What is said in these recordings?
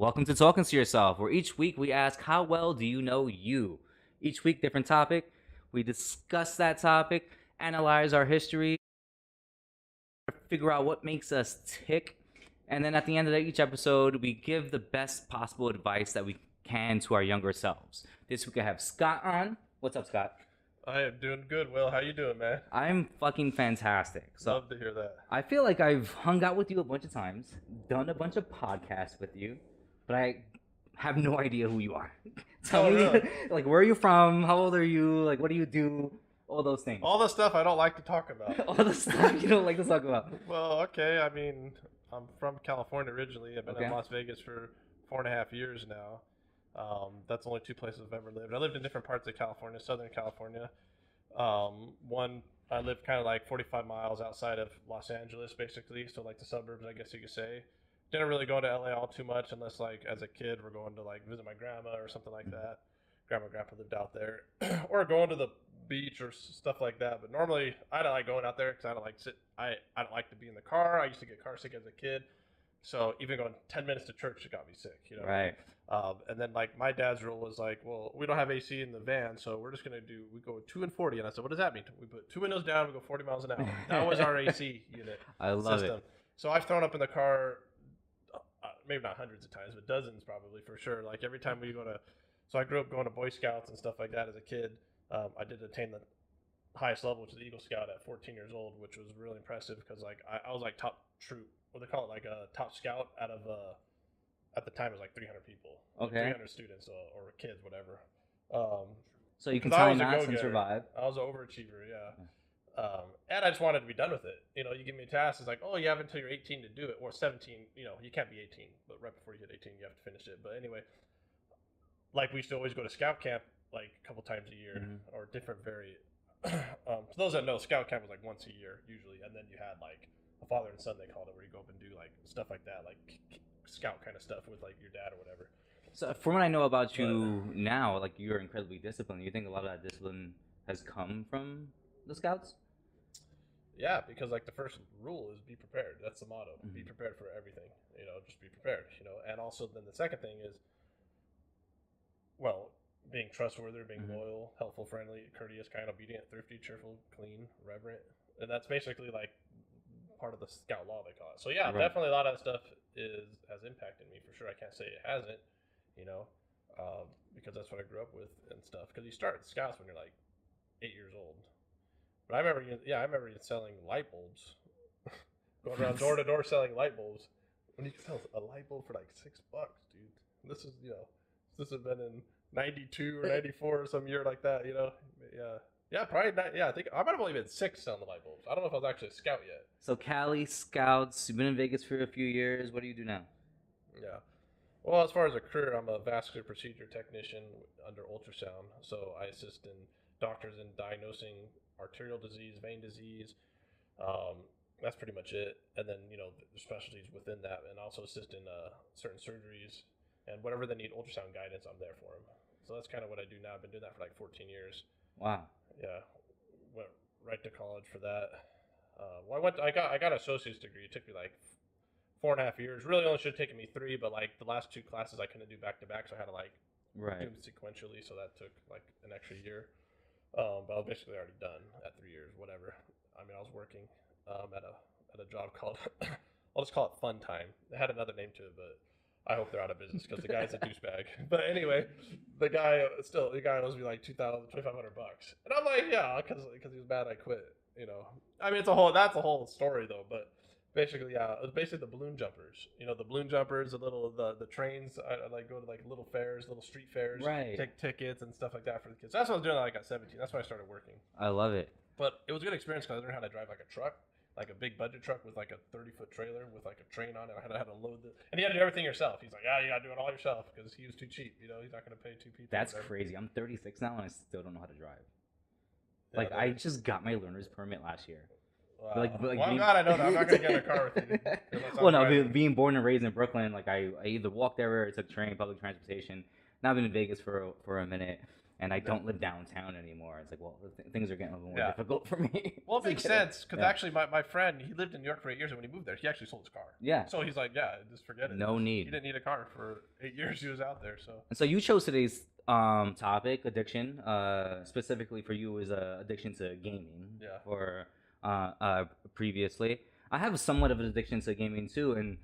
Welcome to Talking to Yourself, where each week we ask, how well do you know you? Each week, different topic. We discuss that topic, analyze our history, figure out what makes us tick, and then at the end of each episode, we give the best possible advice that we can to our younger selves. This week I have Scott on. What's up, Scott? I am doing good, Will. How you doing, man? I'm fucking fantastic. So Love to hear that. I feel like I've hung out with you a bunch of times, done a bunch of podcasts with you, but I have no idea who you are. Tell me, really? like, where are you from? How old are you? Like, what do you do? All those things. All the stuff I don't like to talk about. All the stuff you don't like to talk about. Well, okay. I mean, I'm from California originally. I've been in Las Vegas for 4.5 years now. That's only two places I've ever lived. I lived in different parts of California, Southern California. One, I lived kind of like 45 miles outside of Los Angeles, basically. So like the suburbs, I guess you could say. Didn't really go to LA all too much unless like as a kid we're going to like visit my grandma or something like that. Grandma and grandpa lived out there. Or going to the beach or stuff like that. But normally I don't like going out there because I don't like I don't like to be in the car. I used to get car sick as a kid. So even going 10 minutes to church got me sick, you know. Right. And then like my dad's rule was like, well, we don't have AC in the van, so we're just gonna we go 2 and 40. And I said, what does that mean? We put 2 windows down, we go 40 miles an hour. That was our AC unit. I love system. it. So I've thrown up in the car, maybe not hundreds of times, but dozens probably for sure. Like every time we go to, so I grew up going to Boy Scouts and stuff like that as a kid. I did attain the highest level, which is Eagle Scout at 14 years old, which was really impressive because like I was like top troop, what they call it, like a top scout out of at the time it was like 300 people, Okay. like 300 students or kids, whatever. So you can 'cause I tie was a knots and go-getter. survive. I was an overachiever, yeah. And I just wanted to be done with it. You know, you give me a task, it's like, oh, you have until you're 18 to do it, or 17. You know, you can't be 18, but right before you hit 18, you have to finish it. But anyway, like we used to always go to scout camp like a couple times a year, or different for those that know, scout camp was like once a year usually, and then you had like a father and son, they called it, where you go up and do like stuff like that, like scout kind of stuff with like your dad or whatever. So from what I know about you now, like you're incredibly disciplined. You think a lot of that discipline has come from the Scouts? Yeah, because like the first rule is be prepared. That's the motto. Be prepared for everything. You know, just be prepared. You know, and also then the second thing is, well, being trustworthy, being loyal, helpful, friendly, courteous, kind, obedient, thrifty, cheerful, clean, reverent, and that's basically like part of the Scout law, they call it. So yeah, definitely a lot of that stuff has impacted me for sure. I can't say it hasn't, you know, because that's what I grew up with and stuff. Because you start Scouts when you're like 8 years old. But I remember you selling light bulbs, going around door to door selling light bulbs. When you can sell a light bulb for like $6, dude. This is, you know, this has been in 92 or 94 or some year like that, you know. Yeah, probably not. Yeah, I think I might have only been 6 selling the light bulbs. I don't know if I was actually a scout yet. So Cali Scouts, you've been in Vegas for a few years. What do you do now? Yeah. Well, as far as a career, I'm a vascular procedure technician under ultrasound. So I assist in doctors in diagnosing arterial disease, vein disease. That's pretty much it. And then, you know, the specialties within that, and also assist in certain surgeries and whatever they need ultrasound guidance, I'm there for them. So that's kind of what I do now. I've been doing that for like 14 years. Wow. Yeah, went right to college for that. Well, I got an associate's degree. It took me like 4.5 years. Really only should have taken me 3, but like the last 2 classes I couldn't do back to back, so I had to like do them sequentially. So that took like an extra year. But I was basically already done at 3 years, whatever. I mean, I was working at a job called I'll just call it Fun Time. It had another name to it, but I hope they're out of business because the guy's a douchebag. But anyway, the guy owes me like $2,500, and I'm like, yeah, because he was mad I quit. You know, I mean, that's a whole story though. But basically, yeah, it was basically the balloon jumpers. You know, the balloon jumpers, the trains. I like go to like little fairs, little street fairs, take tickets and stuff like that for the kids. That's what I was doing like at 17. That's when I started working. I love it. But it was a good experience because I learned how to drive like a truck. Like a big budget truck with like a 30-foot trailer with like a train on it. I had to load and you had to do everything yourself. He's like, yeah, you got to do it all yourself because he was too cheap. You know, he's not going to pay 2 people. That's crazy. I'm 36 now and I still don't know how to drive. Yeah, like I just got my learner's permit last year. Wow. Well, I'm glad I know that. I'm not going to get in a car with you. Well, no, being born and raised in Brooklyn, like I either walked everywhere or took train, public transportation. Now I've been in Vegas for a minute. and I don't live downtown anymore. It's like, well, things are getting a little more Yeah. difficult for me. Well, it to makes get sense because yeah. actually, my friend, he lived in New York for 8 years, and when he moved there, he actually sold his car. Yeah. So he's like, yeah, just forget it. No need. He didn't need a car for 8 years. He was out there. So. And so you chose today's topic, addiction. Specifically for you, is addiction to gaming. Yeah. Or previously, I have somewhat of an addiction to gaming too, and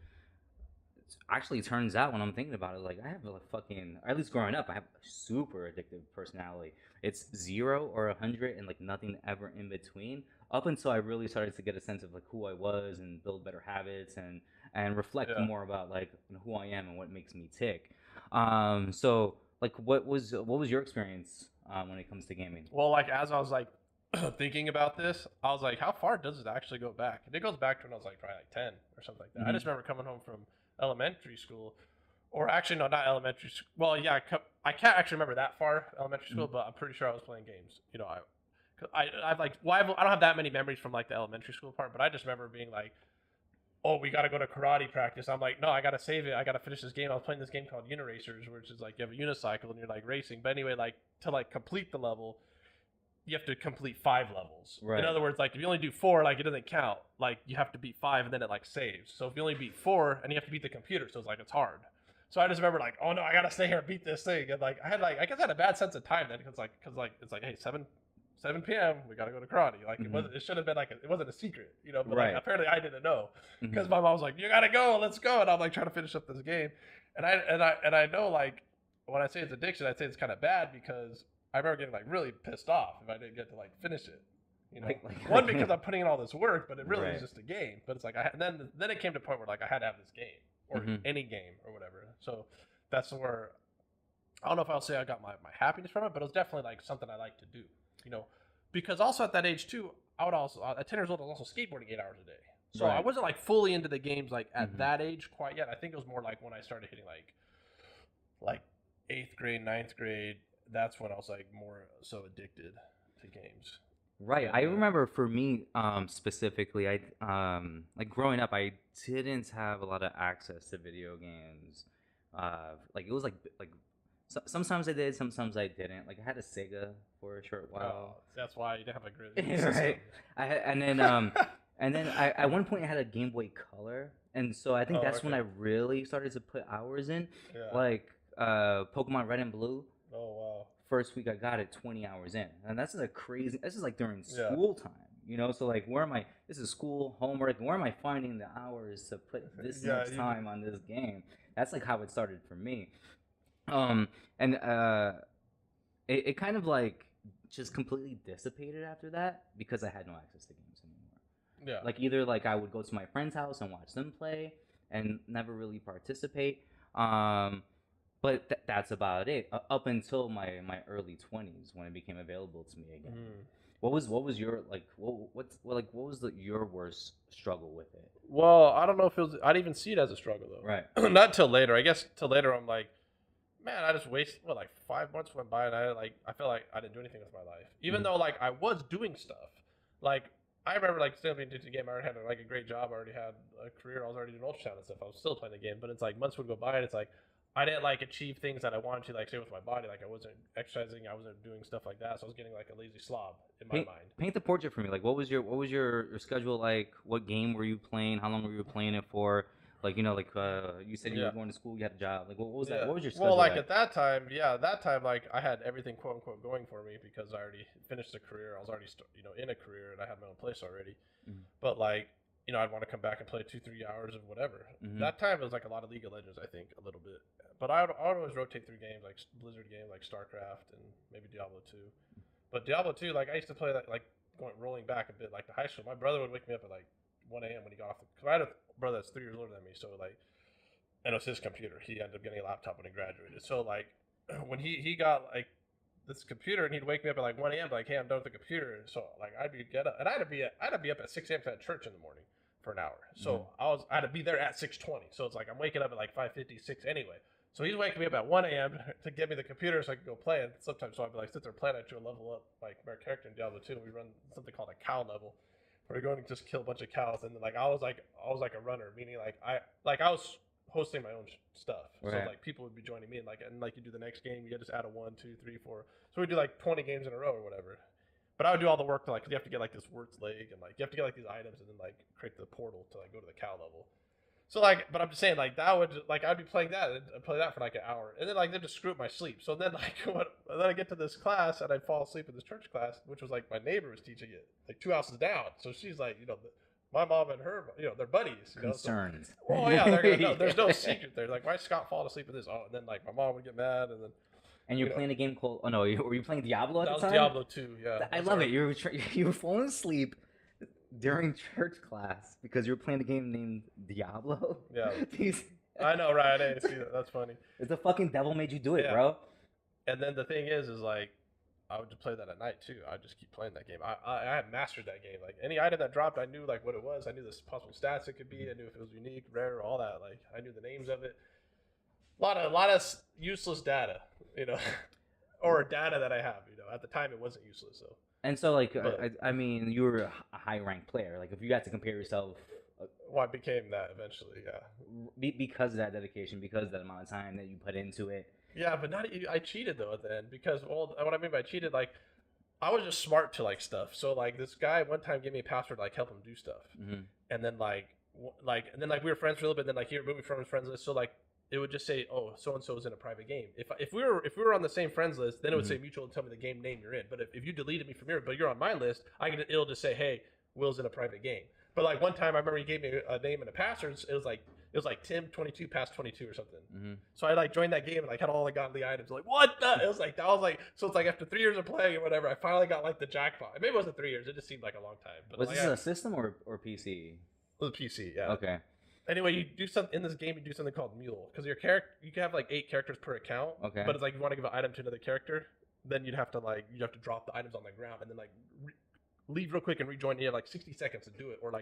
actually turns out when I'm thinking about it, like I have a fucking, or at least growing up, I have a super addictive personality. It's 0 or 100 and like nothing ever in between. Up until I really started to get a sense of like who I was and build better habits and reflect more about like who I am and what makes me tick. So like what was your experience when it comes to gaming? Well, like as I was like thinking about this, I was like, how far does it actually go back? And it goes back to when I was like probably like 10 or something like that. I just remember coming home from elementary school, or actually no, not elementary school. Well, yeah, I can't actually remember that far elementary school, but I'm pretty sure I was playing games. You know, I've like, well, I don't have that many memories from like the elementary school part, but I just remember being like, oh, we got to go to karate practice. I'm like, no, I got to save it. I got to finish this game. I was playing this game called Uniracers, which is like you have a unicycle and you're like racing. But anyway, like to like complete the level, you have to complete 5 levels. Right. In other words, like if you only do 4, like it doesn't count. Like you have to beat 5 and then it like saves. So if you only beat 4 and you have to beat the computer, so it's like it's hard. So I just remember like, oh no, I gotta stay here and beat this thing. And like I guess I had a bad sense of time then because it's like hey 7 p.m. we gotta go to karate. Like it should have been like it wasn't a secret, you know. But like apparently I didn't know because my mom was like, you gotta go, let's go, and I'm like trying to finish up this game, and I know like when I say it's addiction, I'd say it's kind of bad because I remember getting like really pissed off if I didn't get to like finish it. You know, one because I'm putting in all this work, but it really was just a game. But it's like and then it came to a point where like I had to have this game or any game or whatever. So that's where I don't know if I'll say I got my happiness from it, but it was definitely like something I like to do. You know, because also at that age too, I would also at 10 years old I was also skateboarding 8 hours a day. So I wasn't like fully into the games like at that age quite yet. I think it was more like when I started hitting like 8th grade, 9th grade. That's when I was like more so addicted to games. Right. I remember for me specifically, I like growing up, I didn't have a lot of access to video games. Like it was like sometimes I did, sometimes I didn't. Like I had a Sega for a short while. Oh, that's why you didn't have a great system. Right. I had, and then I at one point I had a Game Boy Color, and so I think that's when I really started to put hours in. Yeah. Like Pokemon Red and Blue. Oh wow. First week I got it 20 hours in, and that's a crazy. This is like during school time, you know. So like, where am I? This is school homework. Where am I finding the hours to put this much time on this game? That's like how it started for me. It kind of like just completely dissipated after that because I had no access to games anymore. Yeah. Like either like I would go to my friend's house and watch them play and never really participate. But that's about it up until my early 20s when it became available to me again. What was your like what was your worst struggle with it? Well, I don't know if it was. I didn't even see it as a struggle though. Right. Not till later. I guess till later I'm like, man, I just wasted like 5 months went by and I felt like I didn't do anything with my life, even though like I was doing stuff. Like I remember like still being into the game. I already had like a great job. I already had a career. I was already doing ultrasound and stuff. I was still playing the game, but it's like months would go by and it's like I didn't like achieve things that I wanted to like say with my body. Like I wasn't exercising. I wasn't doing stuff like that. So I was getting like a lazy slob in my mind. Paint the portrait for me. Like what was your schedule like? What game were you playing? How long were you playing it for? Like, you know, like you said you were going to school, you had a job. Like what was that? What was your schedule? Well, like at that time, like I had everything quote unquote going for me because I already finished a career. I was already in a career and I had my own place already. But like, you know, I'd want to come back and play 2-3 hours of whatever. That time it was like a lot of League of Legends, I think, a little bit. But I would always rotate through games like Blizzard game, like StarCraft, and maybe Diablo 2. But Diablo 2, like I used to play that, like rolling back a bit, like the high school. My brother would wake me up at like 1 a.m. when he got off. Because I had a brother that's 3 years older than me, so like, and it was his computer. He ended up getting a laptop when he graduated. So like, when he got like this computer, and he'd wake me up at like 1 a.m. like, hey, I'm done with the computer. So like, I'd get up, and I had to be up at 6 a.m. to church in the morning for an hour. So I had to be there at 6:20. So it's like I'm waking up at like 5:56 anyway. So he's waking me up at 1 a.m. to get me the computer so I can go play it. Sometimes so I'd be like sit there playing at you level up like our character in Diablo 2. We run something called a cow level, where we're going to just kill a bunch of cows. And then like I was like a runner, meaning like I was hosting my own stuff. So Right. like people would be joining me, and like you do the next game, you just add a 1, 2, 3, 4. So we do like 20 games in a row or whatever. But I would do all the work to like, you have to get like this Wirt's leg, and like you have to get like these items, and then like create the portal to like go to the cow level. So like, but I'm just saying like that would like I'd be playing that, and I'd play that for like an hour, and then like they'd just screw up my sleep. So then like then I get to this class, and I'd fall asleep in this church class, which was like my neighbor was teaching it like 2 houses down. So she's like, my mom and her, they're buddies. Concerned. So, oh yeah, they're gonna know. There's no secret there. Like, why is Scott falling asleep with this? Oh, and then like my mom would get mad, and then. And you're playing a game called. Oh no, were you playing Diablo at that the was time? Diablo 2. Yeah. I love it. You were falling asleep during church class because you were playing a game named Diablo. Yeah. I know, right? I didn't see that. That's funny. It's the fucking devil made you do it, Yeah. bro. And then the thing is like, I would just play that at night too. I'd just keep playing that game. I had mastered that game. Like any item that dropped, I knew like what it was. I knew the possible stats it could be. I knew if it was unique, rare, all that. Like I knew the names of it. A lot of useless data, or data that I have. At the time it wasn't useless. So. And so like, I mean, you were a high ranked player. Like if you got to compare yourself. Well, I became that eventually. Yeah. Because of that dedication, because of that amount of time that you put into it. Yeah, but I cheated though at the end because what I mean by cheated, like I was just smart to like stuff. So like this guy one time gave me a password to like help him do stuff, and then and then we were friends for a little bit. And then like he removed me from his friends list. So like it would just say, oh, so and so is in a private game. If we were on the same friends list, then it would say mutual and tell me the game name you're in. But if you deleted me from but you're on my list, it'll just say, hey, Will's in a private game. But like one time I remember he gave me a name and a password. It was like Tim22 past 22 or something. So I like joined that game and like had all the godly items. Like what the? It was like so it's like after 3 years of playing or whatever, I finally got like the jackpot. Maybe it wasn't 3 years. It just seemed like a long time. But was this a system or PC? It was PC. Yeah. Okay. Anyway, you do something in this game. You do something called Mule because your character you can have like 8 characters per account. Okay. But it's like you want to give an item to another character, then you'd have to drop the items on the ground and then like leave real quick and rejoin. You have like 60 seconds to do it, or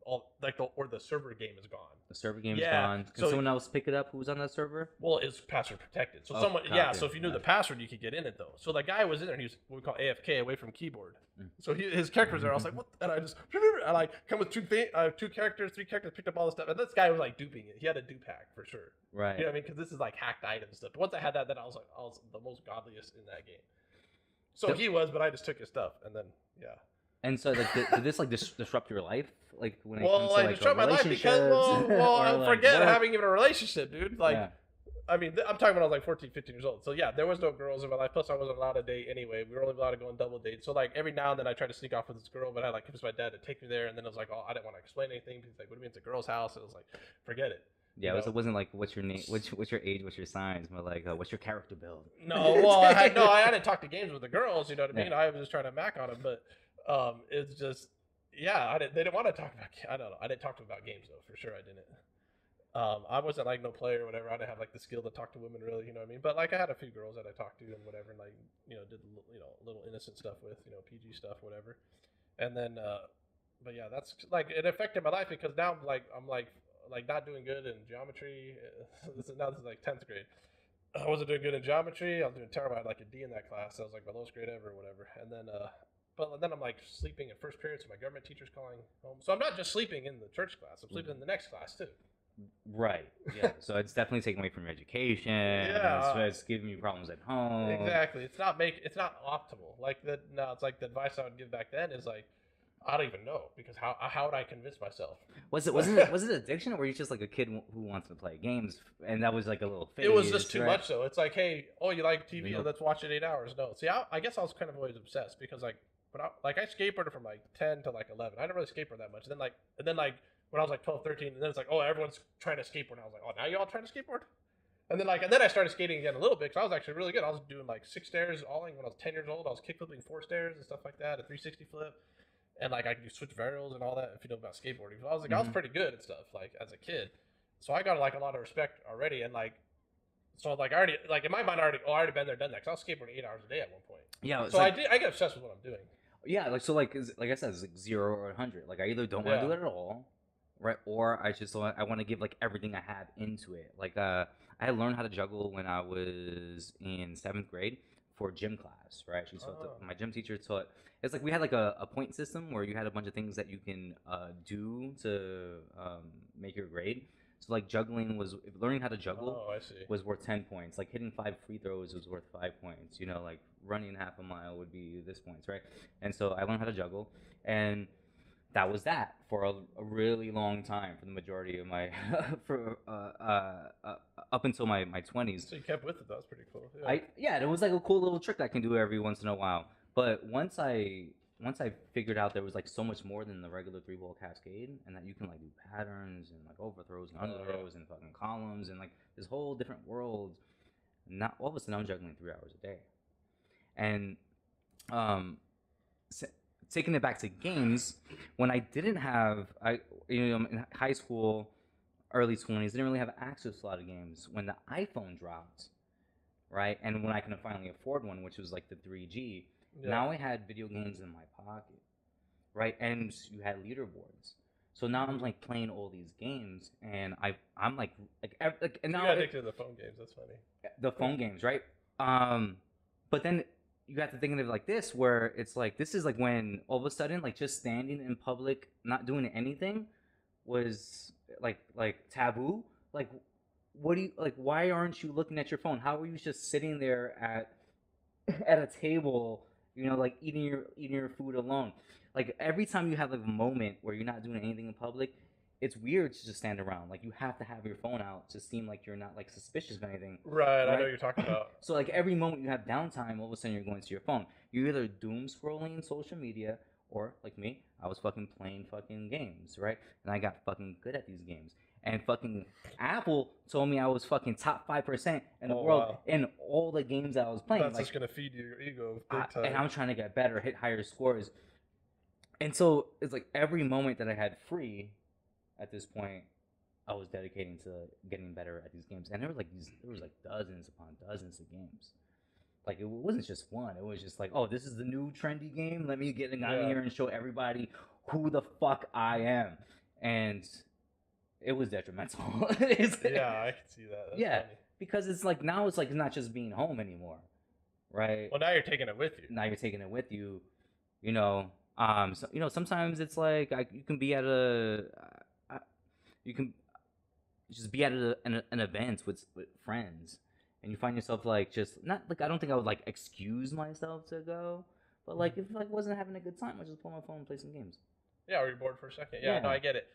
or the server game is gone. The server game is gone. Can someone else pick it up who's on that server? Well, it's password protected. So so if you knew the password, you could get in it though. So the guy was in there and he was what we call AFK, away from keyboard. So his character was there. I was like, what? And I like come with 2 characters, 3 characters, picked up all the stuff. And this guy was like duping it. He had a dupe hack for sure. Right. You know what I mean? Because this is like hacked items stuff. But once I had that, then I was the most godliest in that game. So he was, but I just took his stuff and then And so, like, did this like disrupt your life? Like, when it comes to like disrupt my life because forget having even a relationship, dude. Like, I mean, I'm talking when I was like 14, 15 years old. So yeah, there was no girls in my life. Plus, I wasn't allowed to date anyway. We were only allowed to go on double dates. So like every now and then, I tried to sneak off with this girl, but I like convinced my dad to take me there. And then it was like, oh, I didn't want to explain anything. He's like, what do you mean it's a girl's house? And it was like, forget it. Yeah, it wasn't like what's your name, what's your age, what's your signs, but like what's your character build. No, well, I didn't talk to games with the girls. You know what I mean? I was just trying to mac on them, but it's just. Yeah, they didn't want to talk about. I don't know. I didn't talk to them about games though, for sure. I didn't. I wasn't like no player or whatever. I didn't have like the skill to talk to women really. You know what I mean? But like I had a few girls that I talked to and whatever, and like did little innocent stuff with PG stuff, whatever. And then, but yeah, that's like it affected my life because now I'm like not doing good in geometry. This is like 10th grade. I wasn't doing good in geometry. I was doing terrible. I had like a D in that class. That was like my lowest grade ever, or whatever. And then. But then I'm like sleeping in first period, so my government teacher's calling home. So I'm not just sleeping in the church class; I'm sleeping in the next class too. Right. Yeah. So it's definitely taking away from your education. Yeah. It's giving you problems at home. Exactly. It's not optimal. Like that. No, it's like the advice I would give back then is like, I don't even know because how would I convince myself? Was it addiction, or were you just like a kid who wants to play games, and that was like a little phase? It was just too much though. It's like, hey, oh, you like TV? Let's watch it 8 hours. No. See, I guess I was kind of always obsessed because like. But I skateboarded from like 10 to like 11. I didn't really skateboard that much. And then when I was like 12, 13, and then it's like, oh, everyone's trying to skateboard. And I was like, oh, now you all trying to skateboard? And then I started skating again a little bit because I was actually really good. I was doing like 6 stairs alling when I was 10 years old. I was kickflipping 4 stairs and stuff like that, a 360 flip. And like I could do switch varials and all that if you know about skateboarding. So I was like, I was pretty good and stuff like as a kid. So I got like a lot of respect already. And like, so like I already like in my mind I already been there, done that. Because I was skateboarding 8 hours a day at one point. Yeah. So I get obsessed with what I'm doing. Yeah, like I said, it's like 0 or 100. Like I either don't want to do it at all, right, or I want to give like everything I have into it. Like I had learned how to juggle when I was in 7th grade for gym class, right? She taught my gym teacher taught. It's like we had like a point system where you had a bunch of things that you can do to make your grade. So like juggling was learning how to juggle Oh, I see. was worth 10 points. Like hitting 5 free throws was worth 5 points. You know, like running half a mile would be this points, right? And so I learned how to juggle, and that was that for a really long time, for the majority of my for up until my 20s. So you kept with it. That was pretty cool. Yeah, it was like a cool little trick I can do every once in a while. But once I figured out there was like so much more than the regular 3-ball cascade, and that you can like do patterns and like overthrows and underthrows and fucking columns and like this whole different world. Not all of a sudden I'm juggling 3 hours a day, and um, taking it back to games, when I didn't have in high school, early 20s, didn't really have access to a lot of games. When the iPhone dropped, right, and when I can finally afford one, which was like the 3G. Yeah. Now I had video games in my pocket, right? And you had leaderboards. So now I'm like playing all these games, and I'm like and now you got addicted to the phone games. That's funny. The phone games, right? But then you have to think of it like this, where it's like this is like when all of a sudden like just standing in public, not doing anything, was like taboo. Like, what do you like? Why aren't you looking at your phone? How are you just sitting there at a table? You know, like eating your food alone. Like every time you have like a moment where you're not doing anything in public, it's weird to just stand around. Like you have to have your phone out to seem like you're not like suspicious of anything. Right? I know what you're talking about. So like every moment you have downtime, all of a sudden you're going to your phone. You're either doom scrolling social media, or like me, I was fucking playing fucking games, right? And I got fucking good at these games. And fucking Apple told me I was fucking top 5% in the world in all the games that I was playing. That's like, just gonna feed you your ego big time. And I'm trying to get better, hit higher scores. And so it's like every moment that I had free at this point, I was dedicating to getting better at these games. And there was like dozens upon dozens of games. Like it wasn't just one. It was just like, oh, this is the new trendy game. Let me get on here and show everybody who the fuck I am. And it was detrimental. Yeah, I can see that. That's funny. Because it's like now it's like not just being home anymore, right? Well, now you're taking it with you. Now you're taking it with you, you know. So, you know, sometimes it's like you can be at you can just be at an event with friends, and you find yourself like just not like I don't think I would like excuse myself to go, but like if I wasn't having a good time, I just pull my phone and play some games. Yeah, or you're bored for a second. Yeah, no, I get it.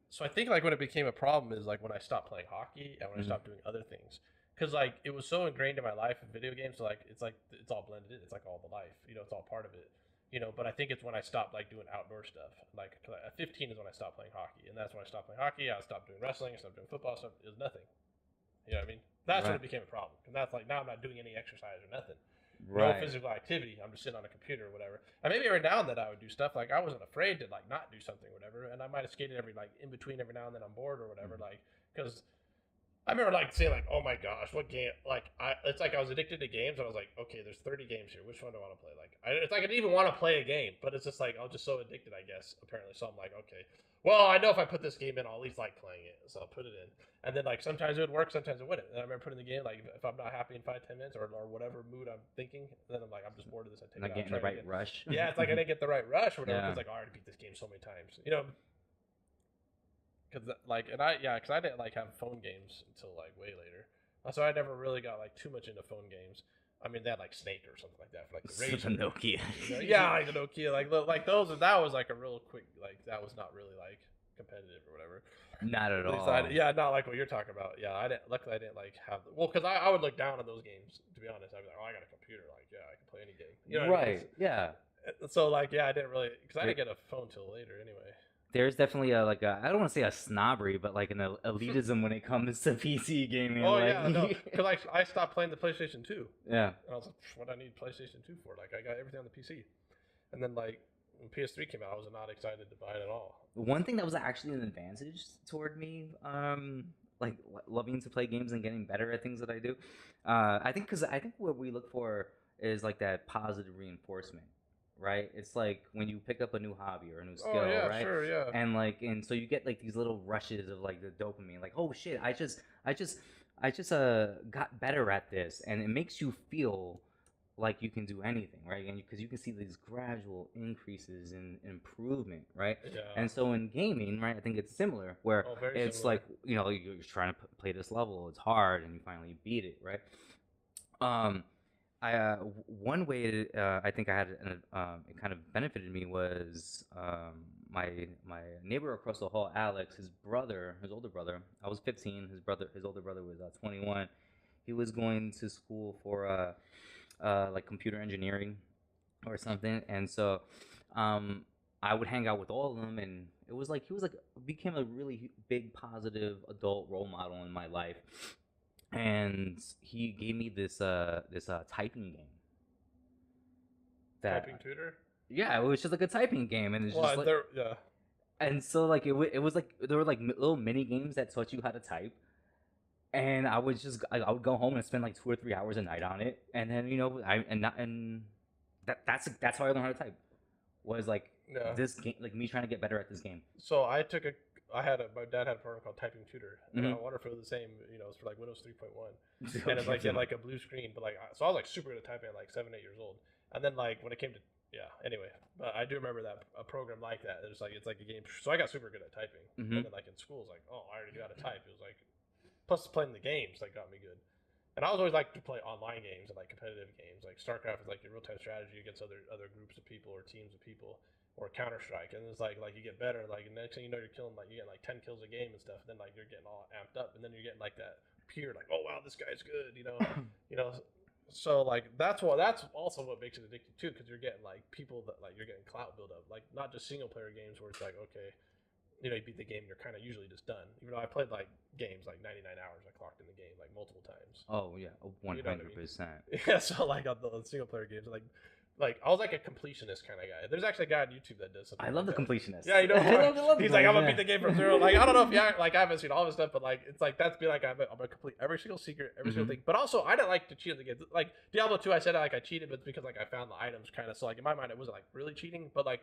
So I think like when it became a problem is like when I stopped playing hockey and when I stopped doing other things, because like it was so ingrained in my life in video games. So like it's all blended in. It's like all the life, you know, it's all part of it, you know. But I think it's when I stopped like doing outdoor stuff. Like at 15 is when I stopped playing hockey, and that's when I stopped playing hockey. I stopped doing wrestling. I stopped doing football stuff. It was nothing. You know what I mean? That's when it became a problem. And that's like now I'm not doing any exercise or nothing. No physical activity. I'm just sitting on a computer or whatever. And maybe every now and then I would do stuff. Like I wasn't afraid to like not do something or whatever. And I might have skated every like in between every now and then I'm bored or whatever. Like because I remember like saying like, oh my gosh, what game? Like it's like I was addicted to games. And I was like, okay, there's 30 games here. Which one do I want to play? Like it's like I didn't even want to play a game, but it's just like I was just so addicted, I guess. Apparently, so I'm like, okay, well I know if I put this game in, I'll at least like playing it, so I'll put it in. And then like sometimes it would work, sometimes it wouldn't. And I remember putting the game like if I'm not happy in 5-10 minutes or whatever mood I'm thinking, then I'm like I'm just bored of this. I take not it getting the right rush. Yeah, it's like I didn't get the right rush or whatever. It's like I already beat this game so many times, you know. Because like because I didn't like have phone games until like way later, so I never really got like too much into phone games. I mean, they had like Snake or something like that for like the Razor. The Nokia. You know? Yeah, like the Nokia, like those. That was like a real quick, like that was not really like competitive or whatever. Not at all. Not like what you're talking about. Yeah, I didn't. Luckily, I didn't like have. Because I would look down on those games. To be honest, I'd be like, oh, I got a computer. Like, yeah, I can play any game. You know what I mean? Yeah. So like, yeah, I didn't really because I didn't get a phone till later anyway. There's definitely I don't want to say a snobbery, but like an elitism when it comes to PC gaming. Oh like, yeah, no, because I stopped playing the PlayStation 2. Yeah. And I was like, what do I need PlayStation 2 for? Like, I got everything on the PC. And then like when PS3 came out, I was not excited to buy it at all. One thing that was actually an advantage toward me, like loving to play games and getting better at things that I do, I think what we look for is like that positive reinforcement. Right, it's like when you pick up a new hobby or a new skill, right? Sure, yeah. And so you get like these little rushes of like the dopamine, like, oh shit, I just got better at this, and it makes you feel like you can do anything, right? And because you can see these gradual increases in improvement, right? Yeah. And so in gaming, right, I think it's similar, where very it's similar. like, you know, you're trying to play this level, it's hard, and you finally beat it, right? One way I think I had it kind of benefited me was my neighbor across the hall, Alex, his older brother. I was 15. His older brother was 21. He was going to school for like computer engineering or something, and so I would hang out with all of them, and it was like he was like became a really big positive adult role model in my life, and he gave me this typing game. Typing tutor. Yeah, it was just like a typing game, and it's just like yeah. And so like it was like there were like little mini games that taught you how to type, and I would go home and spend like 2 or 3 hours a night on it, and then that's how I learned how to type, was like this game, like me trying to get better at this game. So my dad had a program called Typing Tutor, and I wonder if it was the same. It's for like Windows 3.1, and it's like had like a blue screen, but like so I was like super good at typing at like 7, 8 years old, and then like when it came to anyway, but I do remember that a program like that. It's like a game, so I got super good at typing, and then like in school, it's like, oh, I already knew how to type. It was like, plus playing the games like got me good. And I was always like to play online games and like competitive games. Like StarCraft is like your real time strategy against other groups of people or teams of people, or Counter Strike. And it's like you get better. Like next thing you know, you're getting like 10 kills a game and stuff. And then like you're getting all amped up, and then you're getting like that peer, like, oh wow, this guy's good. So like that's also what makes it addictive too, because you're getting like people that like you're getting clout build up. Like not just single player games where it's like, okay, you beat the game, you're kind of usually just done. Even though I played like games like 99 hours, I clocked in the game like multiple times. Oh yeah, 100%. Yeah, so like on the single player games, like I was like a completionist kind of guy. There's actually a guy on YouTube that does something. I love the completionist. Yeah, he's like, I'm gonna beat the game from zero. Like I don't know if I haven't seen all of his stuff, but like it's like that's be like I'm gonna complete every single secret, every single thing. But also I didn't like to cheat in the game. Like Diablo 2, I said I cheated, but it's because like I found the items kind of. So like in my mind, it wasn't like really cheating, but like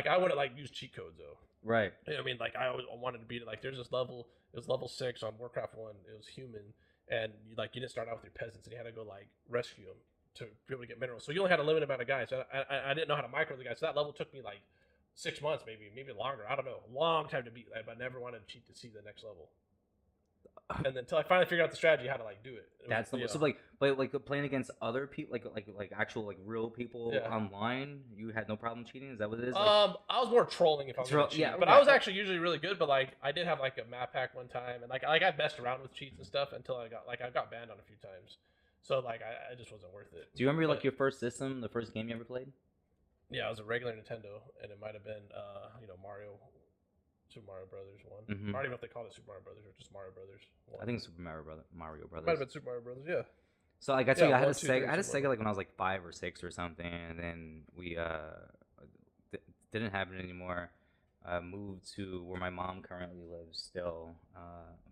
I wouldn't like use cheat codes though. Right. I mean, like I always wanted to beat it. Like there's this level. It was level 6 on Warcraft 1. It was human, and you didn't start out with your peasants, and you had to go like rescue them to be able to get minerals. So you only had a limited amount of guys. So I didn't know how to micro the guys. So that level took me like 6 months, maybe longer. I don't know, a long time to beat. But I never wanted to cheat to see the next level. And then until I finally figured out the strategy how to like do it. That's so like playing against other people, like actual like real people online. You had no problem cheating. Is that what it is? I was more trolling if I was gonna cheat, but I was actually usually really good. But like I did have like a map hack one time, and like I messed around with cheats and stuff until I got banned on a few times. So like I just wasn't worth it. Do you remember like your first system, the first game you ever played? Yeah, it was a regular Nintendo, and it might have been Mario. Super Mario Brothers 1. I don't even know if they called it Super Mario Brothers or just Mario Brothers 1. I think it's Super Mario Brothers. Might have been Super Mario Brothers, yeah. So like I tell you, I had a Sega like when I was like 5 or 6 or something, and then we didn't happen anymore. Moved to where my mom currently lives, still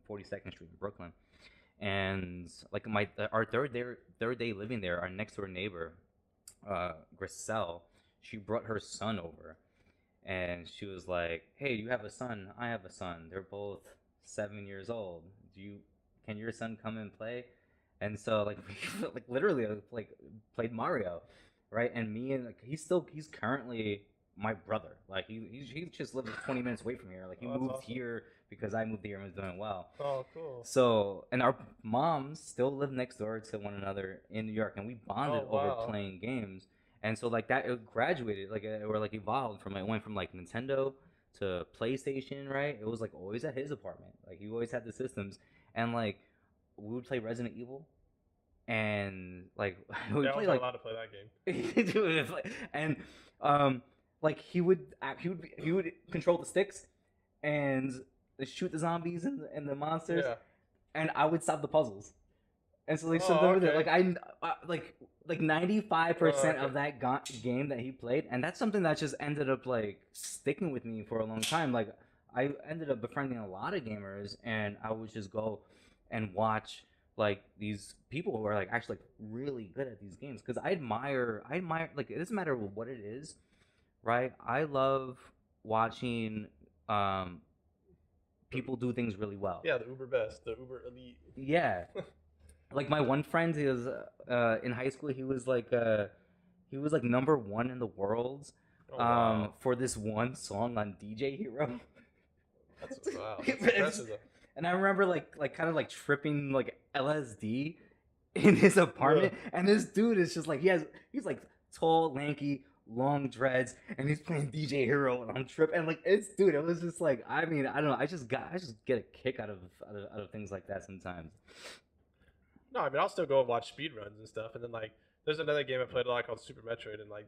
42nd Street in Brooklyn, and like our third day living there, our next door neighbor, Griselle, she brought her son over. And she was like, "Hey, you have a son. I have a son. They're both 7 years old. Can your son come and play?" And so like we literally played Mario, right? And me and he's currently my brother. Like he just lives 20 minutes away from here. Like he moved here because I moved here and was doing well. Oh, cool. So and our moms still live next door to one another in New York, and we bonded over playing games. And so like that it graduated or evolved from went from like Nintendo to PlayStation, right? It was like always at his apartment. Like he always had the systems, and like we would play Resident Evil, and like we I was allowed to play that game. And like he would control the sticks and shoot the zombies and the monsters, and I would solve the puzzles. And so like like 95% of that game that he played, and that's something that just ended up like sticking with me for a long time. Like I ended up befriending a lot of gamers, and I would just go and watch like these people who are like actually like, really good at these games, because I admire like it doesn't matter what it is, right? I love watching people do things really well. Yeah, the uber best, the uber elite. Yeah. Like my one friend, he was in high school. He was like number one in the world Oh wow, for this one song on DJ Hero. that's wow, that's impressive. Though. And I remember like kind of like tripping like LSD in his apartment, and this dude is just like he's like tall, lanky, long dreads, and he's playing DJ Hero, and I'm tripping. And like it was just like I mean I don't know, I just get a kick out of things like that sometimes. No, I mean I'll still go and watch speedruns and stuff, and then like there's another game I played a lot called Super Metroid, and like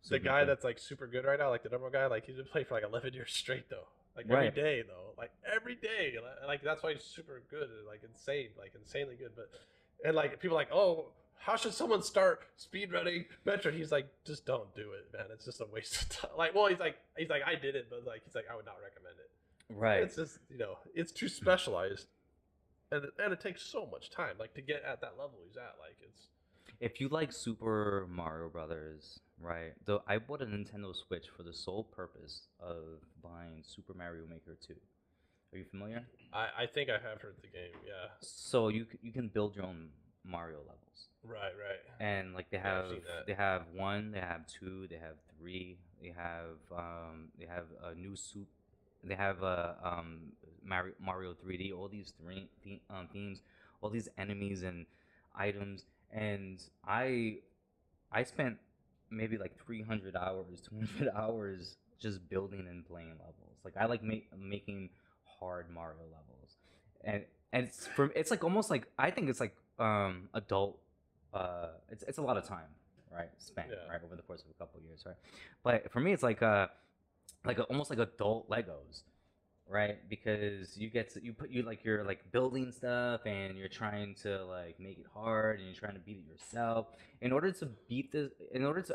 the Super guy Metroid. that's like super good right now, like the number one guy, like he's been playing for like 11 years straight though, like every Right. day though, like every day, like that's why he's super good, like insane, like insanely good. But and like people are like, oh, how should someone start speedrunning Metroid? He's like, just don't do it, man. It's just a waste of time. Like, well, he's like I did it, but like he's like I would not recommend it. Right. It's just it's too specialized, and it takes so much time, like to get at that level he's at, like it's. If you like Super Mario Brothers, right? Though I bought a Nintendo Switch for the sole purpose of buying Super Mario Maker 2. Are you familiar? I think I have heard the game. Yeah. So you can build your own Mario levels. Right. Right. And like Yeah, I've seen that. they have 1, they have 2, they have 3, they have a new soup, they have Mario 3D, all these themes, all these enemies and items, and I spent maybe like 300 hours, 200 hours just building and playing levels. Like I like making hard Mario levels, and it's like almost like I think it's like adult. It's a lot of time, right? Spent Yeah. right over the course of a couple of years, right? But for me, it's like almost like adult Legos, right? Because you like you're like building stuff and you're trying to like make it hard and you're trying to beat it yourself. In order to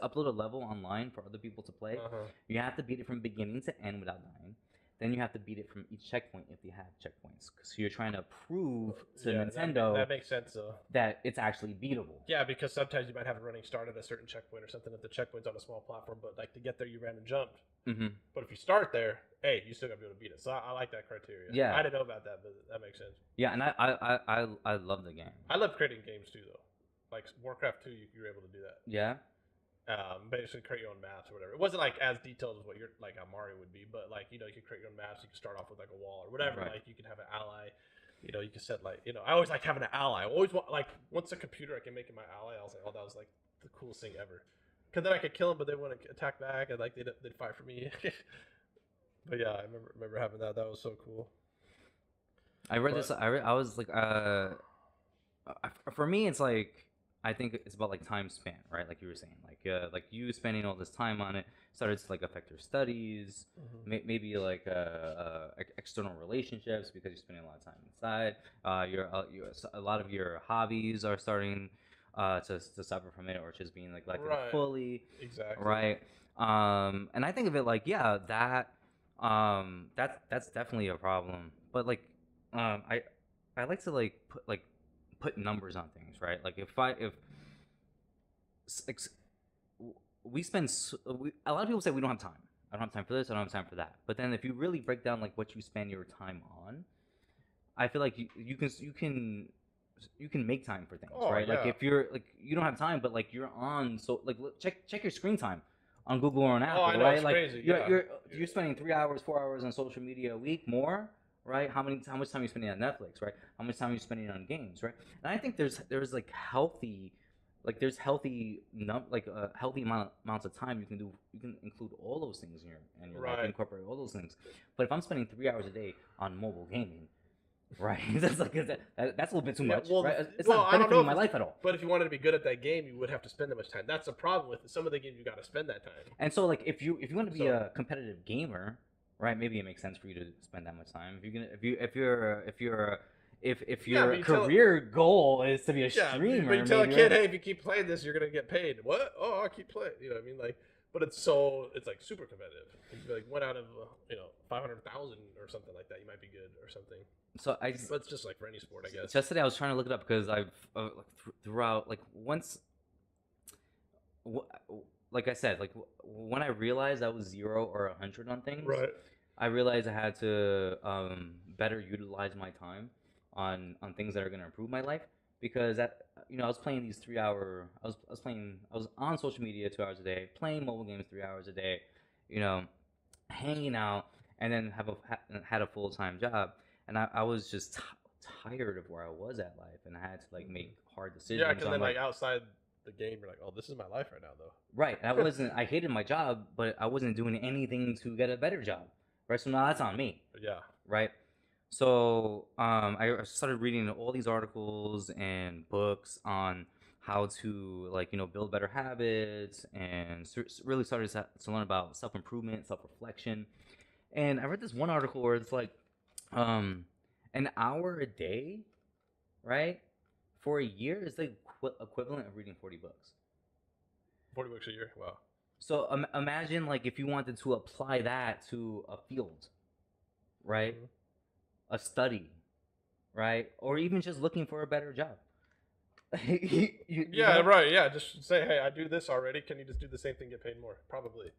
upload a level online for other people to play, Uh huh. you have to beat it from beginning to end without dying. Then you have to beat it from each checkpoint if you have checkpoints. So you're trying to prove to Yeah, Nintendo that makes sense though. that it's actually beatable. Yeah, because sometimes you might have a running start at a certain checkpoint or something if the checkpoint's on a small platform, but like to get there you ran and jumped. Mm-hmm. But if you start there, hey, you still gotta be able to beat it. So I like that criteria. Yeah. I didn't know about that, but that makes sense. Yeah, and I love the game. I love creating games too, though. Like Warcraft 2, you're able to do that. Yeah. Basically create your own maps or whatever. It wasn't like as detailed as what you're like how Mario would be, but like you can create your own maps. You can start off with like a wall or whatever. Right. Like you can have an ally. You can set like I always like having an ally. I always want like once a computer I can make it my ally. I was like, oh, that was like the coolest thing ever. Because then I could kill them, but they wouldn't attack back, and like they'd fight for me. But yeah, I remember having that. That was so cool. I read this. I was like, for me, it's like I think it's about like time span, right? Like you were saying, like you spending all this time on it started to like affect your studies, maybe like external relationships because you're spending a lot of time inside. A lot of your hobbies are starting to suffer from it or just being neglected Right. fully, Exactly. right? And I think of it like, yeah, that's definitely a problem. But like, I like to like put numbers on things, right? Like if we spend a lot of people say we don't have time. I don't have time for this. I don't have time for that. But then if you really break down like what you spend your time on, I feel like you can make time for things, Oh, right? Like yeah. if you're like you don't have time, but like you're on check your screen time on Google or on Apple, I know, right? it's Like crazy, you're spending 3 hours, 4 hours on social media a week more, right? How much time are you spending on Netflix, right? How much time are you spending on games, right? And I think there's like healthy, like there's healthy healthy amounts of time you can do. You can include all those things in your life, Right. incorporate all those things. But if I'm spending 3 hours a day on mobile gaming, right? That's like that's a little bit too Yeah, much, well, right? It's well, not I don't know benefiting my if life at all. But if you wanted to be good at that game, you would have to spend that much time. That's the problem with some of the games. You got to spend that time. And so, like, if you want to be So- a competitive gamer, right? Maybe it makes sense for you to spend that much time. If your Yeah, but you tell- career goal is to be a Yeah, streamer, but you tell a maybe, kid, right? hey, if you keep playing this, you're gonna get paid. What? Oh, I'll keep playing. You know what I mean? Like, but it's like super competitive. If you like one out of 500,000 or something like that, you might be good or something. So But it's just like for any sport, I guess. just today I was trying to look it up because I've throughout like once, like I said, like when I realized I was 0 or 100 on things, Right. I realized I had to better utilize my time on things that are going to improve my life, because I was playing these 3 hour. I was on social media 2 hours a day, playing mobile games 3 hours a day, you know, hanging out, and then had a full time job, and I was just tired of where I was at life, and I had to like make hard decisions. Yeah, because on, then like outside the game, you're like, oh, this is my life right now, though. right. I hated my job, but I wasn't doing anything to get a better job, right? So now that's on me, Yeah. right? So I started reading all these articles and books on how to build better habits, and really started to learn about self improvement, self reflection. And I read this one article where it's like, an hour a day, right, for a year is the equivalent of reading 40 books. 40 books a year. Wow. So imagine like if you wanted to apply that to a field, right? Mm-hmm. A study, right? Or even just looking for a better job. Yeah, right. Yeah, just say, hey, I do this already. Can you just do the same thing, get paid more? Probably.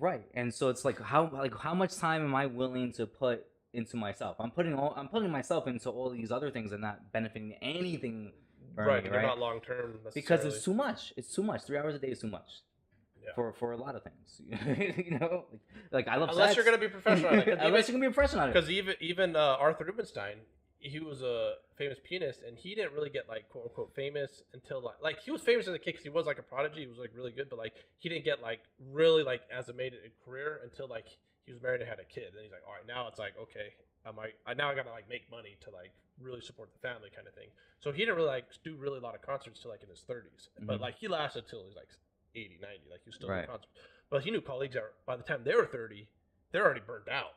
Right. And so it's like how much time am I willing to put into myself? I'm putting myself into all these other things and not benefiting anything for Right. me, They're right? not long term Because it's too much. It's too much. 3 hours a day is too much. Yeah. For a lot of things, like I love unless sex. you're gonna be professional at it. Unless you're gonna be a professional at it. Because even Arthur Rubinstein, he was a famous pianist, and he didn't really get like quote unquote famous until like he was famous as a kid because he was like a prodigy. He was like really good, but like he didn't get like really like as a made it a career until like he was married and had a kid. And he's like, all right, now it's like okay, now I gotta like make money to like really support the family kind of thing. So he didn't really like do really a lot of concerts till like in his 30s, but like he lasted till he was like 80, 90, like he was still doing concerts. But he knew colleagues that by the time they were 30, they're already burned out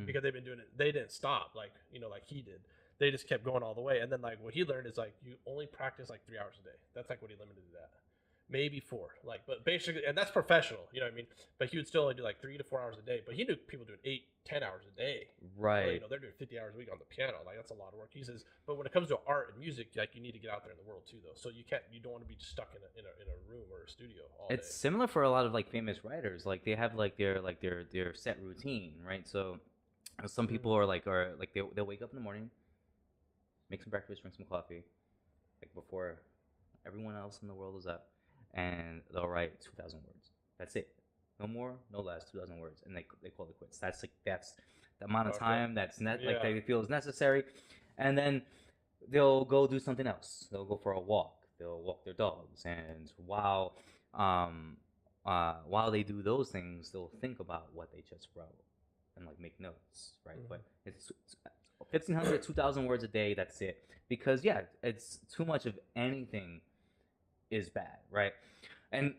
because they've been doing it. They didn't stop like he did. They just kept going all the way. And then like what he learned is like you only practice like 3 hours a day. That's like what he limited it at. Maybe 4. Like, but basically, and that's professional, you know what I mean? But he would still only do like 3 to 4 hours a day. But he knew people doing 8, 10 hours a day. Right. Well, they're doing 50 hours a week on the piano. Like that's a lot of work. He says, but when it comes to art and music, like you need to get out there in the world too, though. So you don't want to be just stuck in a room or a studio all day. It's similar for a lot of like famous writers. Like they have like their set routine, right? So some people are they'll wake up in the morning, make some breakfast, drink some coffee, like before everyone else in the world is up, and they'll write 2,000 words. That's it. No more, no less. 2,000 words, and they call it quits. That's the amount of time like they feel is necessary, and then they'll go do something else. They'll go for a walk. They'll walk their dogs, and while they do those things, they'll think about what they just wrote and like make notes, right? But it's 1,500, 2,000 words a day. That's it. Because it's too much of anything is bad, right? And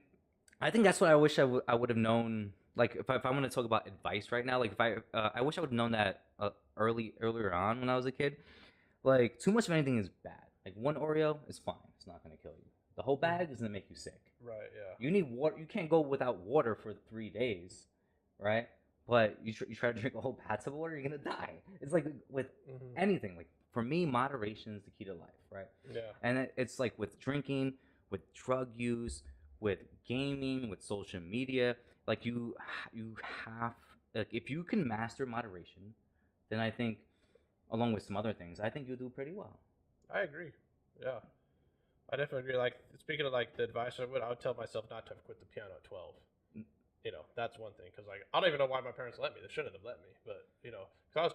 I think that's what I wish I would have known. Like if I want to talk about advice right now, like if I wish I would have known that earlier on when I was a kid. Like too much of anything is bad. Like one Oreo is fine. It's not going to kill you. The whole bag is going to make you sick. Right. Yeah. You need water. You can't go without water for 3 days, right? But you try to drink a whole bath of water, you're going to die. It's like with anything. Like for me, moderation is the key to life, right? Yeah. And it's like with drinking, with drug use, with gaming, with social media. Like you have, like if you can master moderation, then I think, along with some other things, I think you'll do pretty well. I agree. Yeah, I definitely agree. Like speaking of like the advice I would tell myself not to have quit the piano at 12. You know, that's one thing, because like I don't even know why my parents let me. They shouldn't have let me, but because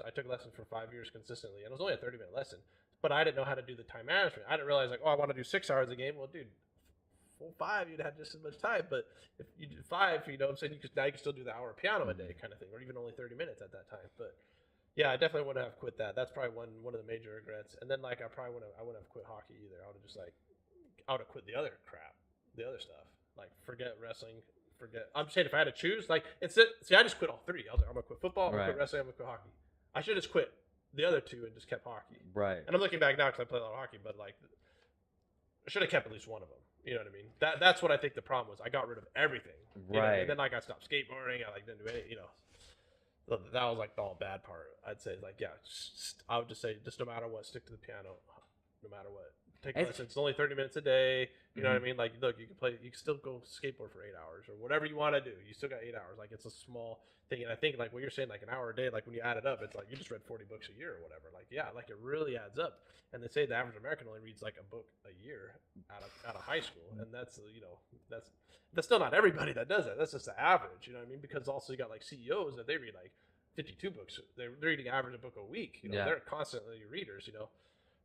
I took lessons for 5 years consistently, and it was only a 30-minute lesson. But I didn't know how to do the time management. I didn't realize like, oh, I want to do 6 hours a game. Well, dude, 5 you'd have just as much time. But if you did 5, I'm saying now you can still do the hour of piano a day kind of thing, or even only 30 minutes at that time. But yeah, I definitely wouldn't have quit that. That's probably one of the major regrets. And then like I wouldn't have quit hockey either. I would have quit the other crap, the other stuff. Like forget wrestling. I'm saying if I had to choose, like I just quit all 3. I was like, I'm gonna quit football, I'm gonna quit wrestling, I'm gonna quit hockey. I should have just quit the other 2 and just kept hockey. Right. And I'm looking back now because I play a lot of hockey, but like I should have kept at least one of them. You know what I mean? That's what I think the problem was. I got rid of everything. Right. And then like I stopped skateboarding. I like didn't do any. That was like the all bad part. I'd say like I would just say just no matter what, stick to the piano. No matter what, take lessons. It's only 30 minutes a day. You know what I mean? Like, look, you can still go skateboard for 8 hours or whatever you want to do. You still got 8 hours. Like, it's a small thing. And I think, like, what you're saying, like an hour a day, like when you add it up, it's like you just read 40 books a year or whatever. Like, yeah, like it really adds up. And they say the average American only reads like a book a year out of high school, and that's that's still not everybody that does that. That's just the average. You know what I mean? Because also you got like CEOs that they read like 52 books. They're reading average a book a week. You know, they're constantly readers. You know.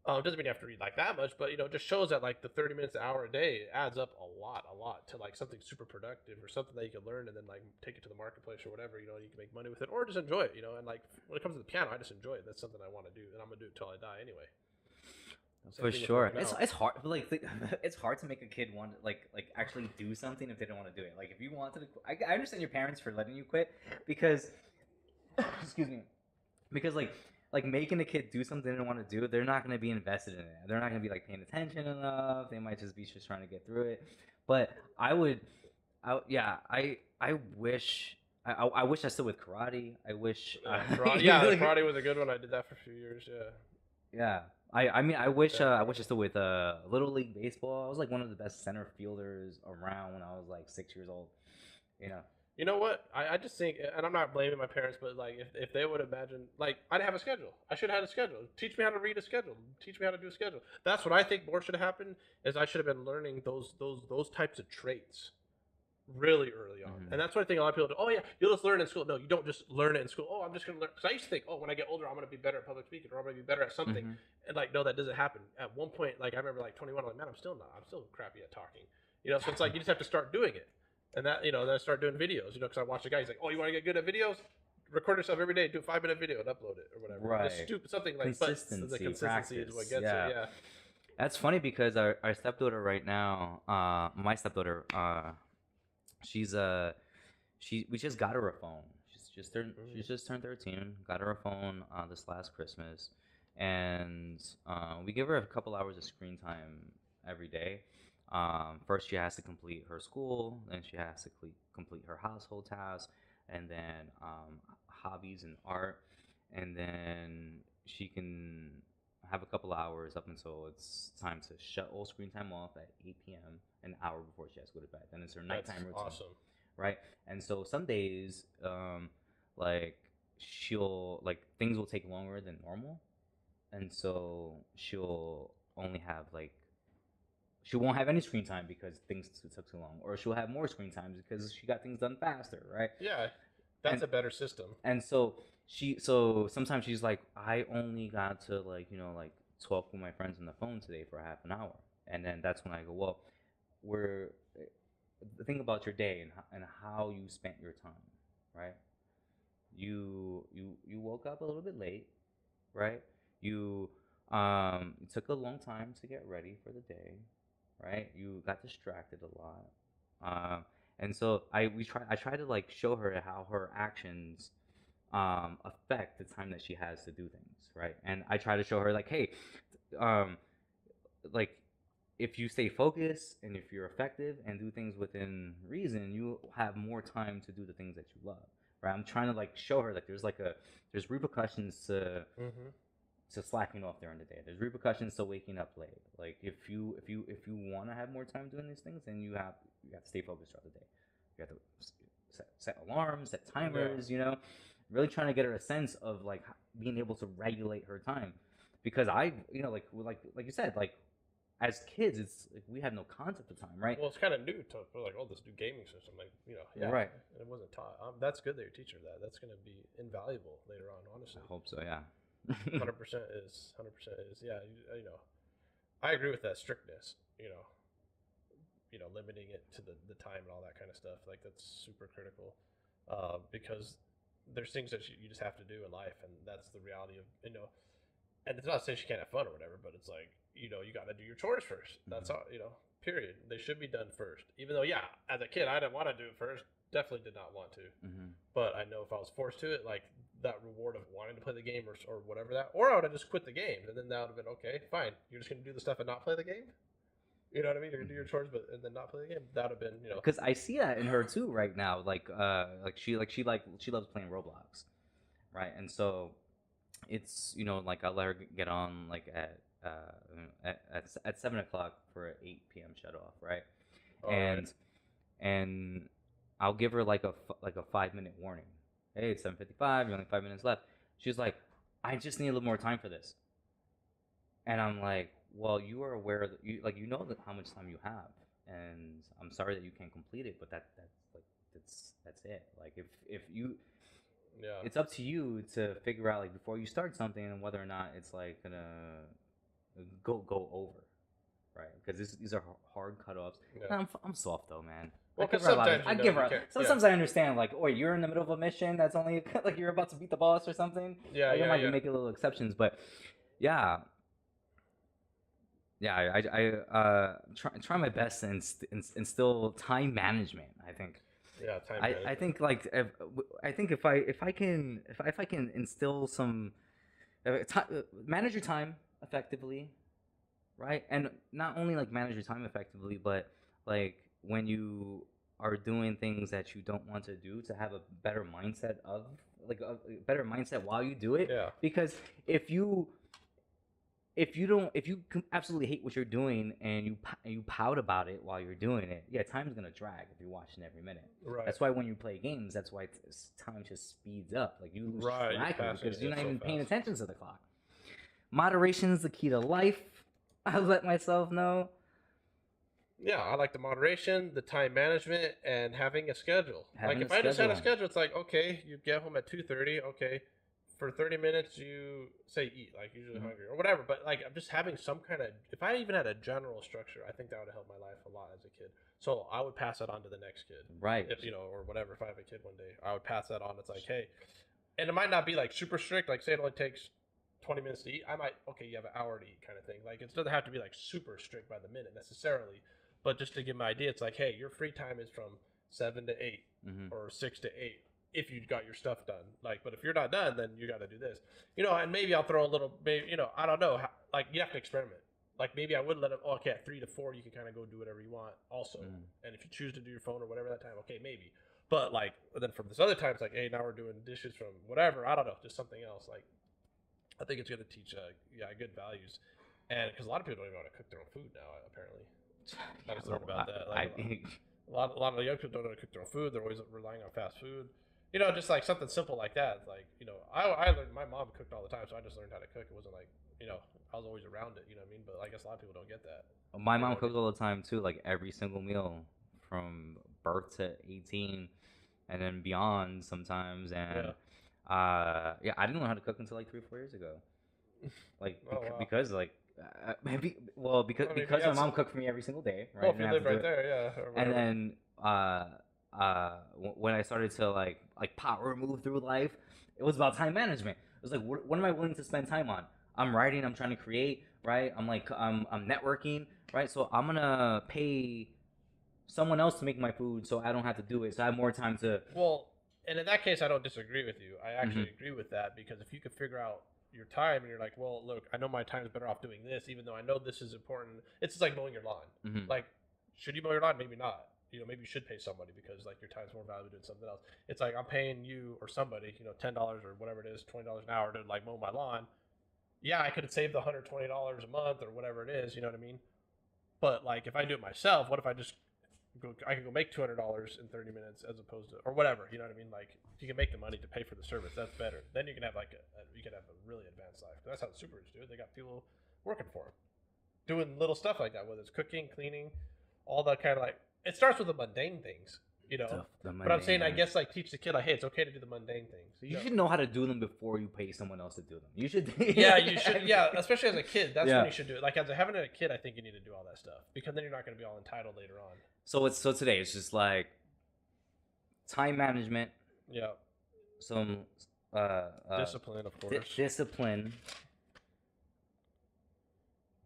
Doesn't mean you have to read like that much, but it just shows that like the 30 minutes, an hour a day adds up a lot to like something super productive or something that you can learn and then like take it to the marketplace or whatever. You can make money with it or just enjoy it. And like when it comes to the piano, I just enjoy it. That's something I want to do, and I'm gonna do it till I die anyway. For sure, it's hard. Like it's hard to make a kid want to like actually do something if they don't want to do it. Like if you wanted to, I understand your parents for letting you quit because, excuse me, because like making a kid do something they don't want to do, they're not going to be invested in it. They're not going to be like paying attention enough. They might just be trying to get through it. But I wish I wish I still with karate. I wish karate, karate was a good one. I did that for a few years. Yeah. I mean I wish I still with Little League baseball. I was like one of the best center fielders around when I was like 6 years old. You know what? I just think, and I'm not blaming my parents, but like if they would imagine, like I'd have a schedule. I should have had a schedule. Teach me how to read a schedule. Teach me how to do a schedule. That's what I think more should have happened. Is I should have been learning those types of traits really early on. And that's what I think a lot of people do. Oh yeah, you'll just learn in school. No, you don't just learn it in school. Oh, I'm just gonna learn. Because I used to think, oh, when I get older, I'm gonna be better at public speaking, or I'm gonna be better at something. And like, no, that doesn't happen. At one point, like I remember, like 21, I'm like, man, I'm still crappy at talking. So it's like you just have to start doing it. And that, then I start doing videos, because I watch a guy, he's like, oh, you want to get good at videos? Record yourself every day, do a 5-minute video and upload it or whatever. Right. Just stupid, something like consistency, but the consistency practice, is what gets it, yeah. That's funny because our stepdaughter right now, my stepdaughter, we just got her a phone. She just turned 13, got her a phone this last Christmas, and we give her a couple hours of screen time every day. First she has to complete her school, then she has to complete her household tasks, and then hobbies and art, and then she can have a couple hours up until it's time to shut all screen time off at 8 p.m. an hour before she has to go to bed. Then it's her nighttime routine. Awesome. Right? And so some days like she'll things will take longer than normal, and so she'll only have she won't have any screen time because things took too long, or she'll have more screen time because she got things done faster, right? Yeah, that's a better system. And so sometimes she's like, I only got to talk with my friends on the phone today for half an hour, and then that's when I go, well, think about your day and how you spent your time, right? You woke up a little bit late, right? You took a long time to get ready for the day. Right, you got distracted a lot, and so I try to show her how her actions affect the time that she has to do things, right? And I try to show her hey, if you stay focused and if you're effective and do things within reason, you have more time to do the things that you love, right? I'm trying to show her that there's repercussions to slacking off during the day. There's repercussions to waking up late. If you want to have more time doing these things, then you have to stay focused throughout the day. You have to set alarms, set timers. Really trying to get her a sense of being able to regulate her time, because like you said, as kids, it's we have no concept of time, right? Well, it's kind of new to this new gaming system, right. It wasn't taught. That's good that you're teaching her that. That's going to be invaluable later on, honestly. I hope so, yeah. 100% is yeah. I agree with that strictness. Limiting it to the time and all that kind of stuff. That's super critical, because there's things that you just have to do in life, and that's the reality of And it's not to say she can't have fun or whatever, but it's you got to do your chores first. That's all. Period. They should be done first. Even though, yeah, as a kid, I didn't want to do it first. Definitely did not want to. But I know if I was forced to it, that reward of wanting to play the game or whatever or I would have just quit the game, and then that would have been okay, fine. You're just gonna do the stuff and not play the game. You know what I mean? You're gonna do your chores, and then not play the game. That would have been, Because I see that in her too right now. She loves playing Roblox, right? And so it's I'll let her get on at at 7 o'clock for an 8 p.m. shut off, right? All and right. and I'll give her like a 5 minute warning. Hey, it's 7:55. You're only 5 minutes left. She's like, I just need a little more time for this. And I'm like, well, you are aware that you know how much time you have, and I'm sorry that you can't complete it, but that's it. Like if you, Yeah. it's up to you to figure out like before you start something and whether or not it's like gonna go over, right? Because these are hard cutoffs. Yeah. I'm soft though, man. Well, I give 'cause her a lot of, sometimes, I you know, give you her. can't- Sometimes I understand, like, oh, you're in the middle of a mission that's only like you're about to beat the boss or something. Yeah, Like, I yeah, might yeah. be making little exceptions, but yeah, yeah, try my best to instill time management. I think. Yeah, time I management. think like if I can instill some manage your time effectively, right? And not only like manage your time effectively, but like when you are doing things that you don't want to do, to have a better mindset of like a better mindset while you do it. Yeah. Because if you absolutely hate what you're doing and you pout about it while you're doing it, yeah, time's gonna drag if you're watching every minute. Right. That's why when you play games, that's why time just speeds up. Like you lose Right, you're track of it passing because it you're not so even paying fast. attention to the clock. Moderation is the key to life. I let myself know. Yeah, I like the moderation, the time management, and having a schedule. Having like if a I just had a schedule. schedule, it's like, okay, you get home at 2:30. Okay, for 30 minutes you say eat, like usually Mhm. hungry or whatever. But like I'm just having some kind of. If I even had a general structure, I think that would have helped my life a lot as a kid. So I would pass that on to the next kid, Right. if or whatever. If I have a kid one day, I would pass that on. It's like, hey, and it might not be like super strict. Like say it only takes 20 minutes to eat. I might, okay, you have an hour to eat kind of thing. Like it doesn't have to be like super strict by the minute necessarily, but just to give my idea, it's like, hey, your free time is from 7 to 8 Mhm. or 6 to 8 if you got your stuff done. Like, but if you're not done, then you got to do this, and maybe I'll throw a little, maybe, I don't know, like you have to experiment. Like maybe I would let them, okay, at 3 to 4, you can kind of go do whatever you want also. Mhm. And if you choose to do your phone or whatever that time, okay, maybe. But like, then from this other time, it's like, hey, now we're doing dishes from whatever. I don't know, just something else. Like, I think it's going to teach, good values. And because a lot of people don't even know how to cook their own food now, apparently. I just learned about that. Like, a lot of the young people don't know how to cook their own food. They're always relying on fast food. Just like something simple like that. Like, I learned, my mom cooked all the time, so I just learned how to cook. It wasn't like, I was always around it, you know what I mean? But I guess a lot of people don't get that. My mom cooked all the time too, like every single meal from birth to 18 and then beyond sometimes. And yeah, I didn't know how to cook until like 3 or 4 years ago. Like Oh, wow. because like maybe because I mean, because yeah, my mom cooked for me every single day, right? Well, if And you I live have to right do it. there, yeah. Or And whatever. then when I started to like power move through life, it was about time management. It was like, what am I willing to spend time on? I'm writing, I'm trying to create, right? I'm networking, right? So I'm gonna pay someone else to make my food, so I don't have to do it. So I have more time to. Well, and in that case, I don't disagree with you. I actually agree with that, because if you could figure out your time and you're like, well, look, I know my time is better off doing this, even though I know this is important. It's just like mowing your lawn. Mhm. Like, should you mow your lawn? Maybe not. Maybe you should pay somebody, because like your time's more valuable doing something else. It's like I'm paying you or somebody, $10 or whatever it is, $20 an hour to like mow my lawn. Yeah, I could have saved the $120 a month or whatever it is. You know what I mean? But like, if I do it myself, what if I just I can go make $200 in 30 minutes as opposed to, or whatever, you know what I mean? Like, if you can make the money to pay for the service, that's better. Then you can have you can have a really advanced life. That's how the super rich do it. They got people working for them, doing little stuff like that, whether it's cooking, cleaning, all that kind of like. It starts with the mundane things, But I'm saying, I guess, like, teach the kid, like, hey, it's okay to do the mundane things. You should know how to do them before you pay someone else to do them. You should. Yeah, you should. Yeah, especially as a kid, that's Yeah. when you should do it. Like, as having a kid, I think you need to do all that stuff, because then you're not going to be all entitled later on. So today it's just like time management, Yeah, some discipline, of course. discipline,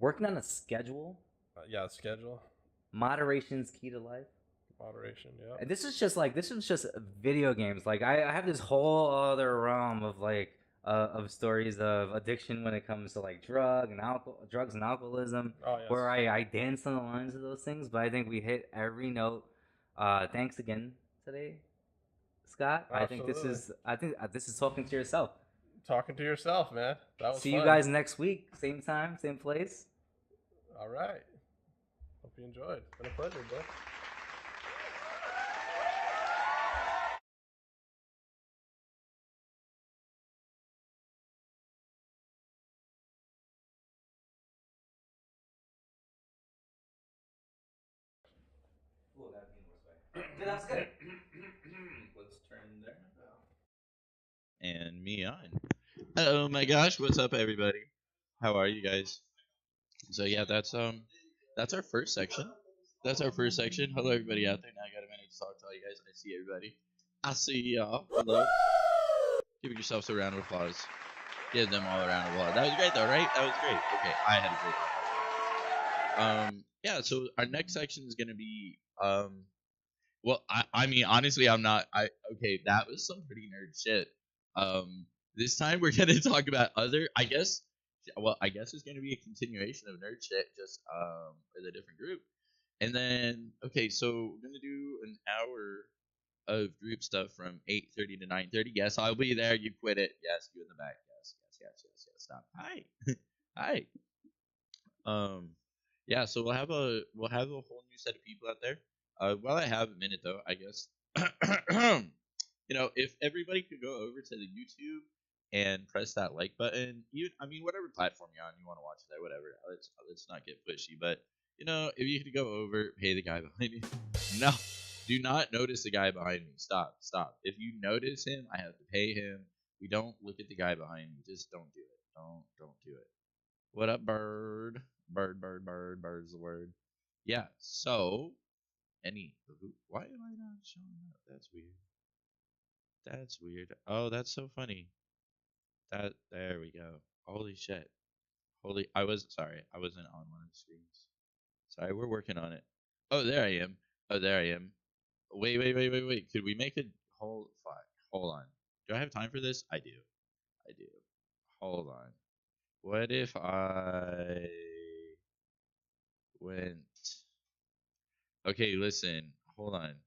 working on a schedule. Yeah, schedule, Moderation's key to life. moderation. Yeah. And this is just video games. Like I have this whole other realm of of stories of addiction when it comes to like drugs and alcoholism, Oh, yes. where I dance on the lines of those things. But I think we hit every note. Thanks again today, Scott. I think this is talking to yourself. talking to yourself, man. That was See fun. you guys next week. Same time, same place. All right. Hope you enjoyed. It's been a pleasure, bro. Ooh, that being respect. Yeah, that's good. Let's turn there. And me on. Oh my gosh, what's up everybody? How are you guys? So yeah, that's our first section. That's our first section. Hello everybody out there. Now I got a minute to talk to all you guys. I see everybody. I see y'all. Hello. Give yourselves a round of applause. Give them all a round of applause. That was great though, right? That was great. Okay, I had a great time watching that. Yeah, so our next section is gonna be well, I mean, honestly, I'm not. Okay, that was some pretty nerd shit. This time we're gonna talk about other. I guess. Well, I guess it's gonna be a continuation of nerd shit, just with a different group. And then, okay, so we're gonna do an hour of group stuff from 8:30 to 9:30. Yes, I'll be there. You quit it. Yes, you in the back. Yes, yes, yes, yes, yes. Stop. Hi, hi. Yeah, so we'll have a whole new set of people out there. While I have a minute though, I guess if everybody could go over to the YouTube and press that like button, I mean whatever platform you're on, you want to watch that, whatever. Let's not get pushy, but if you could go over, hey, the guy behind me. No, do not notice the guy behind me. Stop. If you notice him, I have to pay him. We don't look at the guy behind me. Just don't do it. Don't do it. What up, bird? Bird's the word. Yeah, so, why am I not showing up? That's weird. Oh, that's so funny. There we go. Holy shit. Sorry, I wasn't on one of the screens. Sorry, we're working on it. Oh, there I am. Wait. Could we make a hold on. Do I have time for this? I do. Hold on. What if I went? Okay, listen. Hold on.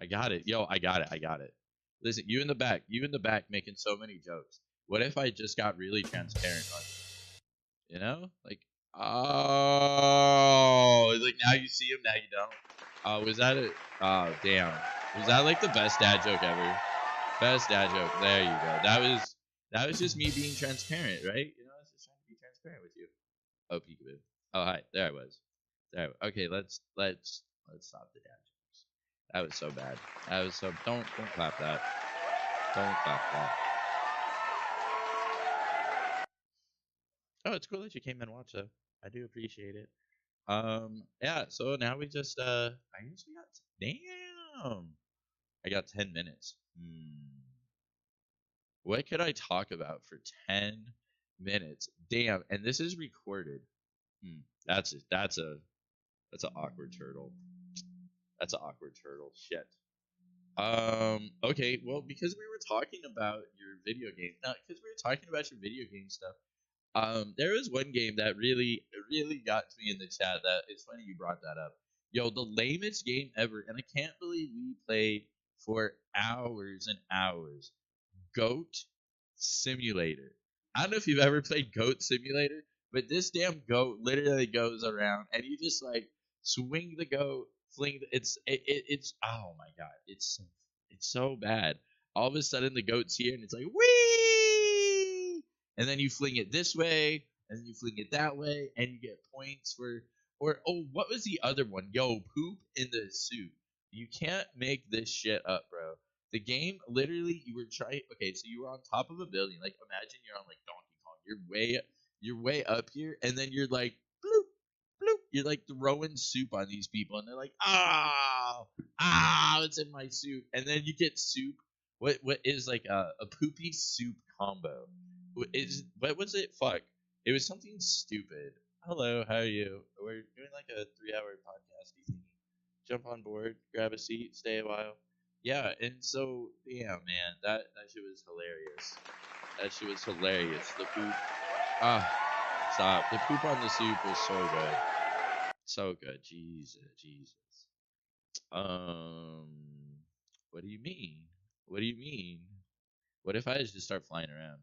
I got it. Yo, I got it. Listen, you in the back making so many jokes. What if I just got really transparent on you? Like, oh, like now you see him, now you don't. Was that it? Oh, damn. Was that like the best dad joke ever? Best dad joke. There you go. That was just me being transparent, right? I was just trying to be transparent with you. Oh, peekaboo. Oh, hi. There I was. Okay, let's stop the dad jokes. That was so bad. That was so. Don't clap that. Don't clap that. Oh, it's cool that you came and watched though. I do appreciate it. Yeah. So now we just I guess we got damn. I got 10 minutes. What could I talk about for 10 minutes? Damn. And this is recorded. That's an awkward turtle. That's an awkward turtle. Shit. Okay, well, because we were talking about your video game, stuff. There was one game that really got to me in the chat. That it's funny you brought that up. Yo, the lamest game ever, and I can't believe we played for hours and hours. Goat Simulator. I don't know if you've ever played Goat Simulator, but this damn goat literally goes around, and you just like swing the goat, fling. It's oh my god, it's so bad. All of a sudden the goat's here, and it's like wee, and then you fling it this way, and then you fling it that way, and you get points for. Or oh, what was the other one? Yo, poop in the soup. You can't make this shit up, bro. The game literally you were trying. Okay, so you were on top of a building. Like imagine you're on like Donkey Kong. You're way up here, and then you're like bloop bloop. You're like throwing soup on these people, and they're like, it's in my soup. And then you get soup. What is like a poopy soup combo? What was it? Fuck. It was something stupid. Hello, how are you? We're doing like a 3-hour podcast thingy. Jump on board, grab a seat, stay a while. Yeah, and so yeah, man, that shit was hilarious. That shit was hilarious. The poop. Stop. The poop on the soup was so good. So good. Jesus. Um, what do you mean? What if I just start flying around?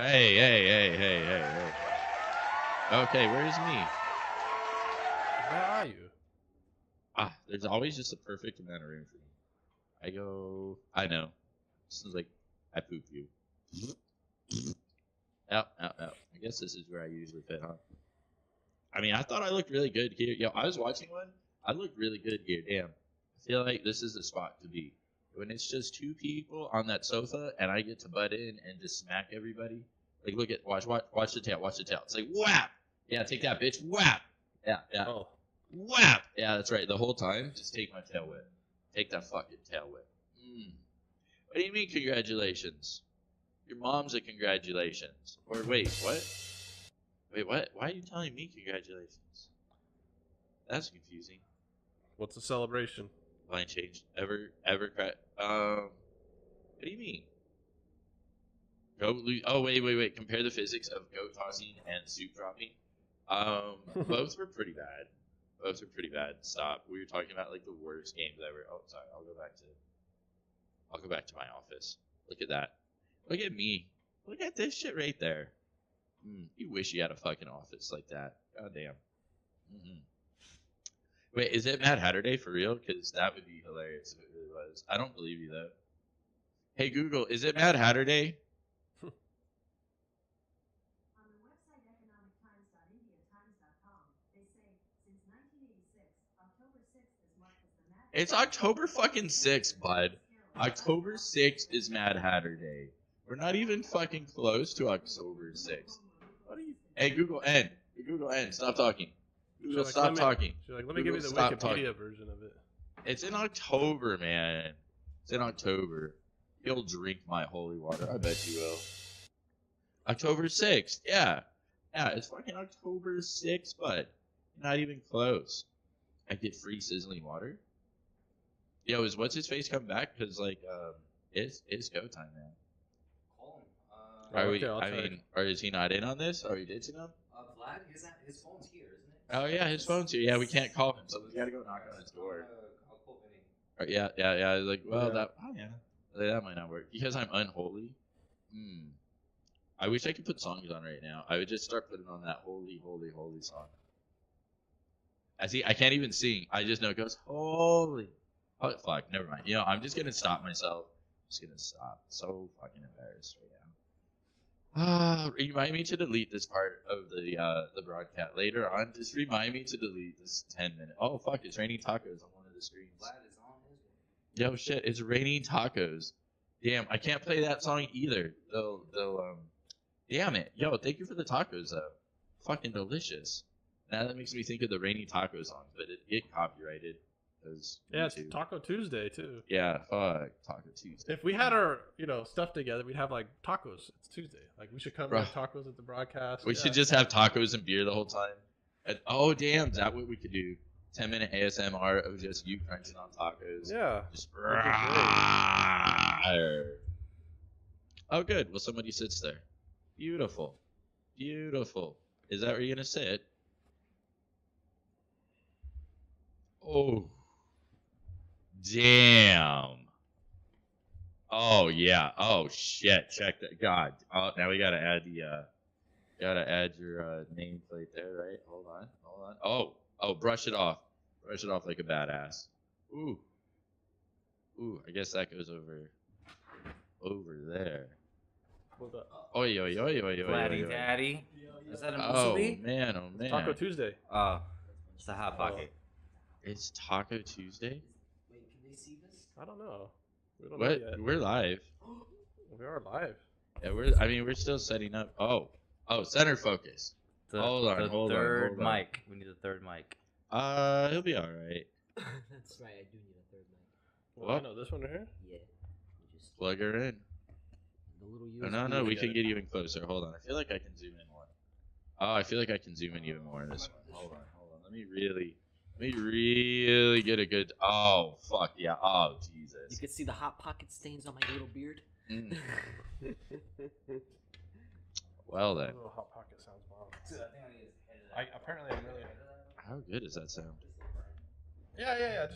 Hey. Okay, where's me? Where are you? There's always just a perfect amount of room for me. I know. This is like, I poop you. Out. I guess this is where I usually fit, huh? I mean, I thought I looked really good here. Yo, I was watching one. I looked really good here. Damn. I feel like this is the spot to be. When it's just two people on that sofa and I get to butt in and just smack everybody. Like, watch the tail. It's like, whap! Yeah, take that, bitch. Whap! Yeah. Oh. Whap! Yeah, that's right. The whole time, just take my tail whip. Take that fucking tail whip. What do you mean, congratulations? Your mom's a congratulations. Or wait, what? Wait, what? Why are you telling me congratulations? That's confusing. What's the celebration? Line change. Ever crack. What do you mean? Oh, wait. Compare the physics of goat tossing and soup dropping. Both were pretty bad. Stop. We were talking about like the worst games ever. Oh, sorry. I'll go back to my office. Look at that. Look at me. Look at this shit right there. You wish you had a fucking office like that. God damn. Wait, is it Mad Hatter Day for real? Because that would be hilarious if it really was. I don't believe you though. Hey Google, is it Mad Hatter Day? It's October fucking 6th, bud. October 6th is Mad Hatter Day. We're not even fucking close to October 6th. What are you? Hey, Google N. Stop talking. Google, stop talking. Let me give you the Wikipedia version of it. It's in October, man. It's in October. You'll drink my holy water. I bet you will. October 6th. Yeah. Yeah, it's fucking October 6th, bud. Not even close. I get free sizzling water. Yo, is what's his face come back? Because like, it's go time, man. Call him. Or is he not in on this? Are we ditching him? Vlad, his phone's here, isn't it? Oh yeah, his phone's here. Yeah, we can't call him, so we gotta go knock on his door. I'll call Vinny. Yeah. Like, well, that might not work because I'm unholy. I wish I could put songs on right now. I would just start putting on that holy song. I can't even sing. I just know it goes holy. Oh, fuck, never mind. You know, I'm just gonna stop myself. So fucking embarrassed right now. Remind me to delete this part of the broadcast later on. Just remind me to delete this 10-minute. Oh fuck, it's raining tacos on one of the screens. Vlad is on his way. Yo shit, it's raining tacos. Damn, I can't play that song either. They'll damn it. Yo, thank you for the tacos though. Fucking delicious. Now that makes me think of the raining taco song, but it get copyrighted. Yeah, it's Taco Tuesday too. Yeah, fuck Taco Tuesday. If we had our stuff together, we'd have like tacos. It's Tuesday. Like we should come have tacos at the broadcast. We should just have tacos and beer the whole time. Oh damn, is that what we could do? 10-minute ASMR of just you crunching on tacos. Yeah. Just oh good. Well, somebody sits there. Beautiful. Is that where you're gonna sit? Oh. Damn. Oh yeah. Oh shit. Check that. God. Oh, now we gotta add your nameplate there, right? Hold on. Oh, brush it off. Brush it off like a badass. Ooh. I guess that goes over there. Oh yo. Vladdy Daddy. Is that a Oh musubi? man. Taco Tuesday. It's a hot pocket. It's Taco Tuesday? Wait, can they see this? I don't know. We don't What? know yet. We're live. We are live. Yeah, we're still setting up. Oh, center focus. Hold on. Third mic. We need a third mic. He'll be all right. That's right. I do need a third mic. Well, I know this one right here. Yeah. Plug her in. The little USB. No. We can get even closer. Hold on. I feel like I can zoom in more. Oh, I feel like I can zoom in even more in this one. Hold on. Let me really get a good. Oh fuck yeah! Oh Jesus! You can see the hot pocket stains on my little beard. Well then. Little hot pocket sounds bomb. Dude, I think I need to edit that. Apparently, I'm really. How good does that sound? Yeah. Yeah.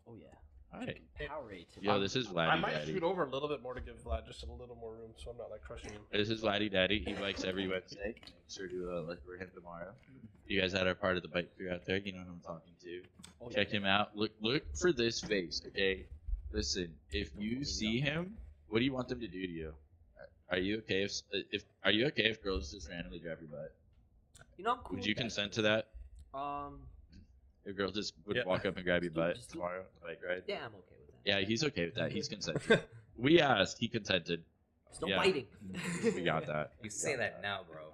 Oh yeah. Hi. Powerade today. Yo, this is I Vladdy might Daddy. shoot over a little bit more to give Vlad just a little more room, so I'm not like crushing him. This is Vladdy Daddy. He bikes every Wednesday. Make sure to look for him tomorrow. You guys that are part of the bike crew out there, you know who I'm talking to. Check him out. Look for this face, okay? Listen, if you see him, what do you want them to do to you? Are you okay if girls just randomly grab your butt? You know, I'm cool. Would you with that. consent to that? If If girls just would Yeah. walk up and grab your Just do- butt just do- tomorrow, on the bike ride? Yeah, I'm okay with that. Yeah, he's okay with that. He's consented. We asked, he consented. There's no Yeah. biting. We got that. You say that now, bro.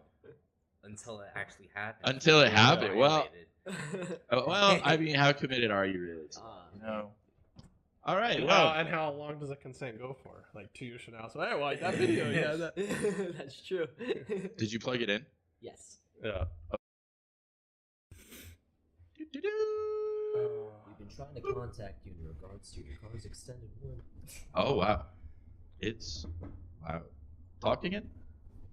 Until it actually happens. Until it happened. Well, Violated. well, I mean, how committed are you really? You know. All right. Well, And how long does a consent go for? Like 2 years from now. So, hey, like that video. Yeah. That's true. did you plug it in? Yes. Yeah. We've been trying to contact you in regards to your car's extended warranty. Oh wow. It's wow. Talk again?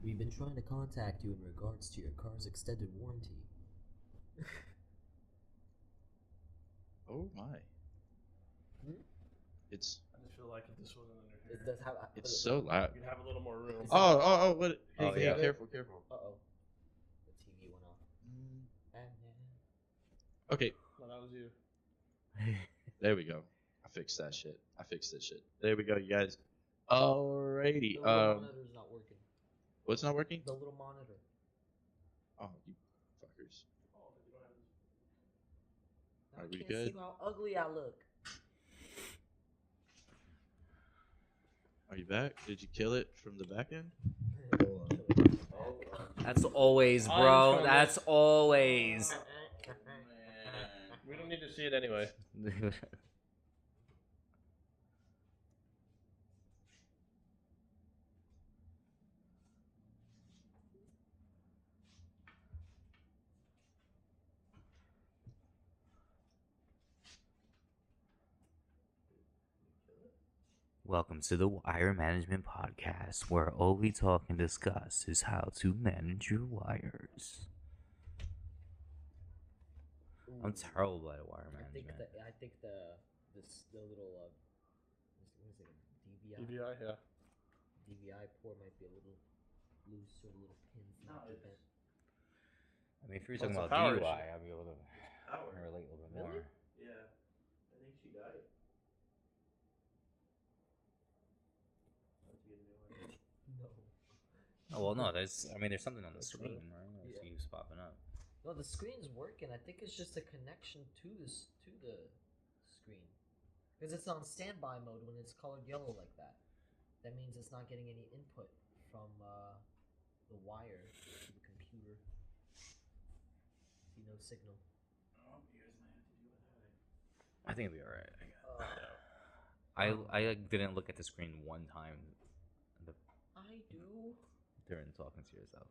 We've been trying to contact you in regards to your car's extended warranty. Oh my. Hmm? It's I just feel like if this wasn't under here, That's how. it's so loud. you'd have a little more room. Oh, what? Oh, Hey, yeah. careful. Uh oh. The TV went off. Okay, No, that was you. there we go. I fixed that shit. There we go, you guys. Alrighty. The little monitor's not working. What's not working? The little monitor. Oh, you fuckers. I Are we can't good? see how ugly I look. Are you back? Did you kill it from the back end? That's always, I'm bro. trying to- That's always. We don't need to see it anyway. Welcome to the Wire Management Podcast, where all we talk and discuss is how to manage your wires. I'm terrible at wire management. I think the little what is it, DVI DVI, yeah. DVI port might be a little loose or a little pins not too bent. I mean, if you're Well, talking it's a about power DUI, issue. I'll be able to relate a little bit Really? more. Yeah. I think she died. No. Oh well, no. There's something on the That's screen, right? I Yeah. see you popping up. No, the screen's working. I think it's just a connection to the screen, because it's on standby mode when it's colored yellow like that. That means it's not getting any input from the wire to the computer. See no signal. I think it'll be alright. Uh, I didn't look at the screen one time I do. during talking to yourself.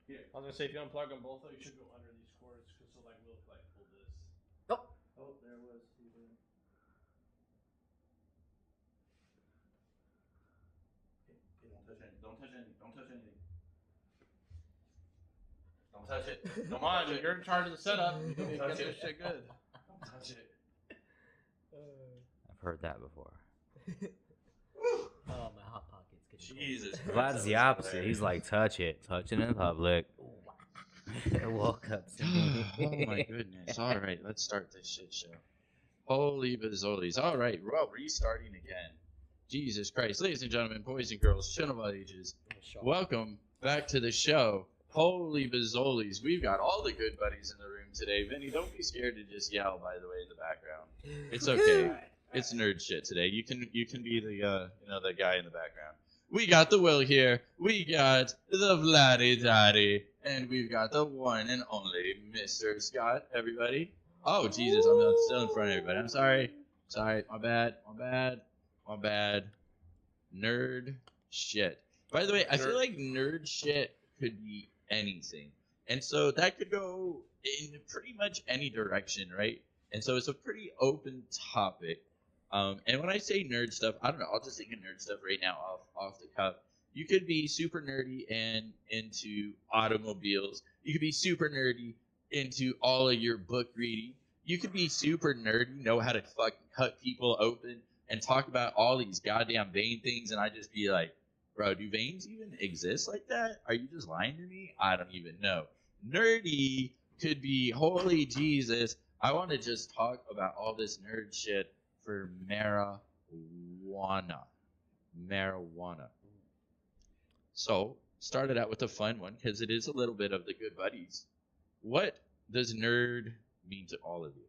I was gonna say if you unplug them both, you should go under these cords, because so like we'll like pull this. Oh. Oh, there was. Don't touch anything. Don't touch anything. Don't touch it. Come on, you're in charge of the setup. You Don't need to touch get it. this shit good. Don't touch it. I've heard that before. Oh, my hot pocket's getting cold. Jesus. Vlad's the opposite. He's like, touch it in public. Walk up to me. Oh my goodness. All right, let's start this shit show. Holy bazolies. All right, well, restarting again. Jesus Christ. Ladies and gentlemen, boys and girls, children of all ages, welcome back to the show. Holy bazolies. We've got all the good buddies in the room today. Vinny, don't be scared to just yell, by the way, in the background. It's okay. It's nerd shit today. You can be the the guy in the background. We got the Will here. We got the Vladdy Daddy, and we've got the one and only Mr. Scott. Everybody. Oh Jesus, I'm still in front of everybody. I'm sorry. My bad. Nerd shit. By the way, I feel like nerd shit could be anything, and so that could go in pretty much any direction, right? And so it's a pretty open topic. And when I say nerd stuff, I don't know. I'll just think of nerd stuff right now off the cuff. You could be super nerdy and into automobiles. You could be super nerdy into all of your book reading. You could be super nerdy, know how to fucking cut people open, and talk about all these goddamn vein things, and I just be like, bro, do veins even exist like that? Are you just lying to me? I don't even know. Nerdy could be, holy Jesus, I want to just talk about all this nerd shit for marijuana. So, started out with a fun one because it is a little bit of the good buddies. What does nerd mean to all of you?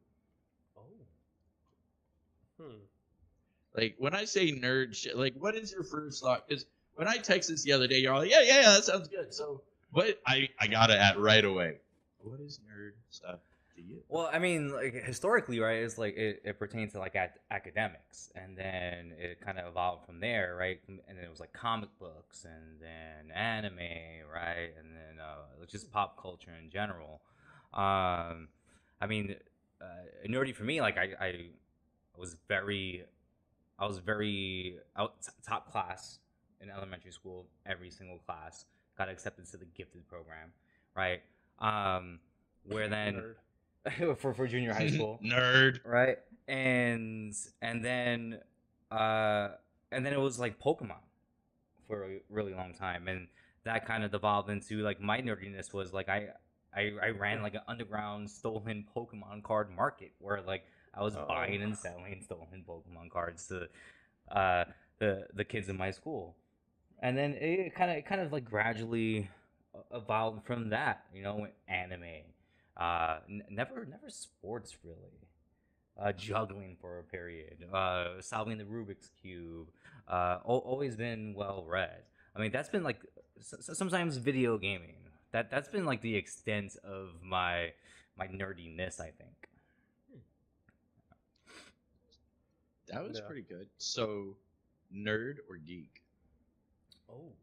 Like, when I say nerd shit, like, what is your first thought? Because when I text this the other day, you're all like, yeah, that sounds good. So, what I got it at right away. What is nerd stuff to you? Well, I mean, like historically, right? It's like it pertains to like academics, and then it kind of evolved from there, right? And then it was like comic books, and then anime, right? And then just pop culture in general. I mean, nerdy for me, like I was very top class in elementary school. Every single class got accepted to the gifted program, right? Where then for junior high school, Nerd, right? And then it was like Pokemon for a really long time, and that kind of devolved into like my nerdiness was like I ran like an underground stolen Pokemon card market where like I was buying and selling stolen Pokemon cards to the kids in my school, and then it kind of like gradually evolved from that, anime, never sports really, juggling for a period, solving the Rubik's cube, always been well read. I mean, that's been like sometimes video gaming. That's been like the extent of my nerdiness, I think. That was pretty good. So, nerd or geek?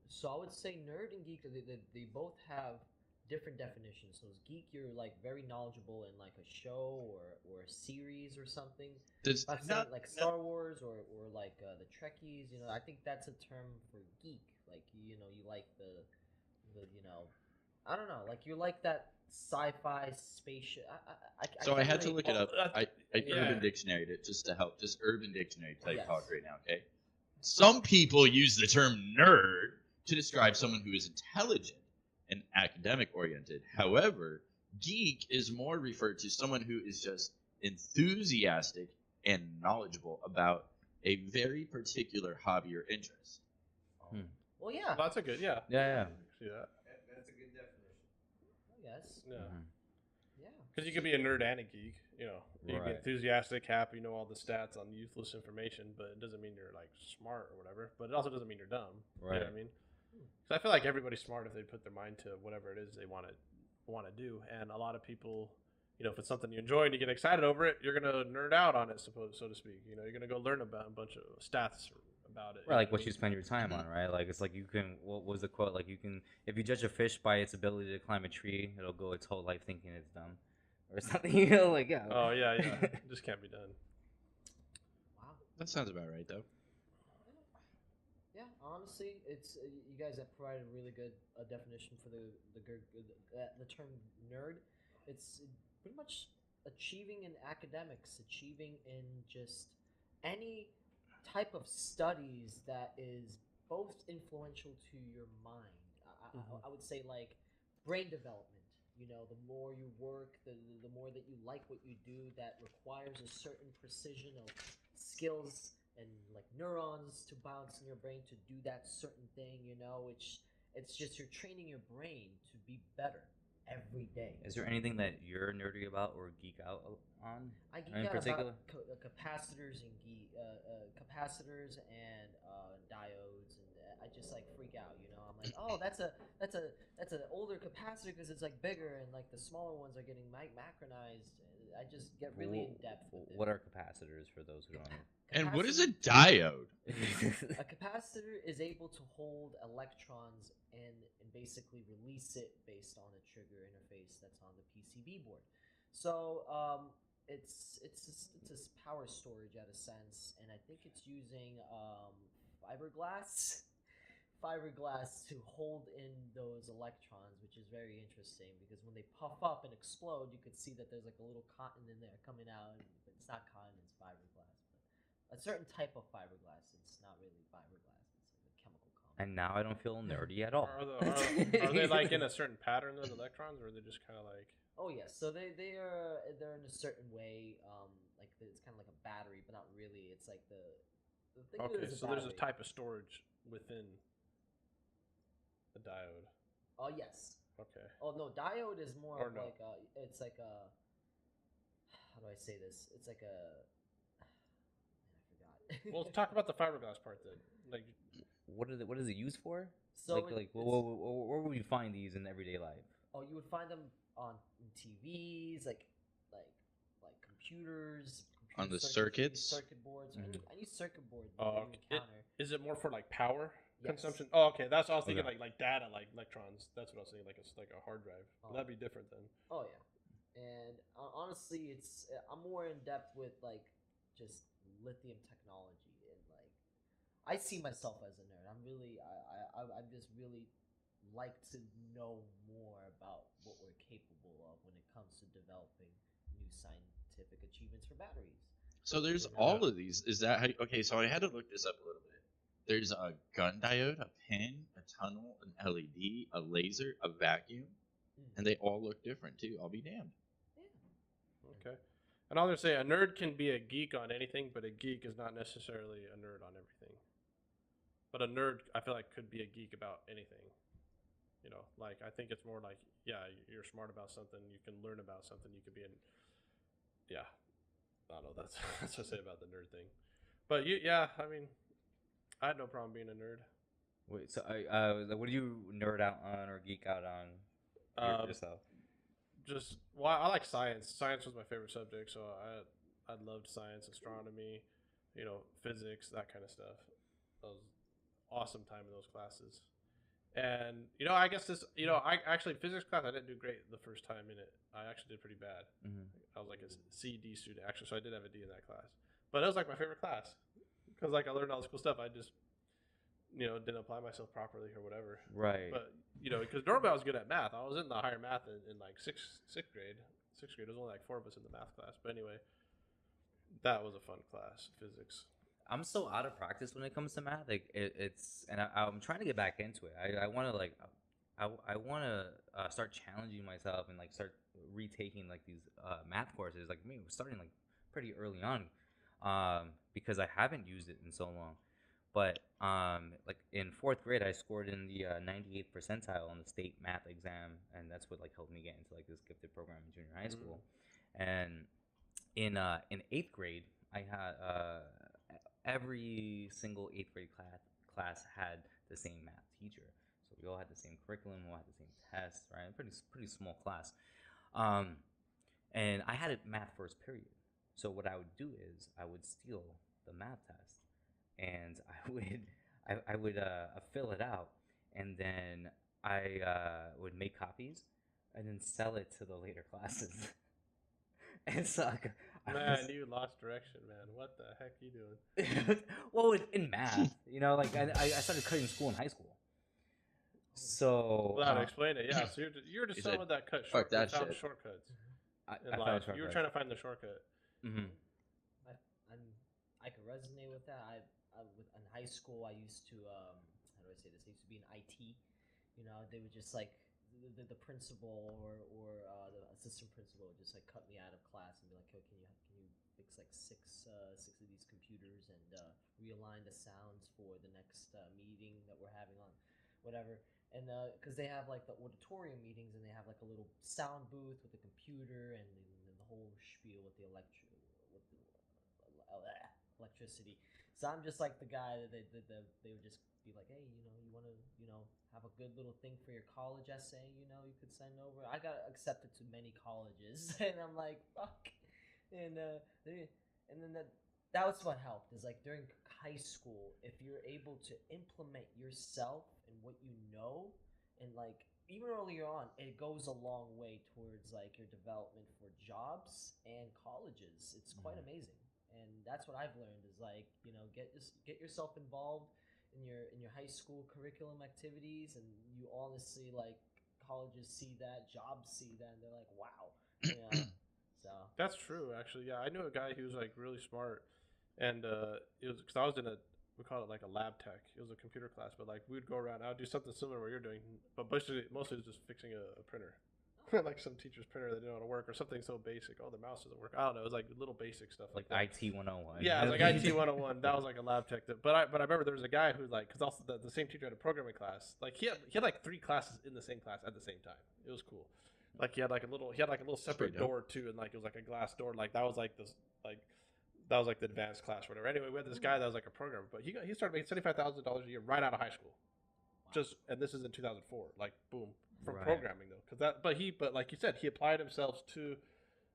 So I would say nerd and geek, they both have different definitions. So as geek, you're like very knowledgeable in like a show or a series or something. Like Star Wars or like the Trekkies. I think that's a term for geek. Like you like the I don't know, like you like that sci-fi spaceship. I had to look it up. I Urban Dictionary'd it just to help. Just Urban Dictionary type talk right now, okay? Some people use the term nerd to describe someone who is intelligent and academic oriented. However, geek is more referred to someone who is just enthusiastic and knowledgeable about a very particular hobby or interest. Well, yeah. That's a good, yeah. Yeah. See that? That's a good definition. Yes. Yeah. Mm-hmm. Yeah. Because you could be a nerd and a geek. You can be Right. enthusiastic, happy, know all the stats on useless information, but it doesn't mean you're like smart or whatever. But it also doesn't mean you're dumb. You know what I mean? Because I feel like everybody's smart if they put their mind to whatever it is they want to do. And a lot of people, if it's something you enjoy and you get excited over it, you're gonna nerd out on it, so to speak. You're gonna go learn about a bunch of stats about it. Right, like what you spend your time on, right? Like it's like you can. What was the quote? Like you can, if you judge a fish by its ability to climb a tree, it'll go its whole life thinking it's dumb, or something. Like yeah. Oh yeah. It just can't be done. Wow. That sounds about right, though. Yeah, honestly, it's you guys have provided a really good definition for the term nerd. It's pretty much achieving in academics, achieving in just any type of studies that is both influential to your mind. I would say like brain development. The more you work, the more that you like what you do, that requires a certain precision of skills and like neurons to bounce in your brain to do that certain thing, it's just you're training your brain to be better every day. Is there anything that you're nerdy about or geek out on? I geek in out particular? about capacitors and capacitors and diodes, and I just like freak out. I'm like, oh, that's an older capacitor because it's like bigger, and like the smaller ones are getting macronized. I just get really in depth with it. What are capacitors for those who don't know? And what is a diode? A capacitor is able to hold electrons and basically release it based on a trigger interface that's on the PCB board. So it's a power storage at a sense, and I think it's using fiberglass fiberglass to hold in those electrons, which is very interesting because when they puff up and explode, you could see that there's like a little cotton in there coming out, but it's not cotton, it's fiberglass. But a certain type of fiberglass, it's not really fiberglass, it's like a chemical compound. And now I don't feel nerdy at all. Are they like in a certain pattern, those electrons, or are they just kind of like? Oh yes, so they're in a certain way, like it's kind of like a battery, but not really. It's like the thing. Okay, is so there's a type of storage within the diode. Oh yes. Okay. Oh no, diode is more Or of no. like a. It's like a. How do I say this? It's like a. I forgot. Well, talk about the fiberglass part then. Like, What is it used for? So where would you find these in everyday life? Oh, you would find them on TVs, like computers. On the circuits, circuits? circuit boards, any circuit board that oh, you okay. encounter. Is it more for like power Yes. consumption? Oh, okay. That's what I was thinking. Okay. Like data, like electrons. That's what I was thinking. Like a hard drive. Oh. That'd be different then. Oh yeah, and honestly, I'm more in depth with like just lithium technology and like I see myself as a nerd. I'm just really like to know more about what we're capable of when it comes to developing new scientific achievements for batteries. So there's all of these. Is that how? Okay, so I had to look this up a little bit. There's a gun diode, a pin, a tunnel, an LED, a laser, a vacuum, and they all look different too. I'll be damned. Yeah. Okay. And I'll just say a nerd can be a geek on anything, but a geek is not necessarily a nerd on everything. But a nerd, I feel like, could be a geek about anything. You know, like I think it's more like, yeah, you're smart about something, you can learn about something, you could be yeah. I don't know. That's what I say about the nerd thing. But I mean, I had no problem being a nerd. Wait, so what do you nerd out on or geek out on yourself? I like science. Science was my favorite subject, so I loved science, astronomy, physics, that kind of stuff. That was awesome time in those classes. And I guess I actually physics class I didn't do great the first time in it. I actually did pretty bad. Mm-hmm. I was like a C D student actually, so I did have a D in that class. But it was like my favorite class because like I learned all this cool stuff. I just didn't apply myself properly or whatever. Right. But because normally I was good at math. I was in the higher math in like sixth grade. Sixth grade, there was only like 4 of us in the math class. But anyway, that was a fun class, physics. I'm so out of practice when it comes to math. Like I'm trying to get back into it. I want to I want to start challenging myself and like start retaking like these math courses. Like me, starting like pretty early on, because I haven't used it in so long. But like in 4th grade, I scored in the 98th percentile on the state math exam, and that's what like helped me get into like this gifted program in junior high school. And in 8th grade, I had every single 8th grade class had the same math teacher. So we all had the same curriculum, we all had the same tests, right? Pretty small class. And I had a math first period. So what I would do is I would steal the math test, and I would fill it out, and then I would make copies and then sell it to the later classes. And so you lost direction, man. What the heck are you doing? Well, in math, like I started cutting school in high school. So Well, explain it. Yeah, so you're just someone that cut fuck that found shit. shortcuts. I in found life. You were shortcuts. trying to find the shortcut. Mm-hmm. I could resonate with that. In high school, I used to how do I say this? I used to be in IT. They would just like the principal or the assistant principal would just like cut me out of class and be like, "Oh, can you fix like six of these computers and realign the sounds for the next meeting that we're having on whatever." And because they have like the auditorium meetings and they have like a little sound booth with a computer and the whole spiel with the electricity. So I'm just like the guy that they would just be like, hey, you want to, have a good little thing for your college essay, you could send over. I got accepted to many colleges, and I'm like, fuck. And then that was what helped. Is like during high school, if you're able to implement yourself and what you know, and like even earlier on, it goes a long way towards like your development for jobs and colleges. It's quite amazing. And that's what I've learned is like, get yourself involved in your high school curriculum activities, and you honestly like colleges see that, jobs see that, and they're like, wow, you know. So That's true, actually. Yeah, I knew a guy who was like really smart, and it was because I was in a, we call it like a lab tech. It was a computer class, but like we'd go around. I would do something similar to what you're doing, but mostly it was just fixing a printer, like some teacher's printer that didn't know how to work, or something so basic. Oh, the mouse doesn't work. I don't know. It was like little basic stuff Like that. IT 101. Yeah, it was like IT 101. That was like a lab tech. But I remember there was a guy who like, because also the same teacher had a programming class. Like he had like 3 classes in the same class at the same time. It was cool. Like he had like a little separate door too, and like it was like a glass door. Like that was like this that was like the advanced class or whatever. Anyway, we had this guy that was like a programmer, but he started making $75,000 a year right out of high school. Just, and this is in 2004. Like boom, from programming though, because that. But like you said, he applied himself to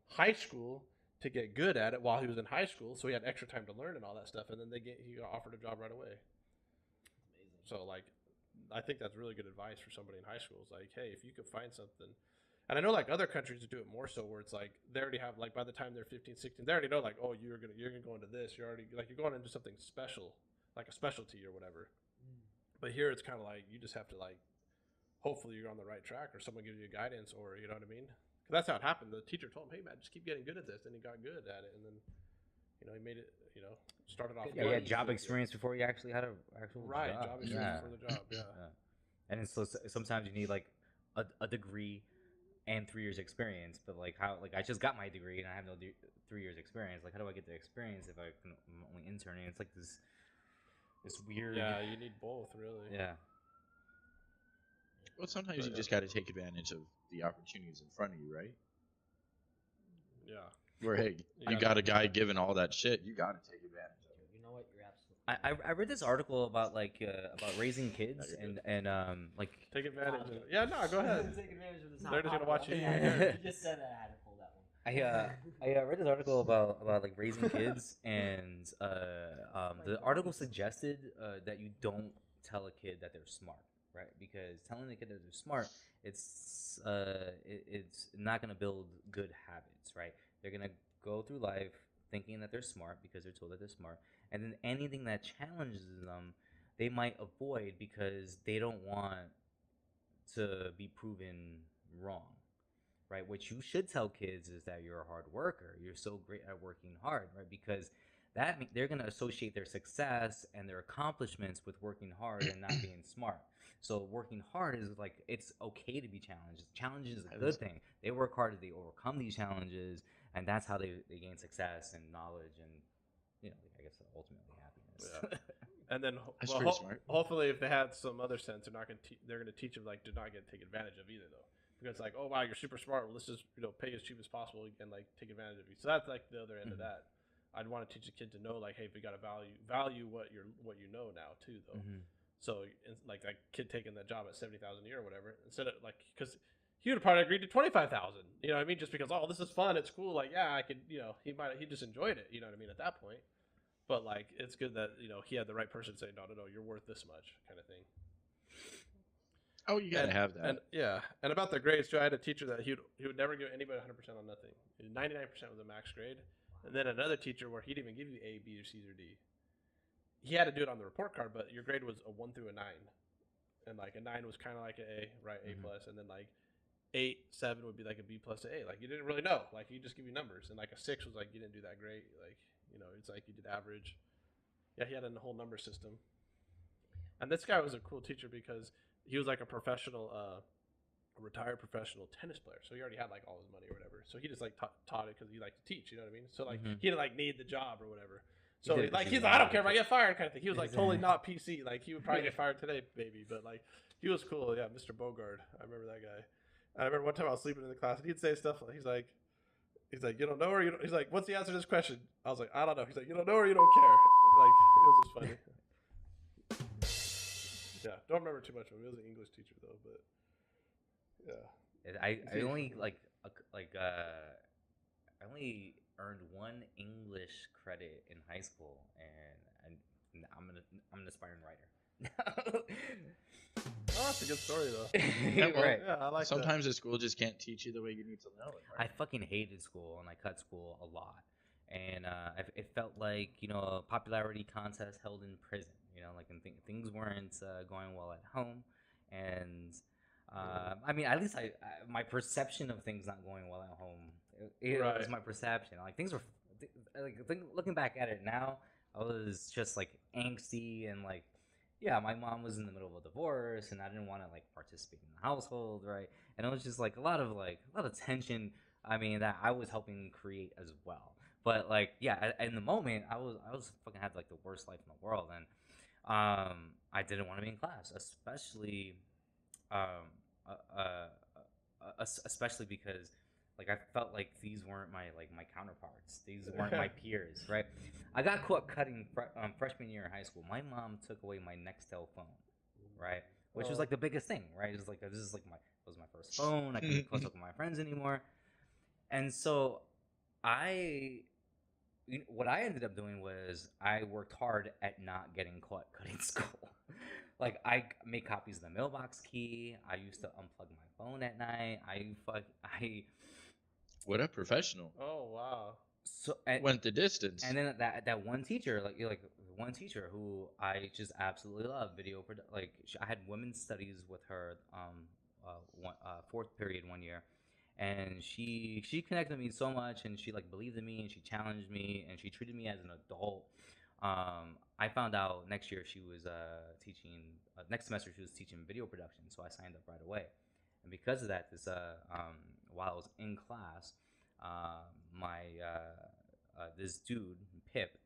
high school to get good at it while he was in high school, so he had extra time to learn and all that stuff. And then he got offered a job right away. amazing. So like, I think that's really good advice for somebody in high school. It's like, hey, if you could find something, and I know like other countries do it more so, where it's like they already have, like by the time they're 15, 16, they already know like, oh, you're gonna go into this. You're already like, you're going into something special, like a specialty or whatever. But here it's kind of like you just have to like, hopefully you're on the right track, or someone gives you guidance, or you know what I mean. Because that's how it happened. The teacher told him, hey man, just keep getting good at this, and he got good at it, and then he made it. Started off. Yeah, he had job experience before he actually had an actual job experience for the job. Yeah. And so sometimes you need like a degree and 3 years experience, but like I just got my degree and I have no 3 years experience. Like how do I get the experience if I'm only interning? It's like this weird. Yeah, you need both really. Yeah. Well, sometimes you just got to take advantage of the opportunities in front of you, right? Yeah. Where hey, you got a guy giving all that shit, you got to take advantage of it. You know what? You're absolutely. I read this article about about raising kids and like take advantage of it. Yeah, no, go ahead. Take advantage of this. They're just gonna watch you. You just said that I had to pull that one. I read this article about like raising kids, and the article suggested that you don't tell a kid that they're smart, right? Because telling the kid that they're smart, it's not gonna build good habits, right? They're gonna go through life thinking that they're smart because they're told that they're smart, and then anything that challenges them, they might avoid because they don't want to be proven wrong. Right, what you should tell kids is that you're a hard worker. You're so great at working hard, right? Because they're going to associate their success and their accomplishments with working hard and not being smart. So working hard is like, it's okay to be challenged. Challenge is a good thing. They work hard, they overcome these challenges, and that's how they gain success and knowledge and, I guess ultimately happiness. Yeah. And then hopefully if they had some other sense, they're going to teach them like to not get taken advantage of either though. Because like, oh wow, you're super smart. Well, let's just pay as cheap as possible and like take advantage of you. So that's like the other end of that. I'd want to teach a kid to know like, hey, we got to value what you know now too though. So like that kid taking that job at $70,000 a year or whatever, instead of like, because he would have probably agreed to $25,000. You know what I mean? Just because this is fun, it's cool. Like yeah, I could. He just enjoyed it. You know what I mean? At that point, but like it's good that he had the right person saying no, you're worth this much kind of thing. Oh, you gotta have that. And about the grades too, I had a teacher that he would never give anybody 100% on nothing. 99% was a max grade, and then another teacher where he'd even give you A, B, or C, or D. He had to do it on the report card, but your grade was a 1 through a 9, and like a 9 was kind of like an A, right? A plus, and then like 8, 7 would be like a B plus to A. Like you didn't really know, like he just give you numbers, and like a 6 was like you didn't do that great, like it's like you did average. Yeah, he had a whole number system, and this guy was a cool teacher because he was like a professional, retired professional tennis player. So he already had like all his money or whatever. So he just like taught it because he liked to teach. You know what I mean? So like he didn't like need the job or whatever. So he's like, I don't care if I get fired kind of thing. He was like totally not PC. Like he would probably get fired today, maybe. But like he was cool. Yeah, Mr. Bogard. I remember that guy. And I remember one time I was sleeping in the class and he'd say stuff like, he's like, you don't know or you don't. He's like, what's the answer to this question? I was like, I don't know. He's like, you don't know or you don't care. Like it was just funny. Yeah, don't remember too much of him. He was an English teacher though, but yeah. I only I only earned 1 English credit in high school, and I'm an aspiring writer. Oh, that's a good story though. Right. Yeah, I like Sometimes the school just can't teach you the way you need to know it. Right? I fucking hated school, and I cut school a lot. And it felt like a popularity contest held in prison. like and things weren't going well at home, and I mean, at least my perception of things not going well at home, it was Right. my perception. Like things were, looking back at it now, I was just like angsty and like, yeah, my mom was in the middle of a divorce, and I didn't want to like participate in the household, right? And it was just like a lot of tension. I mean, that I was helping create as well. But like, yeah, in the moment, I was fucking had like the worst life in the world, and I didn't want to be in class, especially um, especially because like I felt like these weren't my counterparts. These weren't my peers, right? I got caught cutting freshman year in high school. My mom took away my Nextel phone, right? Which was like the biggest thing, right? It was like this is like it was my first phone. I couldn't talk with my friends anymore, and so I what I ended up doing was I worked hard at not getting caught cutting school. Like I made copies of the mailbox key. I used to unplug my phone at night. I What a professional. Oh wow. so Went the distance. and then that one teacher, like one teacher who I just absolutely love, I had women's studies with her fourth period one year, and she connected me so much, and she like believed in me, and she challenged me, and she treated me as an adult. I found out next year she was teaching next semester she was teaching video production, so I signed up right away. And because of that, while I was in class, my this dude Pip,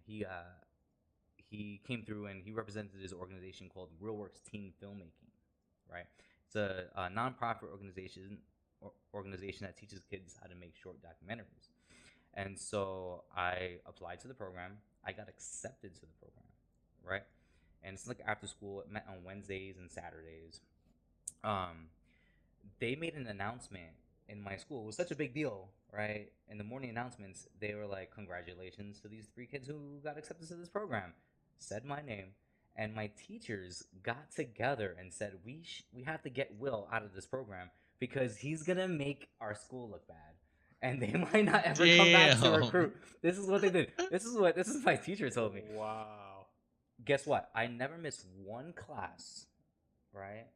he he came through and he represented his organization called RealWorks Teen Filmmaking, right? It's a nonprofit organization that teaches kids how to make short documentaries. And so I applied to the program. I got accepted to the program, right? And it's like after school. It met on Wednesdays and Saturdays. Um, they made an announcement in my school. It was such a big deal, right? In the morning announcements, they were like, "Congratulations to these 3 kids who got accepted to this program." Said my name, and my teachers got together and said, "We have to get Will out of this program because he's gonna make our school look bad." And they might not ever come back to Damn. recruit. This is what they did. This is my teacher told me. Wow. Guess what? I never missed one class, right?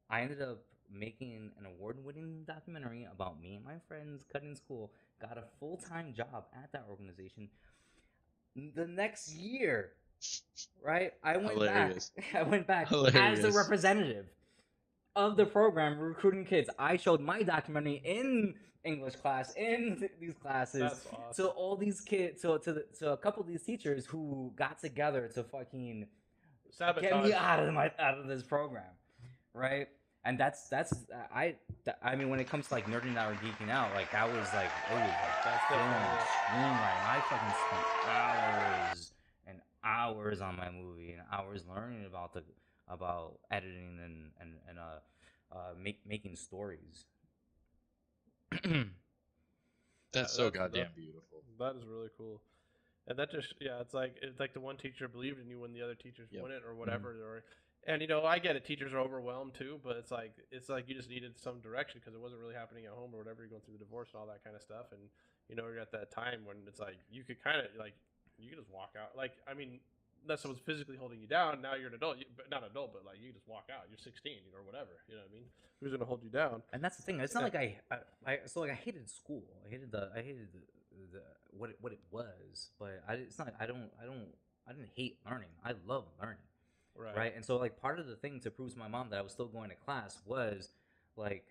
I ended up making an award-winning documentary about me and my friends cutting school. Got a full-time job at that organization. The next year, right? I went Hilarious. back. I went back as Hilarious. the representative of the program recruiting kids. I showed my documentary in English class in these classes That's awesome. to all these kids, to a couple of these teachers who got together to fucking Sabotage. get me out of this program, right? And I mean, when it comes to like nerding out or geeking out, like that was like, oh, like That's film, definitely screenwriting. I fucking spent hours and hours on my movie and hours learning about editing and making stories. That's so that's- goddamn that- beautiful. That is really cool. And that just it's like the one teacher believed in you when the other teachers Yep. wouldn't or whatever. Or and I get it, teachers are overwhelmed too, but it's like you just needed some direction because it wasn't really happening at home or whatever. You're going through the divorce and all that kind of stuff, and you're at that time when it's like you could kind of like you could just walk out. Like I mean, unless someone's physically holding you down, now you're an adult, but not an adult, but like you can just walk out. You're 16 or whatever. You know what I mean? Who's gonna hold you down? And that's the thing. It's not like I hated school. I hated the what it was, but it's not. I didn't hate learning. I love learning, right? And so like part of the thing to prove to my mom that I was still going to class was like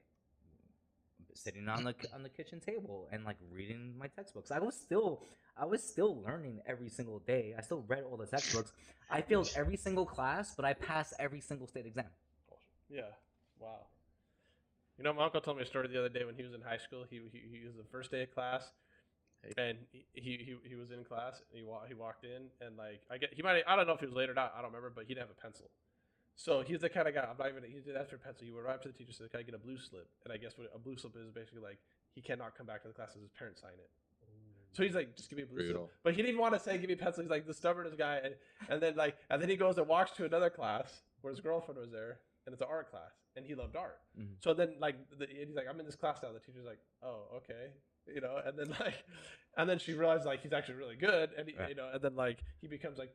sitting on the kitchen table and like reading my textbooks. I was still learning every single day. I still read all the textbooks. I failed every single class, but I passed every single state exam. Yeah. Wow. My uncle told me a story the other day when he was in high school. He was the first day of class, and he was in class. And he walked in, and like I don't know if he was late or not. I don't remember, but he didn't have a pencil. So he's the kind of guy. He didn't ask for a pencil. He went right up to the teacher and said, "Can I get a blue slip?" And I guess what a blue slip is basically like he cannot come back to the class unless his parents sign it. So he's like, "Just give me a blue slip." But he didn't even want to say, "Give me a pencil." He's like the stubbornest guy, and then he goes and walks to another class where his girlfriend was there, and it's an art class, and he loved art. Mhm. So then and he's like, "I'm in this class now." The teacher's like, "Oh, okay." you know, and then like, and then she realized like he's actually really good, and he, Right. you know, and then like he becomes like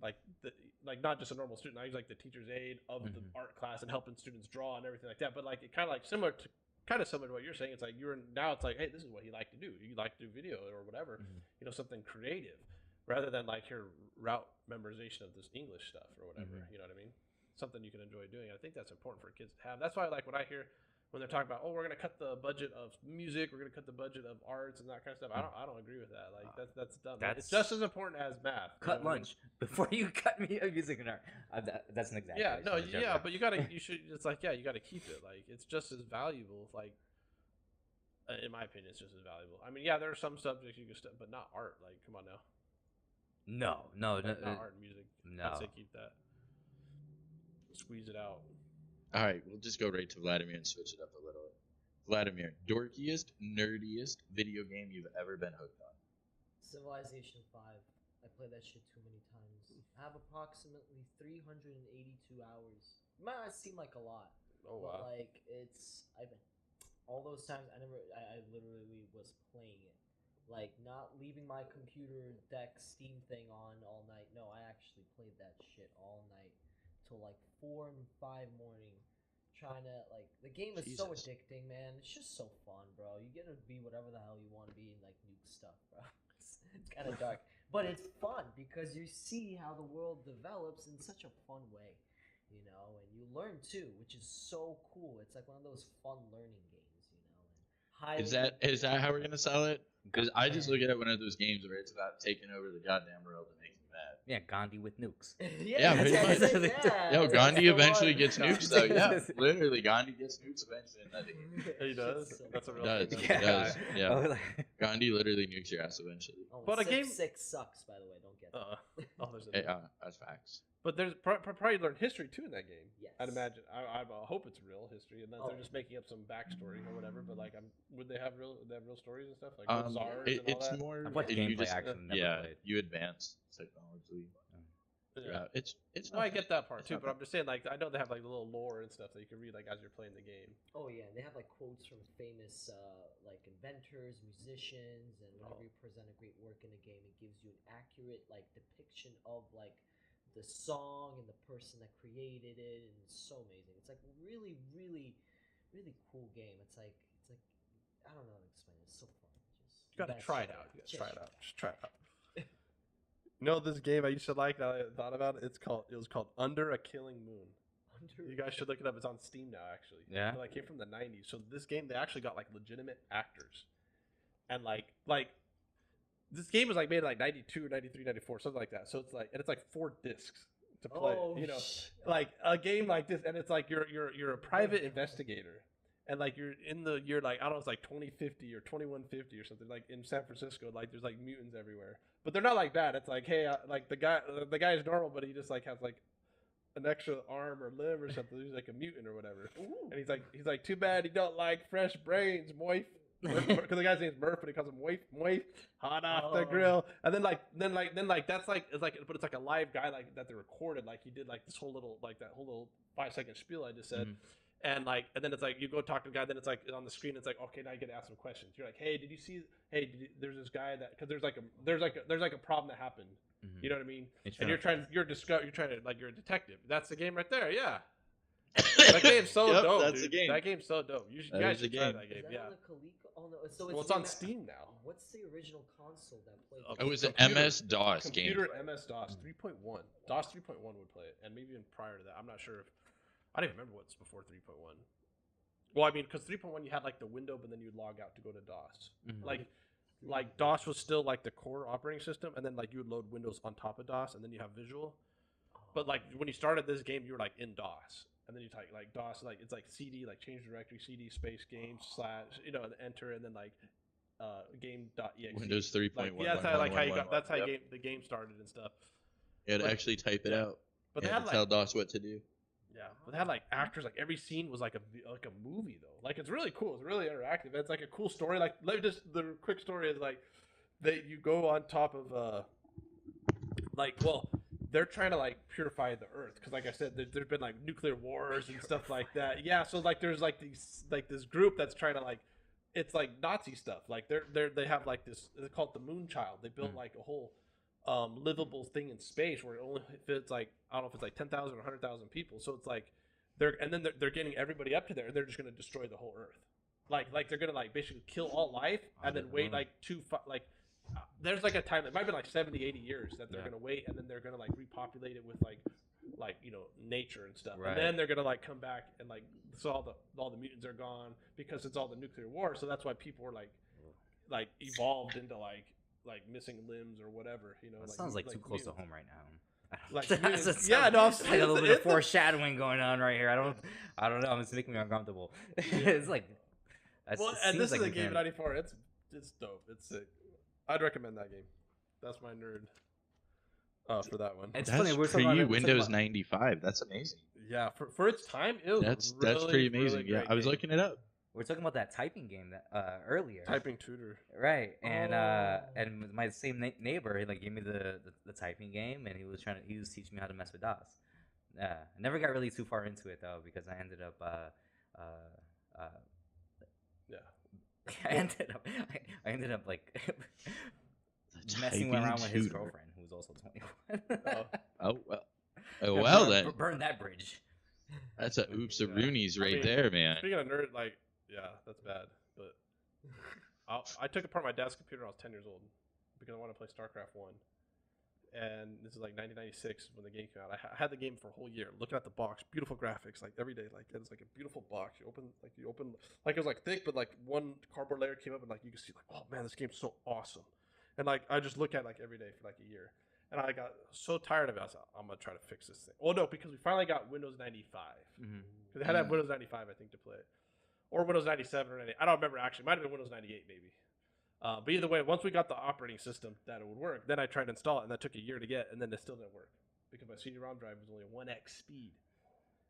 like not just a normal student. Now he's like the teacher's aide of the art class and helping students draw and everything like that. But like it kind of like similar to what you're saying. It's like now it's like, hey, this is what he liked to do. You like to do video or whatever, you know, something creative, rather than like your route memorization of this English stuff or whatever. You know what I mean? Something you can enjoy doing. I think that's important for kids to have. That's why like when I hear when they're talking about, oh, we're gonna cut the budget of music, we're gonna cut the budget of arts and that kind of stuff. I don't agree with that. Like that's dumb. It's just as important as math. Cut lunch before you cut me music and art. That's an example. Yeah, no, yeah, but you should. It's like, yeah, you got to keep it. Like it's just as valuable. Like in my opinion, it's just as valuable. I mean, yeah, there are some subjects you can but not art. Like, come on now. No, Like, not art and music. No. I'd say keep that. Squeeze it out. All right, we'll just go right to Vladimir and switch it up a little. Vladimir, dorkiest, nerdiest video game you've ever been hooked on? Civilization 5. I played that shit too many times. I have approximately 382 hours. It might not seem like a lot, Oh but wow. like all those times I literally was playing it. Like not leaving my computer deck Steam thing on all night. No, I actually played that shit all night till like 4 and 5 morning. Trying to like the game is so Jesus. addicting, man. It's just so fun, bro. You get to be whatever the hell you want to be and like nuke stuff, bro. It's kind of dark, but it's fun because you see how the world develops in such a fun way, you know, and you learn too, which is so cool. It's like one of those fun learning games, you know. And Is that how we're gonna sell it? Because I just look at it one of those games where it's about taking over the goddamn world and making me mad. Yeah, Gandhi with nukes. Yeah, pretty that's much. it, yeah, Yo, that's Gandhi the eventually one. gets nukes though. Yeah, literally, Gandhi gets nukes eventually in that game. He does? That's a real Does. thing. He does. Yeah, I was like- Gandhi literally nukes your ass eventually. Oh, But a Civ game- 6 sucks, by the way. Don't get that. Oh, there's Hey, a that's facts. But there's probably learn history too in that game. Yes. I'd imagine. I hope it's real history, and then Oh. they're just making up some backstory or whatever. But like, would they have real stories and stuff like czars and all It's that? more. I've watched you gameplay just, action, never yeah, played. you advance technology. Yeah. Yeah, it's. No, I get that part It's too, not but I'm just saying, like, I know they have like a little lore and stuff that you can read like as you're playing the game. Oh yeah, and they have like quotes from famous like inventors, musicians, and whenever you present a great work in a game, it gives you an accurate like depiction of like the song and the person that created it, and it's so amazing. It's like really, really, really cool game. It's like I don't know how to explain it. It's so fun. You gotta guys try it should out. You gotta Just try it out. Just try it out. You know this game I used to like that I thought about it? It was called Under a Killing Moon. You guys should look it up. It's on Steam now, actually. Yeah? It like came from the 90s. So this game, they actually got like legitimate actors. And like this game was like made in like 92, 93, 94, something like that. So it's like, and it's like 4 discs to play, Oh, you know, like a game like this. And it's like, you're a private investigator. And like you're in the year like, I don't know, it's like 2050 or 2150 or something, like in San Francisco. Like there's like mutants everywhere, but they're not like that. It's like, hey, like the guy is normal, but he just like has like an extra arm or limb or something. He's like a mutant or whatever. And he's like, too bad he don't like fresh brains, Moif. Because the guy's name's Murph, and he calls him Moif, hot off the grill. And then that's like but it's like a live guy like that they recorded. Like he did like this whole little like that whole little 5-second spiel I just said. And like, and then it's like you go talk to the guy. Then it's like on the screen. It's like, okay, now you get to ask some questions. You're like, hey, did you see? Hey, there's this guy that because there's like a problem that happened. You know what I mean? And you're trying to like you're a detective. That's the game right there. Yeah. That game's so Yep, dope. that's dude. the game. That game's so dope. You That guys is the should try game. that game. Is that Yeah. on the Coleco? Oh no, so Well, it's on Steam now. What's the original console that played? Okay. It was an Computer- MS DOS game. Computer MS DOS 3.1. DOS 3.1 would play it, and maybe even prior to that. I'm not sure if I don't even remember what's before 3.1. Well, I mean, because 3.1 you had like the window, but then you'd log out to go to DOS. Like DOS was still like the core operating system, and then like you would load Windows on top of DOS, and then you have Visual. But like when you started this game, you were like in DOS, and then you type like DOS, like it's like CD, like change directory, CD space game / and enter, and then like game.exe. Windows 3.1. Like, yeah, that's how you got. That's how the game started and stuff. You had to but- actually type it out. But You they had had to tell like DOS what to do. but they had like actors. Like every scene was like a movie though. Like it's really cool. It's really interactive. It's like a cool story. Like let me just the quick story is like you go on top of they're trying to like purify the earth because like I said there's been like nuclear wars and stuff like that. Yeah, so like there's like these like this group that's trying to like it's like Nazi stuff. Like they have like this. They call it the Moon Child. They built like a whole livable thing in space where it only fits like I don't know if it's like 10,000 or 100,000 people. So it's like they're getting everybody up to there, and they're just gonna destroy the whole Earth. Like they're gonna like basically kill all life and then wait like there's like a time, it might be like 70, 80 years that they're gonna wait, and then they're gonna like repopulate it with like nature and stuff, and then they're gonna like come back and like so all the mutants are gone because it's all the nuclear war. So that's why people were like evolved into like missing limbs or whatever. That sounds like too close to home right now. Like yeah, no, I'm like a little bit of foreshadowing going on right here. I don't know. It's making me uncomfortable. It's like and this is a game 94. It's dope. It's sick. I'd recommend that game. That's my nerd. For that one. It's funny. We're talking about Windows 95. That's amazing. Yeah, for its time, it was that's really, pretty amazing. Really yeah, I was looking it up. We're talking about that typing game that earlier. Typing tutor. Right, and my same neighbor, he like gave me the typing game, and he was teaching me how to mess with DOS. I never got really too far into it though, because I ended up I ended up like messing around with his girlfriend, who was also 21. Oh well then. Burn that bridge. That's a oops a Roonies right there, man. Speaking of nerd, like, yeah, that's bad. But I took apart my dad's computer when I was 10 years old because I wanted to play StarCraft 1. And this is like 1996 when the game came out. I had the game for a whole year, looking at the box, beautiful graphics, like every day. Like it's like a beautiful box. You open, like it was like thick, but like one cardboard layer came up, and like you could see, like, oh man, this game's so awesome. And like I just look at it like every day for like a year, and I got so tired of it. I was like, I'm gonna try to fix this thing. Well, no, because we finally got Windows 95. Because they had to have Windows 95, I think, to play it, or Windows 97 or 98. I don't remember actually. It might have been Windows 98 maybe. But either way, once we got the operating system that it would work, then I tried to install it, and that took a year to get, and then it still didn't work because my CD-ROM drive was only 1x speed.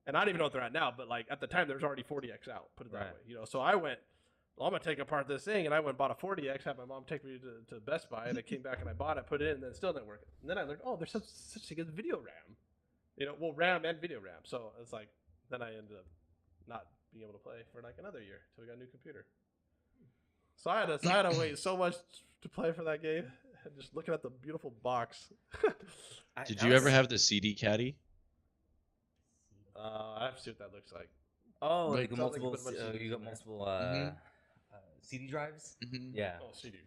And I don't even know what they're at now, but like at the time, there was already 40x out. Put it that way, So I went, well, I'm gonna take apart this thing, and I went and bought a 40x. Had my mom take me to Best Buy, and I came back and I bought it, put it in, and then it still didn't work. And then I learned, oh, there's such thing as video RAM, RAM and video RAM. So it's like then I ended up not being able to play for like another year until we got a new computer. So I had to wait so much to play for that game, and just looking at the beautiful box. Did you ever have the CD caddy? I have to see what that looks like. Oh, like multiple. You got multiple CD drives. Yeah. Oh, CD.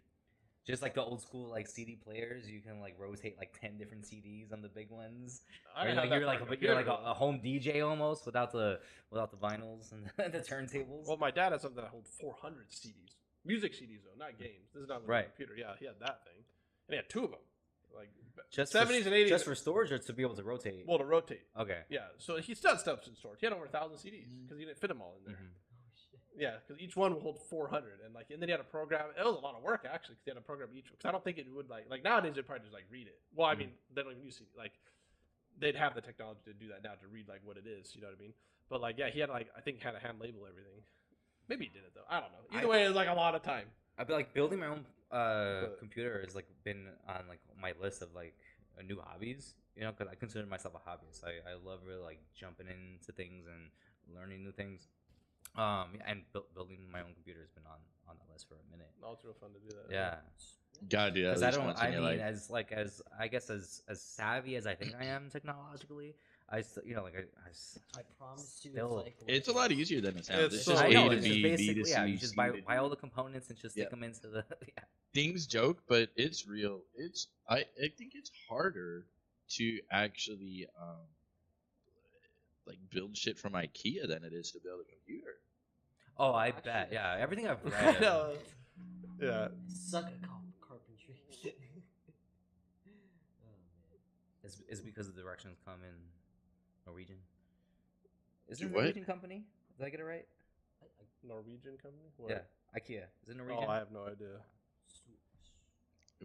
Just like the old school like CD players, you can like rotate like 10 different CDs on the big ones. You're like a home DJ almost without the vinyls and the turntables. Well, my dad had something that holds 400 CDs. Music CDs though, not games. This is not a computer. Yeah, he had that thing, and he had two of them, like just 70s and 80s. Just for storage, or to be able to rotate. Well, to rotate. Okay. Yeah, so he still had stuff in storage. He had over 1,000 CDs because he didn't fit them all in there. Yeah, because each one would hold 400, and then he had a program. It was a lot of work actually, because he had to program each. Because I don't think it would like nowadays they'd probably just like read it. Well, I mean they don't even use CD. Like they'd have the technology to do that now to read like what it is. You know what I mean? But like he had had to hand label everything. Maybe he did it though. I don't know. Either way, it was like a lot of time. I feel like building my own computer has like been on like my list of like new hobbies, because I consider myself a hobbyist. I love really like jumping into things and learning new things. And building my own computer has been on that list for a minute. Oh, it's real fun to do that. Yeah. Gotta do that. Because as savvy as I think I am technologically, I still, I promise you, it's a lot easier than it sounds. It's just so- A know, to it's B, just B to basically, C. you just C to buy D. all the components and just stick them into the. Yeah. Things joke, but it's real. I think it's harder to actually like build shit from IKEA than it is to build a computer. Oh, I bet. Yeah, everything I've read. Yeah. Suck at carpentry. Is because the directions come in Norwegian. Is Do it a what? Norwegian company? Did I get it right? Norwegian company? What? Yeah, IKEA. Is it Norwegian? Oh, I have no idea.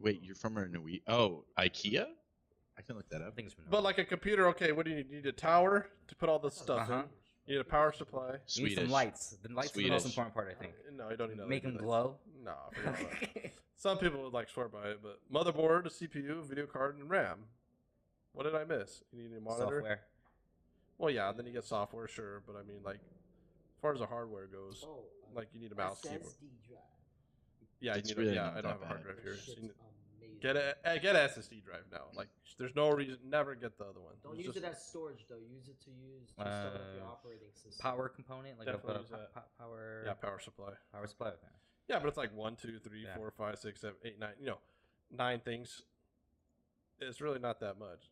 Wait, you're from a Norwegian? Oh, IKEA? I can look that I up. think it's from But like a computer, okay, what do you need? You need a tower to put all this stuff in. You need a power supply. You need some lights. The lights are the most important part, I think. No, you don't need Make them glow. No, forget about that. Some people would like swear by it, but motherboard, a CPU, video card, and RAM. What did I miss? You need a monitor. Software. Well, yeah, then you get software, sure, but I mean, like, as far as the hardware goes. Oh, Like you need a mouse keyboard. SSD drive. Yeah, It's you need really yeah, not I don't that have a hard bad. drive here. That So you shit's need- amazing. get an SSD drive now. Like there's no reason never get the other one. Don't It's use just- it as storage though. Use it to start up your operating system. Power component, like a Definitely use that. power. Yeah, power supply. Power supply. Okay. Yeah, but it's like 1, 2, 3, Yeah. 4, 5, 6, 7, 8, 9. 9 things. It's really not that much.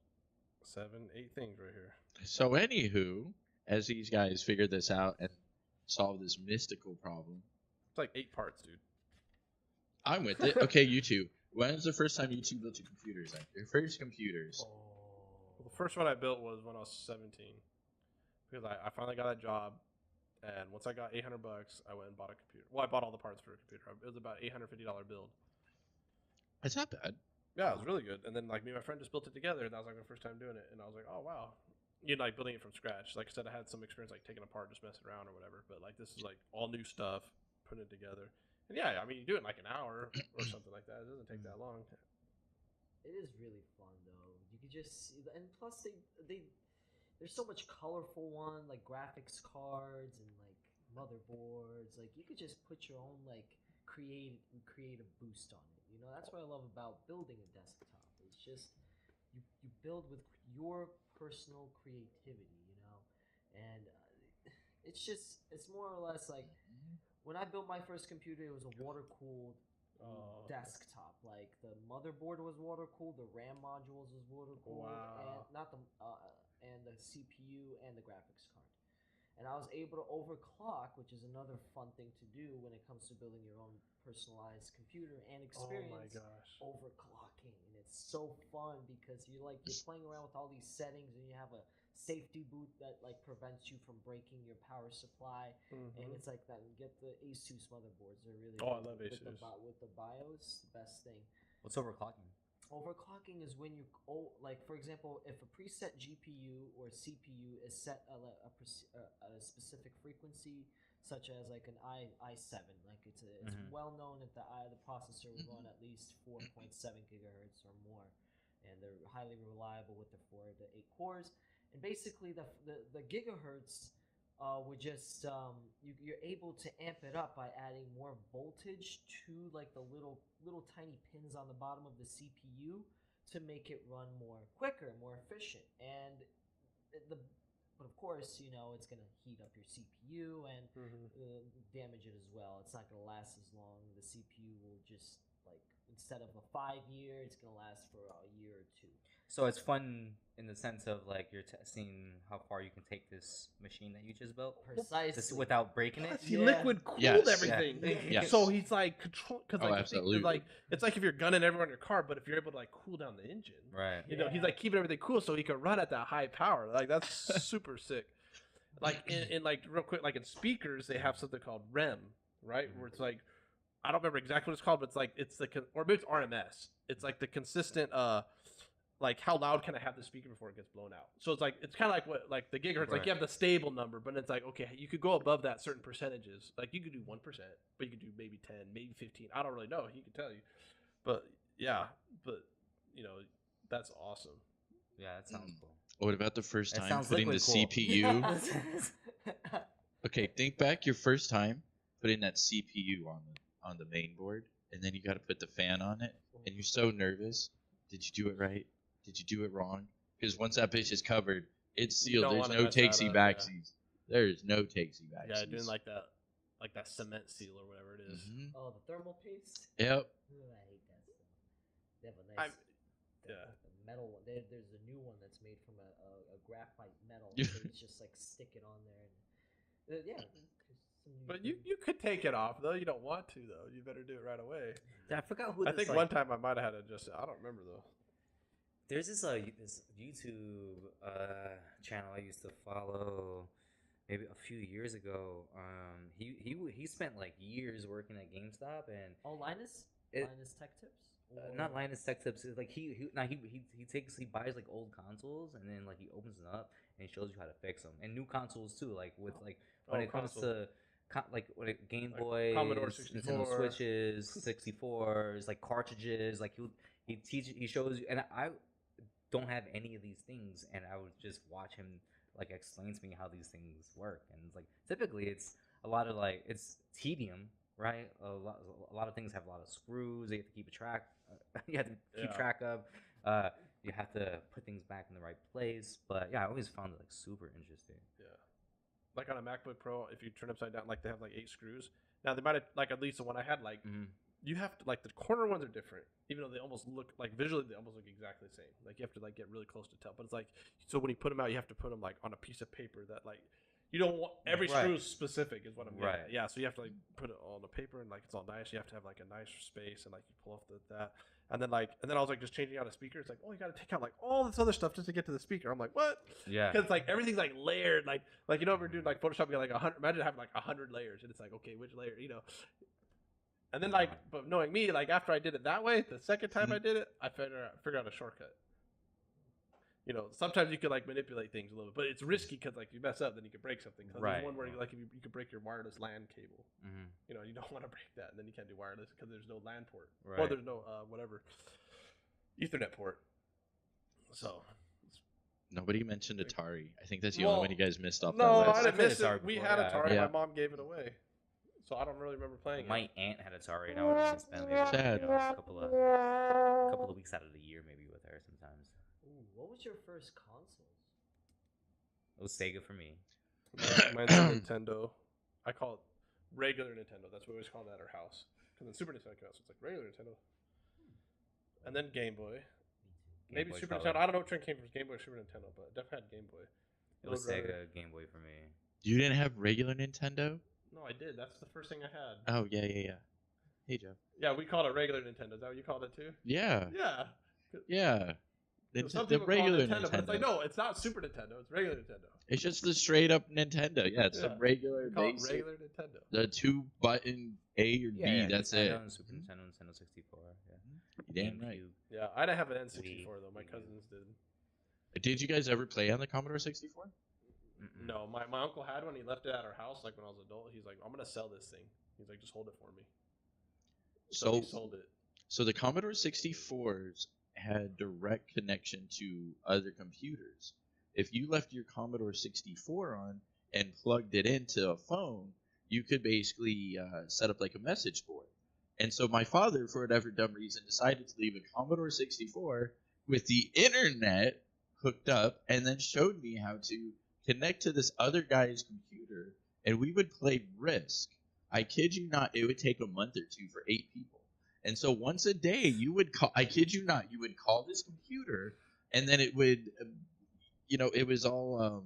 7, 8 things right here. So, anywho, as these guys figure this out and solve this mystical problem, It's like 8 parts, dude. I'm with it. Okay, you two. When was the first time you two built your computers? Like your first computers? Well, the first one I built was when I was 17, because I finally got a job, and once I got $800, I went and bought a computer. Well, I bought all the parts for a computer. It was about $850 build. It's not bad. Yeah, it was really good. And then like me and my friend just built it together, and that was like my first time doing it. And I was like, oh wow, like building it from scratch. Like I said, I had some experience like taking apart, just messing around or whatever. But like this is like all new stuff, putting it together. And yeah, I mean you do it in like an hour or something like that. It doesn't take that long. It is really fun though. You can just see, and plus there's so much colorful one like graphics cards and like motherboards. Like you could just put your own like creative boost on it. That's what I love about building a desktop. It's just you build with your personal creativity, and it's more or less like when I built my first computer, it was a water cooled desktop. Like the motherboard was water cooled, the RAM modules was water cooled, Wow. and the CPU and the graphics card. And I was able to overclock, which is another fun thing to do when it comes to building your own personalized computer and experience. Oh my gosh. Overclocking, and it's so fun because you're playing around with all these settings, and you have a safety boot that like prevents you from breaking your power supply, and it's like that. And get the Asus motherboards; they're really Oh, I good love with Asus. with the BIOS, the best thing. What's overclocking? Overclocking is when like for example, if a preset GPU or CPU is set at a specific frequency, such as like an i7, like it's well known that the processor will run at least 4.7 gigahertz or more, and they're highly reliable with the 4 to 8 cores. And basically, the gigahertz would just you're able to amp it up by adding more voltage to like the little tiny pins on the bottom of the CPU to make it run more quicker, more efficient. And but of course, it's going to heat up your CPU and damage it as well. It's not going to last as long. The CPU will just like instead of a 5-year, it's going to last for a year or 2. So it's fun in the sense of like you're testing how far you can take this machine that you just built, Precisely. without breaking it. He Yeah. liquid cooled Yes. everything. Yes. So he's like control because like, absolutely. like it's like if you're gunning everyone in your car, but if you're able to like cool down the engine, Right. he's like keeping everything cool so he can run at that high power. Like that's super sick. Like in like real quick, like in speakers, they have something called REM, right? Where it's like I don't remember exactly what it's called, but it's like or maybe it's RMS. It's like the consistent like how loud can I have the speaker before it gets blown out? So it's kind of like what like the gigahertz. Like Right. you have the stable number, but it's like okay, you could go above that certain percentages. Like you could do 1%, but you could do maybe 10, maybe 15. I don't really know. He could tell you, but yeah, but that's awesome. Yeah, that sounds cool. What about the first That time sounds putting the liquid cool. CPU? Okay, think back your first time putting that CPU on the main board, and then you got to put the fan on it, and you're so nervous. Did you do it right? Did you do it wrong? Because once that bitch is covered, it's You sealed. don't There's wanna no mess that takesy up, backsies. There is no takesy backsies. Yeah, doing like that cement seal or whatever it is. Mhm. Oh, the thermal paste. Yep. Ooh, I hate that stuff. They have a nice Yeah. the metal one. There's a new one that's made from a graphite metal. Yeah. So you just like stick it on there. And, yeah. there's some new But you things. could take it off though. You don't want to though. You better do it right away. I forgot who. I this, think one time I might have had to adjust it. I don't remember though. There's this YouTube channel I used to follow maybe a few years ago. He spent like years working at GameStop and Oh, Linus. It- Linus Tech Tips. not Linus Tech Tips. It's like he buys like old consoles and then like he opens them up and he shows you how to fix them and new consoles too. Like with like when it comes console. to like Game Like Boys, Commodore Nintendo 64. Switches, 64s, like cartridges. Like he shows you, and I don't have any of these things, and I would just watch him like explain to me how these things work. And it's like typically a lot of like it's tedium, right? A lot of things have a lot of screws that you have to keep a track. You have to keep Yeah. track of. You have to put things back in the right place. But yeah, I always found it like super interesting. Yeah. Like on a MacBook Pro, if you turn upside down, like they have like 8 screws. Now they might have, like at least the one I had, like you have to, like the corner ones are different, even though they almost look like visually they almost look exactly the same. Like you have to like get really close to tell. But it's like, so when you put them out, you have to put them like on a piece of paper that like you don't want every Right. screw specific is what I'm getting Right. at. Yeah, so you have to like put it on the paper and like it's all nice. You have to have like a nice space and like you pull off that. And then I was like just changing out a speaker. It's like, oh, you got to take out like all this other stuff just to get to the speaker. I'm like, what? Yeah. Because like everything's like layered, like you know, if we're doing like Photoshop, you got like 100. Imagine having like 100 layers, and it's like, okay, which layer, you know? And then like, but knowing me, like after I did it that way, the second time I did it, I figured out a shortcut. You know, sometimes you could like manipulate things a little bit, but it's risky because like you mess up, then you could break something. Right. There's one where like if you could break your wireless LAN cable. Mm-hmm. You know, you don't want to break that, and then you can't do wireless because there's no LAN port, or Right. there's no whatever Ethernet port. So Nobody mentioned Atari. I think that's the only one you guys missed off no, that I list. didn't played miss it. Atari We before, had yeah. Atari. Yeah. My mom gave it away, so I don't really remember playing My it. aunt had Atari, and I would just spend maybe Sad. you know, a couple of weeks out of the year maybe with her sometimes. Ooh, what was your first console? It was Sega for me. Mine's a Nintendo. I call it regular Nintendo. That's what we always call it at our house. Because then Super Nintendo came out, so it's like regular Nintendo. And then Game Boy. Game Maybe Boy Super Color. Nintendo. I don't know what trend came from Game Boy or Super Nintendo, but I definitely had Game Boy. It was Road Runner. Sega Game Boy for me. You didn't have regular Nintendo? No, I did. That's the first thing I had. Oh, yeah. Hey, Joe. Yeah, we called it regular Nintendo. Is that what you called it too? Yeah. Yeah. Some The people regular call it Nintendo, but it's like, Nintendo. no, it's not Super Nintendo. It's regular Nintendo. It's just the straight up Nintendo. Yeah, it's Yeah. the regular We call it basic. regular Nintendo. The 2-button A or B, that's Nintendo it. and Super Nintendo, Nintendo 64. Yeah. You damn right. GameCube. Yeah, I didn't have an N64 Wii. though. My cousins did. Did you guys ever play on the Commodore 64? Mm-mm. No, my uncle had one. He left it at our house like when I was an adult. He's like, I'm gonna sell this thing. He's like, just hold it for me. So he sold it. So the Commodore 64s had direct connection to other computers. If you left your Commodore 64 on and plugged it into a phone, you could basically set up like a message board. And so my father, for whatever dumb reason, decided to leave a Commodore 64 with the internet hooked up and then showed me how to connect to this other guy's computer, and we would play Risk. I kid you not, it would take a month or two for 8 people. And so once a day, you would call, I kid you not, you would call this computer, and then it would, it was all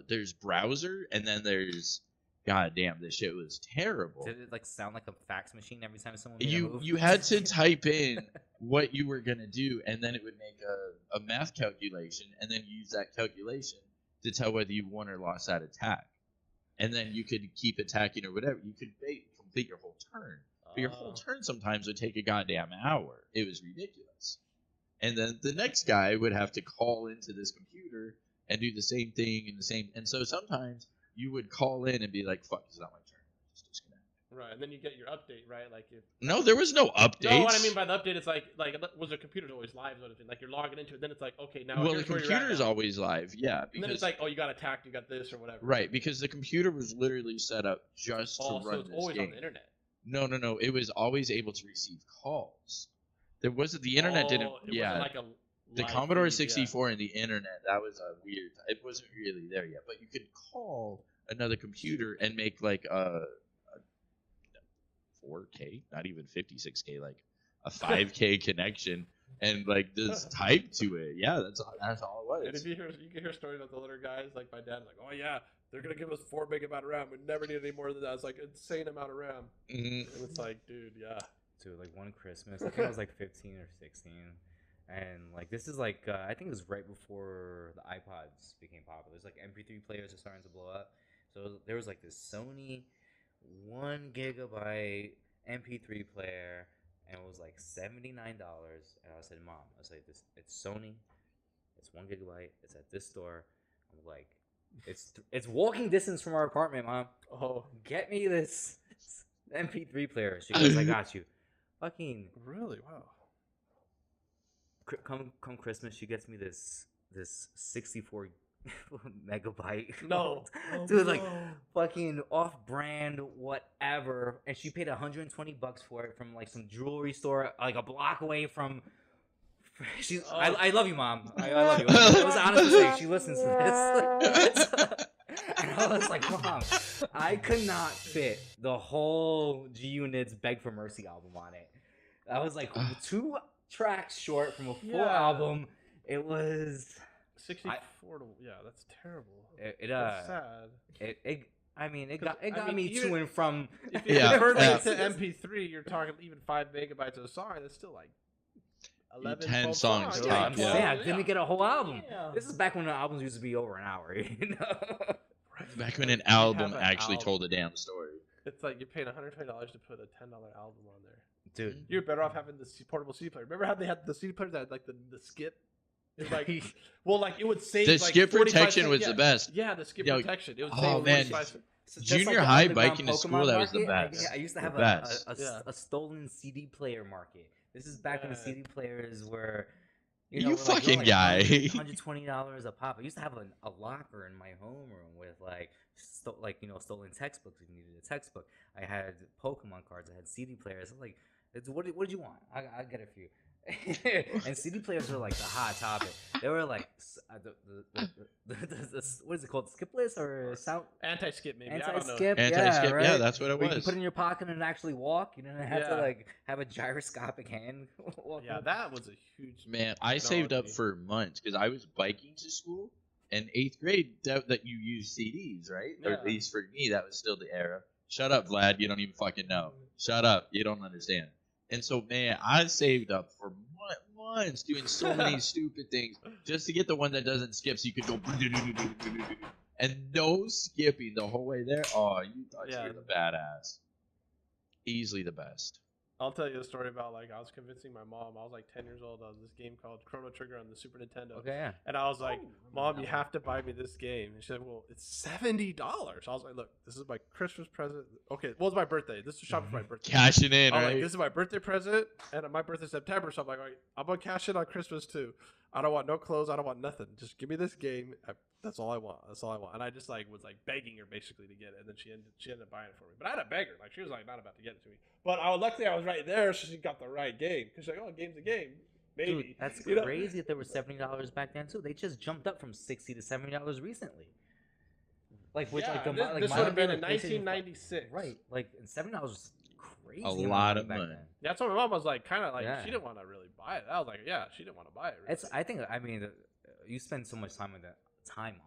there's browser, and then there's, god damn, this shit was terrible. Did it like sound like a fax machine every time someone made a move? You had to type in what you were gonna do, and then it would make a math calculation, and then use that calculation to tell whether you won or lost that attack. And then you could keep attacking or whatever. You could complete your whole turn. But your whole turn sometimes would take a goddamn hour. It was ridiculous. And then the next guy would have to call into this computer and do the same thing and so sometimes you would call in and be like, fuck, it's not my turn. Just disconnect. Right, and then you get your update, right? Like if No, there was no updates. no, what I mean by the update is like was the computer's always live, sort of thing. Like you're logging into it, then it's like, okay, now well, the here's where you're at computer's now. always live, yeah. And then Because, it's like, oh, you got attacked, you got this or whatever. right, because the computer was literally set up just Oh, to so run it's this always game. on the internet. No. It was always able to receive calls. There wasn't the internet didn't. Oh, it Yeah, wasn't like a the live Commodore feed, yeah. 64 and the internet, that was a weird. It wasn't really there yet, but you could call another computer and make like a 4K, not even 56K, like a 5K connection, and like just type to it. Yeah, that's all it And was. if you can hear stories of the older guys, like my dad, like, oh yeah, they're gonna give us 4 megabyte of RAM. We never need any more than that. It's like insane amount of RAM. Mhm. And it's like, dude, yeah. To like one Christmas, I think I was like 15 or 16, and like this is like I think it was right before the iPods became popular. There's like MP3 players are starting to blow up, so there was like this Sony 1 gigabyte MP3 player, and it was like $79. And I said, Mom, I was like, it's Sony, it's 1 gigabyte, it's at this store. I'm like, it's walking distance from our apartment, Mom. Oh, Get me this MP3 player. She goes, I got you. Fucking really? Wow. come Christmas, she gets me this 64 Megabyte. No. Dude, like fucking off-brand whatever, and she paid $120 for it from like some jewelry store like a block away from. She's. I love you, Mom. I love you. It was an honest mistake. She listens to this. And I was like, Mom, I could not fit the whole G Unit's "Beg for Mercy" album on it. I was like 2 tracks short from a full album. It was 64 to that's terrible. That's sad. I mean, it got me to and from. If you convert it to MP3, you're talking even 5 megabytes of a song. That's still like 11, 10 12 songs songs. top, Yeah, didn't get a whole album. Yeah. This is back when the albums used to be over an hour. You know? Back when an You have album an actually album. told a damn story. It's like you're paying $120 to put a $10 album on there. Dude. You're better off having the portable CD player. Remember how they had the CD players that had like the skip? It's like, well, like it would save. The like skip 45 protection seconds. was Yeah. the best. Yeah, the skip Yo, protection. It would oh, save man. 45 seconds. So just Junior the high underground biking to Pokemon school, that was the market, best. I used to have The best. a stolen CD player market. This is back when the CD players were. You were fucking like guy. $120 a pop. I used to have a locker in my homeroom with like stolen textbooks if you needed a textbook. I had Pokemon cards. I had CD players. I was like, what did you want? I get a few. And CD players were like the hot topic. They were like what is it called? Skipless or sound Anti-skip, maybe. I don't know. anti-skip? Anti-skip, right? yeah, that's what it Where you was. can put it in your pocket and actually walk. You didn't have to Yeah. like have a gyroscopic hand. Yeah, that was a huge. Man, I saved up technology. for months because I was biking to school. In 8th grade, that you use CDs, right? Or at Yeah. least for me, that was still the era. Shut up, Vlad. You don't even fucking know. Shut up. You don't understand. And so, man, I saved up for months doing so many stupid things just to get the one that doesn't skip so you could go and no skipping the whole way there. Oh, you thought you were the badass. Easily the best. I'll tell you a story about like I was convincing my mom. I was like 10 years old. I was this game called Chrono Trigger on the Super Nintendo. Okay, yeah. And I was like, remember Mom, that you one. have to buy me this game. And she said, well, it's $70. I was like, look, this is my Christmas present. Okay, well, it's my birthday. This was shopping for my birthday. Cashing in, I was right? like, this is my birthday present, and my birthday's September, so I'm like, all right, I'm gonna cash in on Christmas too. I don't want no clothes. I don't want nothing. Just give me this game. That's all I want. That's all I want. And I just like was like begging her basically to get it, and then she ended up buying it for me. But I had to beg her. Like she was like not about to get it to me. But luckily I was right there, so she got the right game. Cause she's like, oh, game's a game. Maybe. Dude, that's You know? crazy that they were $70 back then too. They just jumped up from $60 to $70 recently. Like which Yeah, like the this like, would have been modern in day PlayStation 1996. Right. Like and $70 was crazy. A amount lot of back money. then. That's what my mom was like, kind of like Yeah. she didn't want to really buy it. I was like, yeah, she didn't want to buy it. Really. It's. I mean, you spend so much time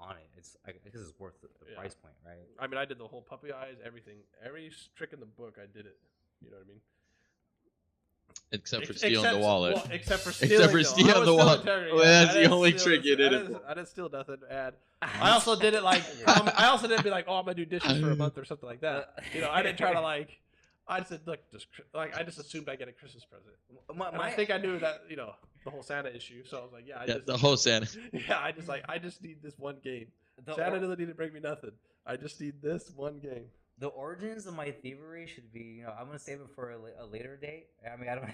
on it. It's. I guess it's worth the Yeah. price point, right? I mean, I did the whole puppy eyes, everything, every trick in the book. I did it. You know what I mean? Except for Ex- stealing the except- wallet. Well, except for Except stealing. for though. stealing I was the still wallet. integrity, Well, yeah. that's I the didn't only steal trick you this- did. I didn't steal nothing. And I also did it like I also didn't be like, oh, I'm gonna do dishes for a month or something like that. You know, I didn't try to like. I just said, look, I just assumed I get a Christmas present. And I think I knew that the whole Santa issue. So I was like, yeah, The whole Santa. yeah, I just need this one game. Santa doesn't need to bring me nothing. I just need this one game. The origins of my thievery should be, I'm gonna save it for a later date. I mean, I don't.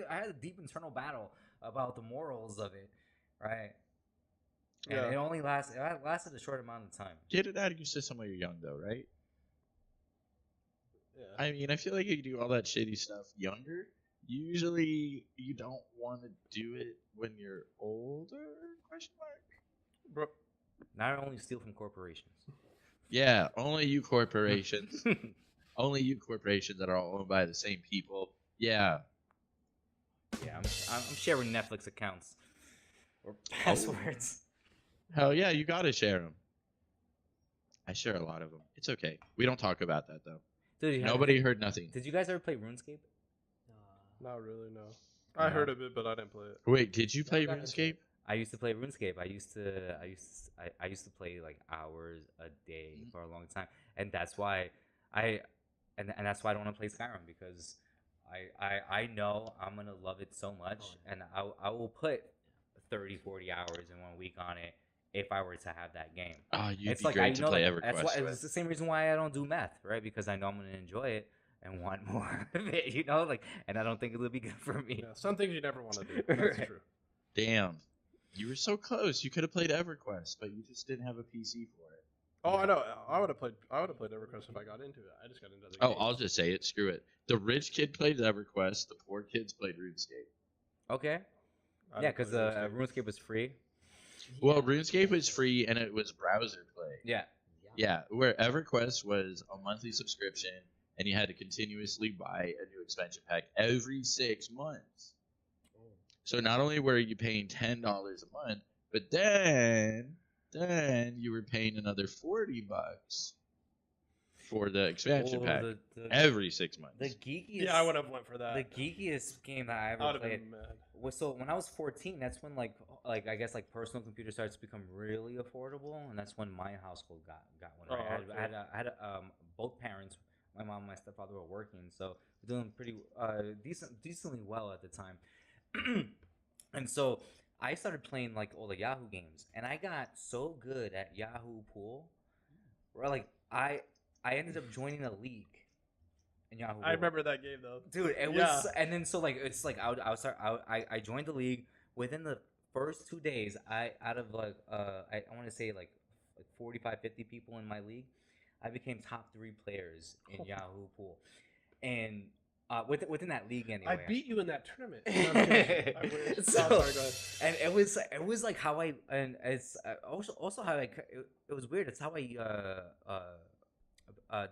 I had a deep internal battle about the morals of it, right? And Yeah. it only lasted a short amount of time. Get it out of your system while you're young, though, right? Yeah. I mean, I feel like if you do all that shitty stuff younger, usually you don't want to do it when you're older? Question mark. Bro, Not only steal from corporations. Yeah, only you corporations. Only you corporations that are all owned by the same people. Yeah. Yeah, I'm sharing Netflix accounts or passwords. Hell yeah, you gotta share them. I share a lot of them. It's okay. We don't talk about that though. Dude, Nobody heard nothing. Did you guys ever play RuneScape? not really, no. I heard of it, but I didn't play it. Wait, did you play got into RuneScape? I used to play RuneScape. I used to play like hours a day for a long time, and that's why and that's why I don't want to play Skyrim, because I know I'm gonna love it so much, and I will put 30-40 hours in 1 week on it if I were to have that game. Oh, you'd It's be like great to play that's why, EverQuest it's with. the same reason why I don't do meth, right? Because I know I'm gonna enjoy it and want more of it, and I don't think it'll be good for me. Yeah, some things you never want to do. That's Right. true. Damn. You were so close. You could have played EverQuest, but you just didn't have a PC for it. Oh, I know. I would have played EverQuest if I got into it. I just got into other Oh, games. I'll just say it. Screw it. The rich kid played EverQuest. The poor kids played RuneScape. Okay. I Yeah, didn't because play RuneScape. RuneScape was free. Well, RuneScape was free and it was browser play. Yeah. Yeah, where EverQuest was a monthly subscription and you had to continuously buy a new expansion pack every 6 months. So not only were you paying $10 a month, but then you were paying another $40 for the expansion Oh, pack the every 6 months. the geekiest. Yeah, I would have went for that. The geekiest game that I I ever would have played been mad. was so when I was 14. That's when like I guess like personal computers started to become really affordable, and that's when my household got one. Right? Oh, I had both parents, my mom and my stepfather were working, so we're doing pretty decently well at the time. And so I started playing like all the Yahoo games, and I got so good at Yahoo Pool, where like I ended up joining a league in Yahoo Pool. I remember that game though. Dude, it Yeah. was, and then so like it's like I joined the league within the first 2 days. I want to say like 45, 50 people in my league, I became top 3 players in Yahoo Pool, and within that league anyway. I beat you in that tournament. No, I'm kidding. I wish. So- Oh, sorry, go ahead. And it was like how I, and it's also how it was weird. It's how I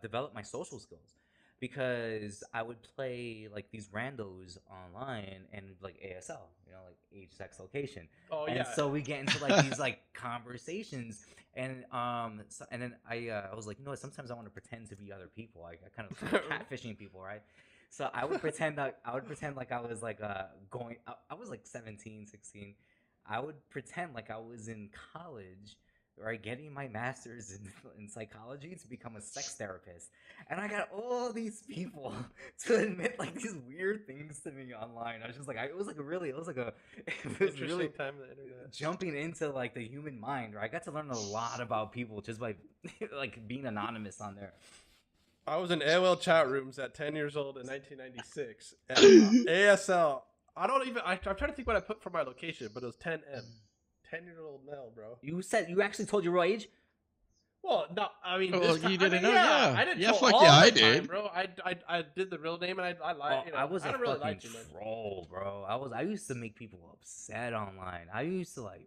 developed my social skills, because I would play like these randos online and like ASL, like age, sex, location. Oh And yeah. so we get into like these like conversations, and and then I was like, sometimes I want to pretend to be other people. I kind of catfishing people, right? So I would pretend like I was like going. I was like 17, 16. I would pretend like I was in college, right, getting my master's in psychology to become a sex therapist, and I got all these people to admit like these weird things to me online. I was just like, it was really Interesting time of the internet. jumping into like the human mind. Right, I got to learn a lot about people just by like being anonymous on there. I was in AOL chat rooms at 10 years old in 1996. And ASL. I'm trying to think what I put for my location, but it was 10M. 10-year-old male, bro. You actually told your real age? Well, no, I mean, Oh, this you time, didn't know? Yeah. I didn't Yeah, tell fuck all yeah, I the time, did. bro. I did the real name and I lied. I was I a don't really like fucking too much. troll, bro. I used to make people upset online. I used to like.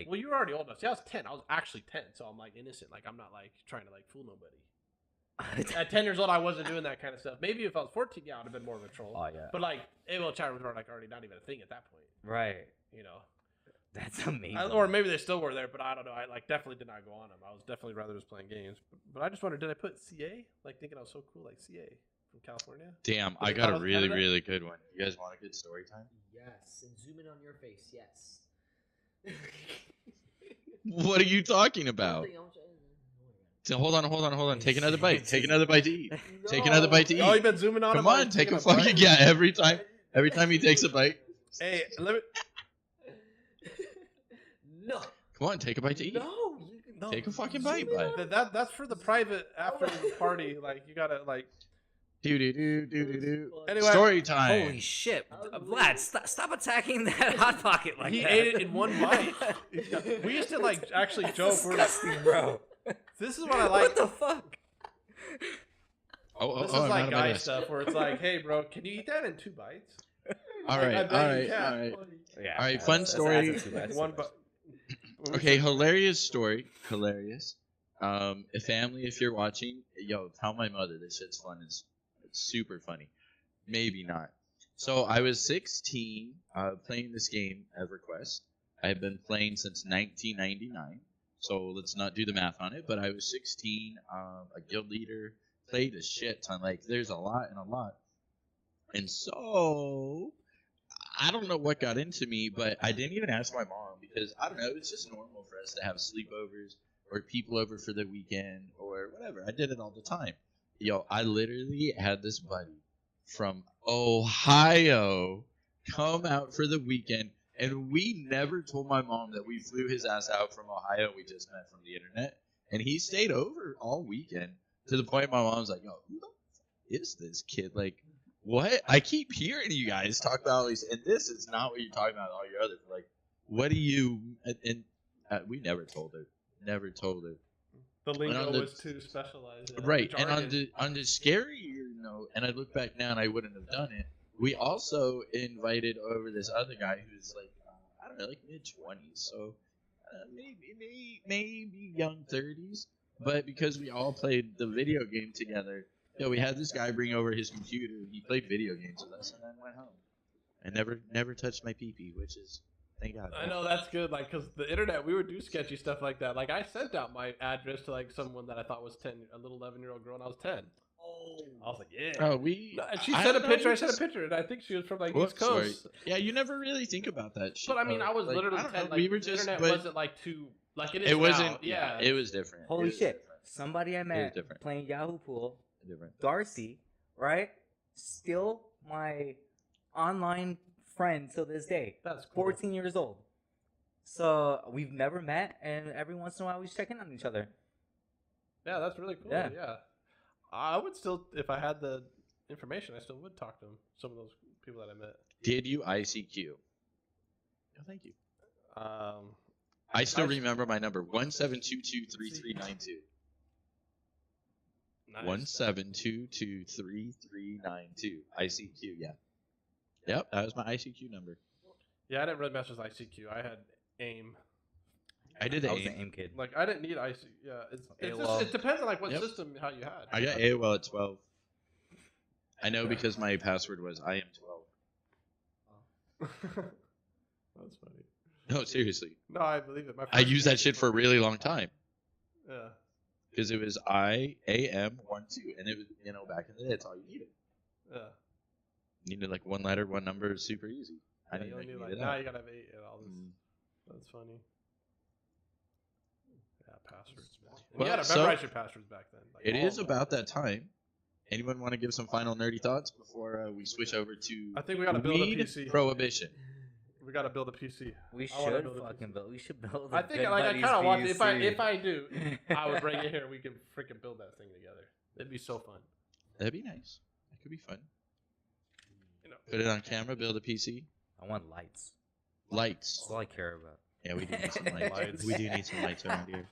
Well, you were already old enough. See, I was 10. I was actually 10, so I'm like innocent. Like I'm not like trying to like fool nobody. At 10 years old, I wasn't doing that kind of stuff. Maybe if I was 14, yeah, I would have been more of a troll. Oh yeah. But like AOL chat rooms were like already not even a thing at that point. Right. That's amazing. Or maybe they still were there, but I don't know. I like definitely did not go on them. I was definitely rather just playing games. But I just wondered, did I put CA? Like thinking I was so cool, like CA from California. Damn, Was I it got a Carlos really, Canada? really good one. You guys want a good story time? Yes, and zoom in on your face. Yes. What are you talking about? Nothing, So hold on. Take another bite. Take another bite to eat. Take another No. bite to eat. Oh, you've been zooming on Come him? on, take a fucking yeah. Every time he takes a bite. Hey, let me. No. Come on, take a bite to eat. No. You can No, Take a fucking zoom bite, in bud. on- That's for the private after the party. Like you gotta like. Do. Anyway, Story time. Holy shit, That was Vlad! weird. Stop attacking that hot pocket like he that. ate it in one bite. We used to like actually That's joke. We're like, disgusting, bro. this is what I like. What the fuck? This is I'm like out of my guy list. stuff where it's like, hey, bro, can you eat that in 2 bites? All I right, bet all you right, can. all right. Yeah. All right, that's- fun that's- story. that's a two- that's One two- bite. Okay, hilarious story. Hilarious. Family, if you're watching, yo, tell my mother this shit's fun. It's super funny. Maybe not. So I was 16 playing this game, EverQuest. I have been playing since 1999. So let's not do the math on it. But I was 16, a guild leader, played a shit ton. Like, there's a lot and a lot. And so, I don't know what got into me, but I didn't even ask my mom because, I don't know, it's just normal for us to have sleepovers or people over for the weekend or whatever. I did it all the time. Yo, I literally had this buddy from Ohio come out for the weekend, and we never told my mom that we flew his ass out from Ohio. We just met from the internet, and he stayed over all weekend to the point my mom's like, yo, who the fuck is this kid? Like, what? I keep hearing you guys talk about all these, and this is not what you're talking about all your other, like, what do you? And we never told her. Never told her. The lingo on the- was too specialized. Right, The and on jargon. the scarier note, and I look back now and I wouldn't have done it. We also invited over this other guy who's like, I don't know, like mid-20s, so maybe young 30s. But because we all played the video game together, we had this guy bring over his computer. He played video games with us, and then went home. And never touched my pee-pee, which is, thank God. I know that's good, like, because the internet, we would do sketchy stuff like that. Like, I sent out my address to, like, someone that I thought was 10, a little 11-year-old girl, and I was 10. Oh. I was like, yeah. Oh, we. And she I sent a don't know, picture, we I sent a just- picture, and I think she was from, like, Whoops, East Coast. sorry. Yeah, you never really think about that shit. But, I mean, though. I was Like, literally I don't 10. know, Like, we were the just, internet but wasn't, like, too, like, it is it wasn't. now. Yeah. It was different. Holy It was shit! different. Somebody I met different. playing Yahoo Pool, Different. Darcy, right? Still my online friend till this day. That's cool. 14 years old. So we've never met, and every once in a while we check in on each other. Yeah, that's really cool. Yeah. Yeah. I would still, if I had the information, I still would talk to them. Some of those people that I met. Did you ICQ? No, thank you. Um, I still remember my number 17223392. nice. 17223392. ICQ, yeah. Yep, that was my ICQ number. Yeah, I didn't really mess with ICQ. I had AIM. I did the I was an AIM. AIM kid. Like, I didn't need ICQ. Yeah, it's AOL. just, it depends on, like, what Yep. system, how you had. I got AOL at 12. I know because my password was I am 12. That's funny. No, seriously. No, I believe it. My I first used that name- shit for a really long time. Yeah. Because it was IAM12, and it was, back in the day, that's all you needed. Yeah. You needed like one letter, one number, it was super easy. I Yeah, didn't you only even need, need like, it now out. you gotta have 8 and all this. Mm. That's funny. Yeah, passwords, man. And Well, you gotta so- memorize your passwords back then. Like, It all is of them. about that time. Anyone want to give some final nerdy thoughts before we switch over to I think we gotta build a weed PC. prohibition? We gotta build a PC. We I wanna should build a fucking PC. build. We should build. I a think Good like I Buddyz kind of want to, PC. if I do, I would bring it here. We can freaking build that thing together. It'd be so fun. That'd be nice. That could be fun. You know. Put it on camera, build a PC. I want lights. Lights. That's all I care about. Yeah, we do need some lights. Lights. We do need some lights around here.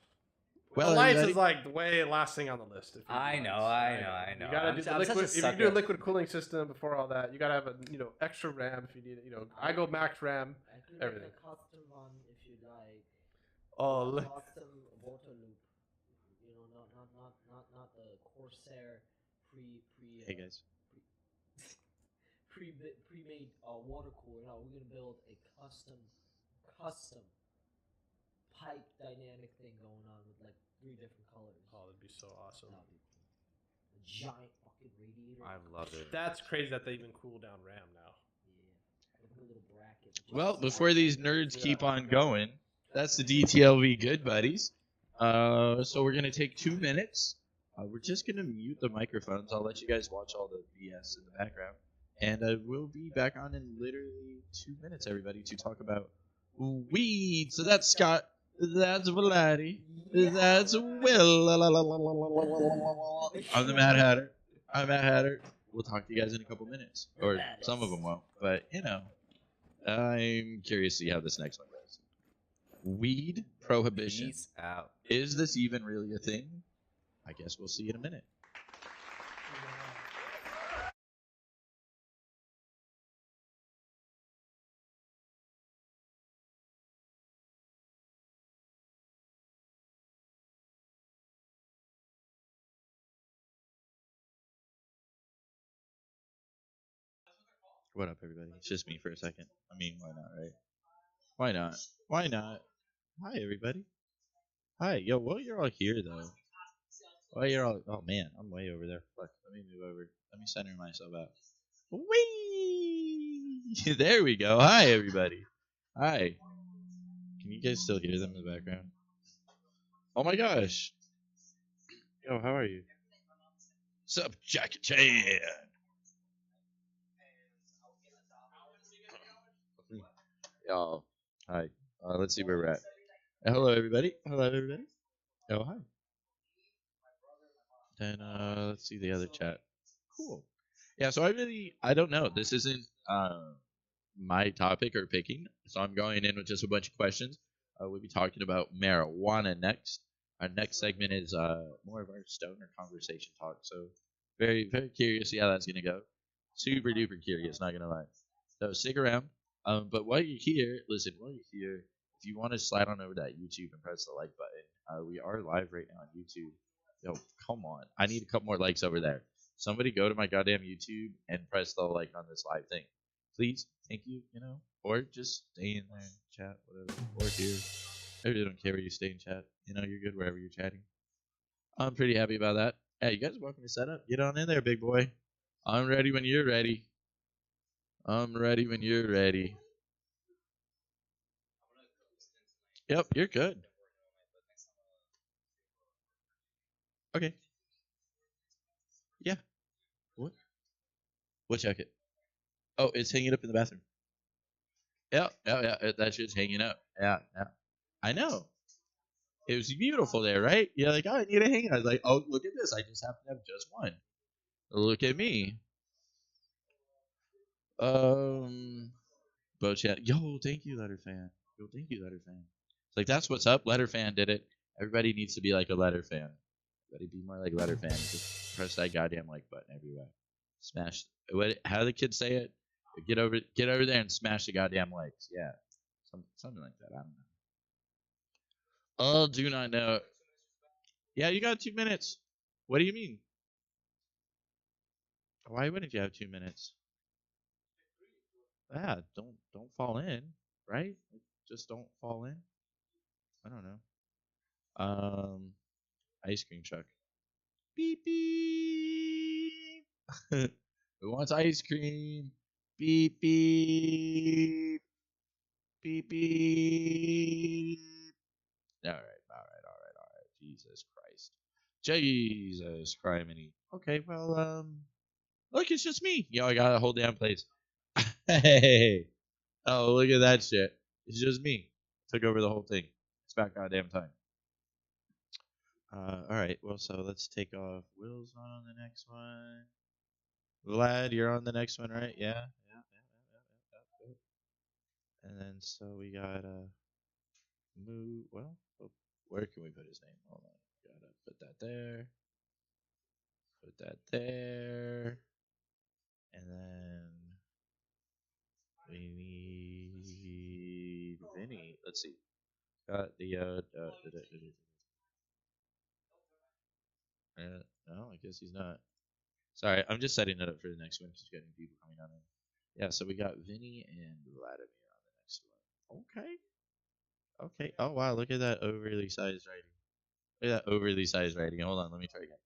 Well, Well, lights everybody- is like the way last thing on the list. If you do I lights. know, I know. You gotta I'm do su- the I'm such a liquid. If you sucker. do a liquid cooling system before all that, you gotta have a extra RAM if you need it. I go max RAM. I do like Everything. a custom one if you like. Oh, li- Custom water loop. Not the Corsair Hey guys. pre-made water cooler. No, we're gonna build a custom pipe dynamic thing going on with like 3 different colors. oh, that'd be so awesome. That'd be cool. A giant fucking radiator. I love it. That's crazy that they even cool down RAM now. Yeah. With a little bracket. Well, before these nerds keep on going, that's the DTLV Good Buddies. So we're gonna take 2 minutes. We're just gonna mute the microphones. I'll let you guys watch all the BS in the background, and we'll be back on in literally 2 minutes, everybody, to talk about weed. So that's Scott. That's Vlad. That's Will. I'm the Mad Hatter. I'm Mad Hatter. We'll talk to you guys in a couple minutes, or some of them won't. But I'm curious to see how this next one goes. Weed prohibition. Peace out. Is this even really a thing? I guess we'll see in a minute. What up, everybody? It's just me for a second. I mean, why not, right? Why not? Why not? Hi, everybody. Hi. Yo, well, you're all here, though. Well, you're all... Oh, man. I'm way over there. Fuck. Let me move over. Let me center myself out. Whee! There we go. Hi, everybody. Hi. Can you guys still hear them in the background? Oh, my gosh. Yo, how are you? Sup, Jackie Chan? Yo, hi. Let's see where we're at. Hello, everybody. Hello, everybody. Oh, hi. Then let's see the other chat. Cool. Yeah. So I don't know. This isn't my topic or picking. So I'm going in with just a bunch of questions. We'll be talking about marijuana next. Our next segment is more of our stoner conversation talk. So very, very curious to see how that's gonna go. Super duper curious, not gonna lie. So stick around. But while you're here, listen, while you're here, if you want to slide on over to that YouTube and press the like button, we are live right now on YouTube. Yo, come on. I need a couple more likes over there. Somebody go to my goddamn YouTube and press the like on this live thing. Please, thank you, you know? Or just stay in there and chat, whatever. Or here. I really don't care where you stay and chat. You know, you're good wherever you're chatting. I'm pretty happy about that. Hey, you guys are welcome to set up. Get on in there, big boy. I'm ready when you're ready. I'm ready when you're ready. Yep, you're good. Okay. Yeah. What? What jacket? Oh, it's hanging up in the bathroom. Yeah, yeah, yeah. That shit's hanging up. Yeah, yeah. I know. It was beautiful there, right? You're like, oh, I need a hanger. I was like, oh, look at this. I just happen to have just one. Look at me. But yeah, yo, thank you, Letter Fan. Yo, thank you, Letter Fan. It's like that's what's up. Letter Fan did it. Everybody needs to be like a Letter Fan. Everybody be more like Letter Fan. Just press that goddamn like button everywhere. Smash. What? How do the kids say it? Get over there and smash the goddamn likes. Yeah, something like that. I don't know. Oh, do not know. Yeah, you got 2 minutes. What do you mean? Why wouldn't you have 2 minutes? Yeah, don't fall in, right? Just don't fall in. I don't know. Ice cream truck. Beep beep. Who wants ice cream? Beep beep. Beep beep. All right, all right, all right, all right. Jesus Christ. Jesus criminy. Okay, well, look, it's just me. Yo, I got a whole damn place. Hey. Oh, look at that shit. It's just me. Took over the whole thing. It's about goddamn time. All right. Well, so let's take off. Will's not on the next one. Vlad, you're on the next one, right? Yeah. Yeah. And then so we got Moo. Well, where can we put his name? Hold on. Gotta put that there. Put that there. And then we need Vinny. Let's see. Got the no, I guess he's not. Sorry, I'm just setting it up for the next one because we got new people coming on in. Yeah, so we got Vinny and Vladimir on the next one. Okay. Okay. Oh wow, look at that overly sized writing. Look at that overly sized writing. Hold on, let me try again.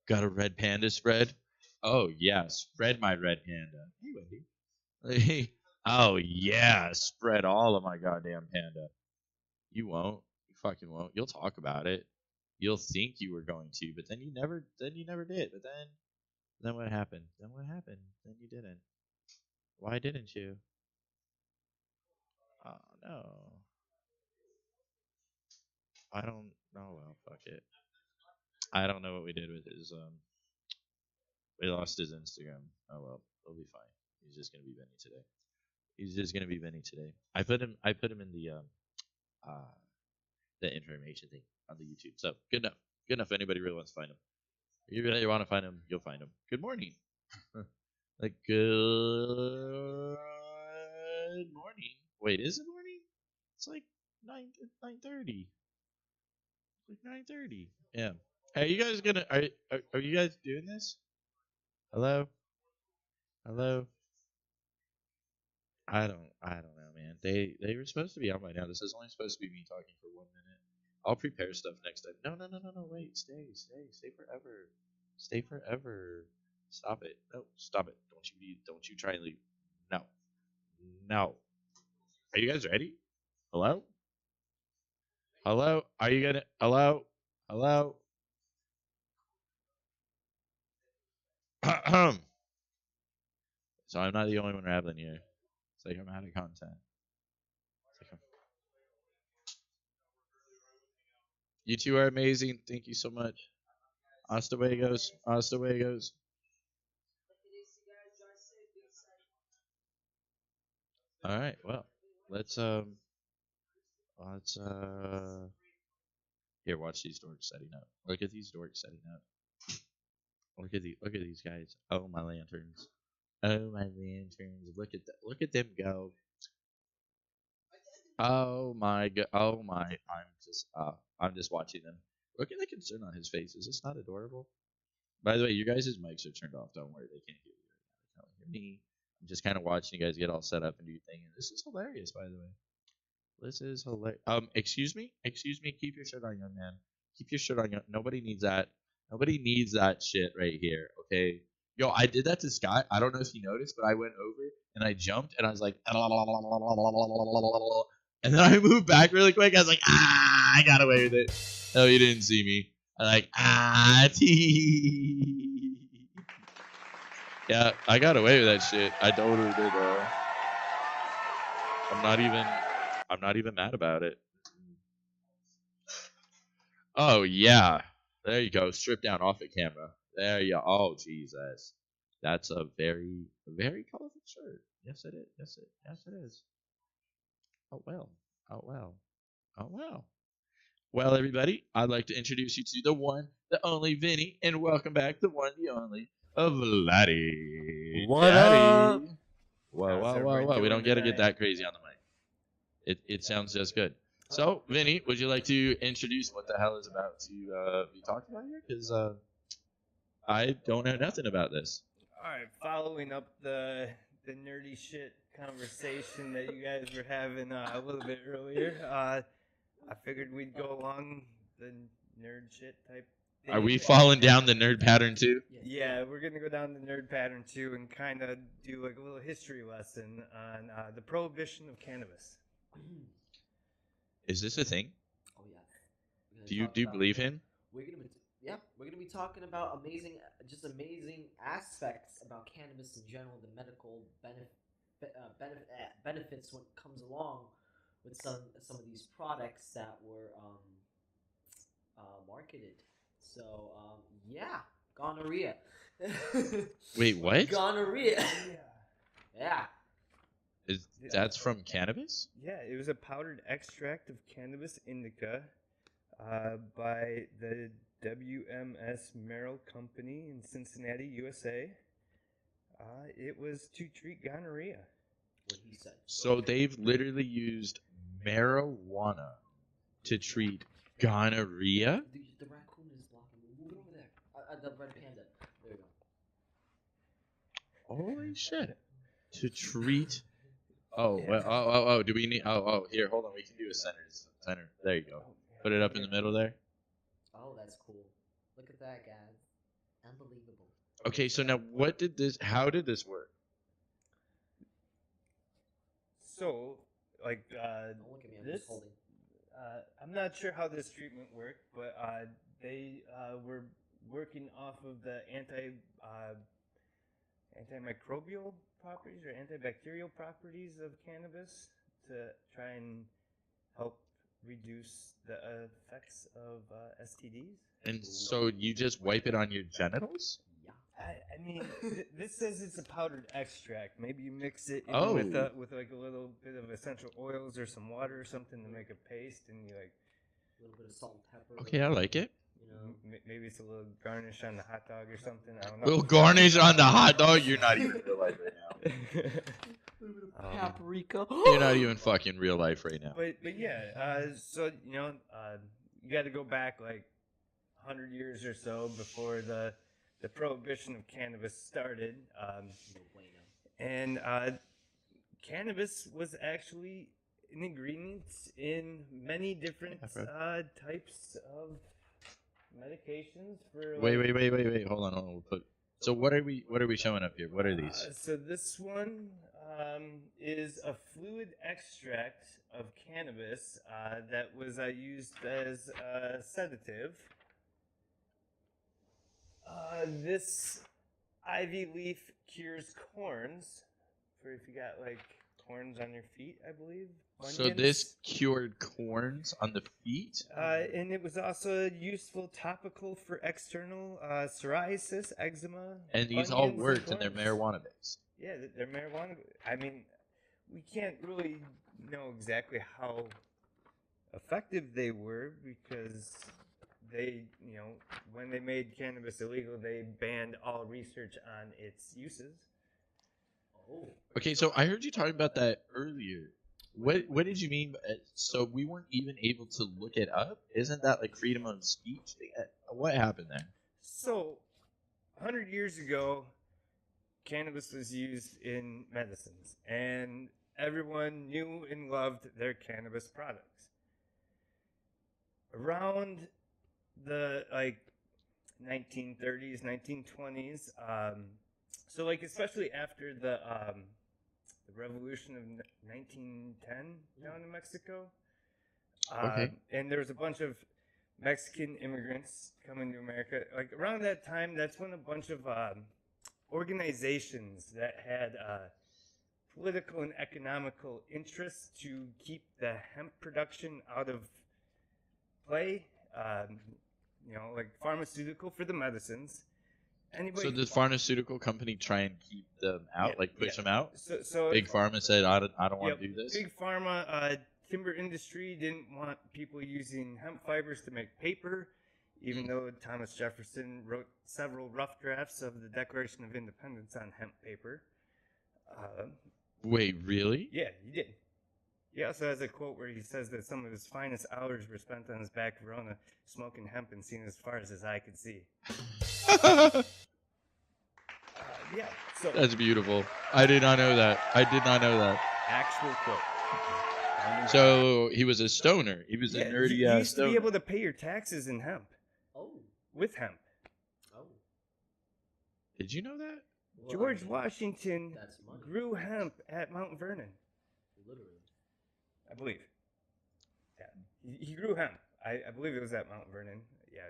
Got a red panda spread? Oh yeah, spread my red panda. Hey Wendy. Oh yeah, spread all of my goddamn panda. You won't. You fucking won't. You'll talk about it. You'll think you were going to, but then you never did. But then what happened? Then what happened? Then you didn't. Why didn't you? Oh no. I don't know. Well, fuck it. I don't know what we did with his we lost his Instagram. Oh well, it'll be fine. He's just gonna be Vinny today. He's just gonna be Vinny today. I put him in the information thing on the YouTube. So good enough. Good enough. Anybody really wants to find him. If you really want to find him, you'll find him. Good morning. Like good morning. Wait, is it morning? It's like 9:30. It's like 9:30. Yeah. Hey, are you guys gonna are you guys doing this? Hello? Hello? I don't know, man. They were supposed to be on by now. This is only supposed to be me talking for 1 minute. I'll prepare stuff next time. No. Wait, stay forever. Stay forever. Stop it. No, stop it. Don't you try and leave. No. No. Are you guys ready? Hello? Hello? Are you gonna hello? Hello? So I'm not the only one rattling here. It's like I'm out of content. You two are amazing. Thank you so much. Hasta luego. Hasta luego. All right. Well, let's here. Watch these dorks setting up. Look at these dorks setting up. Look at these guys. Oh my lanterns. Oh my lanterns. Look at them go. Oh my god. Oh my. I'm just watching them. Look at the concern on his face. Is this not adorable? By the way, your guys' mics are turned off. Don't worry, they can't hear you. They can't hear me. I'm just kind of watching you guys get all set up and do your thing. And this is hilarious, by the way. This is hilarious. Excuse me. Keep your shirt on, young man. Keep your shirt on. Nobody needs that. Nobody needs that shit right here. Okay. Yo, I did that to Scott. I don't know if you noticed, but I went over and I jumped and I was like, and then I moved back really quick. I was like, I got away with it. Oh, you didn't see me. I'm like, yeah, I got away with that shit. I totally did, though. I'm not even mad about it. Oh yeah, there you go. Strip down off the camera. There you. Oh Jesus, that's a very colorful shirt. Yes it is. Yes it is. Oh well. Oh well. Oh well. Well, everybody, I'd like to introduce you to the one, the only Vinny, and welcome back the one, the only, Vladdy. What up? Whoa. We don't get to get that crazy on the mic. It sounds just good. So, Vinny, would you like to introduce what the hell is about to be talking about here? Because I don't know nothing about this. All right, following up the nerdy shit conversation that you guys were having a little bit earlier, I figured we'd go along the nerd shit type thing. Are we falling down the nerd pattern too? Yeah, we're gonna go down the nerd pattern too, and kind of do like a little history lesson on the prohibition of cannabis. Is this a thing? Oh yeah. Do you believe him? We're gonna be talking about amazing aspects about cannabis in general, the medical benefits what comes along with some of these products that were marketed. So yeah, gonorrhea. Wait, what? Gonorrhea. Yeah. That's from cannabis? Yeah, it was a powdered extract of cannabis indica by the WMS Merrill Company in Cincinnati, USA. It was to treat gonorrhea. What he said. So they've literally used marijuana to treat gonorrhea? The raccoon is blocking me. Move it over there. The red panda. There you go. Holy shit. To treat... Oh, well, oh, do we need... Oh, here, hold on. We can do a center. There you go. Put it up in the middle there. Oh, that's cool. Look at that, guys. Unbelievable. Okay, so now how did this work? So, like, Don't look at me. I'm this, just holding. I'm not sure how this treatment worked, but they were working off of the antimicrobial properties or antibacterial properties of cannabis to try and help reduce the effects of STDs. And so you just wipe it on your genitals? Yeah. I mean, this says it's a powdered extract. Maybe you mix it in Oh. with like a little bit of essential oils or some water or something to make a paste, and you like A little bit of salt and pepper. Okay, I like it. You know. maybe it's a little garnish on the hot dog or something. I don't know. Little garnish on the hot dog? You're not even real life right now. Paprika. You're not even fucking real life right now. But yeah, so you know, you got to go back like 100 years or so before the prohibition of cannabis started, and cannabis was actually an ingredient in many different types of medications for. Wait. Hold on. We'll put. So what are we showing up here? What are these? So this one is a fluid extract of cannabis that was used as a sedative. This ivy leaf cures corns for if you got like corns on your feet, I believe. So Bunions. this cured corns on the feet? And it was also useful topical for external psoriasis, eczema. And these all bunions, worked and they're corns. marijuana based. Yeah, they're marijuana. I mean, we can't really know exactly how effective they were because they, when they made cannabis illegal, they banned all research on its uses. Oh. Okay, so I heard you talking about that earlier. What did you mean? So we weren't even able to look it up? Isn't that like freedom of speech? What happened there? So, 100 years ago, cannabis was used in medicines, and everyone knew and loved their cannabis products. Around the 1930s, 1920s, so especially after the revolution of 1910 down in Mexico, Okay. and there was a bunch of Mexican immigrants coming to America. Around that time, that's when a bunch of organizations that had political and economical interests to keep the hemp production out of play, pharmaceutical for the medicines. So did pharmaceutical company try and keep them out, push them out? So Big Pharma said, I don't want to do this? Big Pharma, timber industry didn't want people using hemp fibers to make paper, even though Thomas Jefferson wrote several rough drafts of the Declaration of Independence on hemp paper. Wait, really? Yeah, he did. He also has a quote where he says that some of his finest hours were spent on his back Verona smoking hemp and seeing as far as his eye could see. Yeah, so That's beautiful. I did not know that. actual quote. So he was a stoner. He was a nerdy you used stoner. to be able to pay your taxes in hemp. Oh. With hemp. Oh. Did you know that? Well, George Washington that's money. grew hemp at Mount Vernon, Literally. I believe. Yeah, he grew hemp. I believe it was at Mount Vernon. Yeah,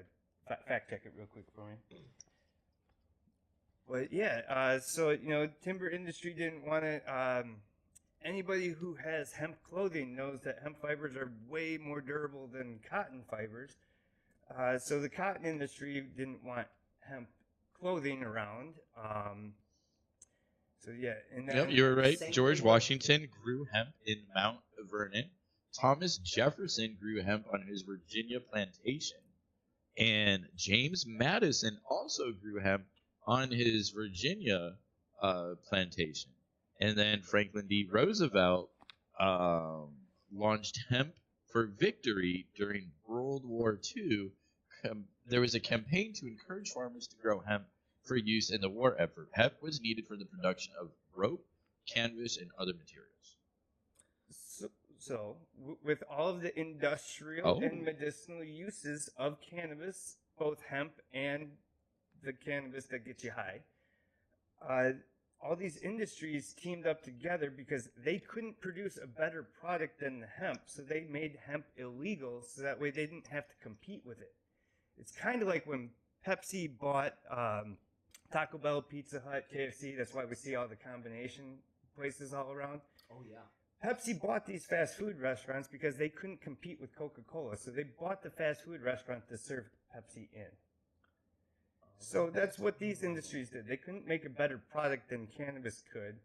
fact check it real quick for me. But yeah, so timber industry didn't want to. Anybody who has hemp clothing knows that hemp fibers are way more durable than cotton fibers. So the cotton industry didn't want hemp clothing around. So yeah, and then, Yep, you were right. Same George thing with- Washington grew hemp in Mount Vernon. Thomas Jefferson grew hemp on his Virginia plantation. And James Madison also grew hemp on his Virginia plantation. And then Franklin D. Roosevelt launched hemp for victory during World War II. There was a campaign to encourage farmers to grow hemp for use in the war effort. Hemp was needed for the production of rope, canvas, and other materials. So with all of the industrial Oh. and medicinal uses of cannabis, both hemp and the cannabis that gets you high, all these industries teamed up together because they couldn't produce a better product than the hemp, so they made hemp illegal so that way they didn't have to compete with it. It's kind of like when Pepsi bought Taco Bell, Pizza Hut, KFC. That's why we see all the combination places all around. Oh yeah. Pepsi bought these fast food restaurants because they couldn't compete with Coca-Cola, so they bought the fast food restaurant to serve Pepsi in. So that's what these industries did. They couldn't make a better product than cannabis could,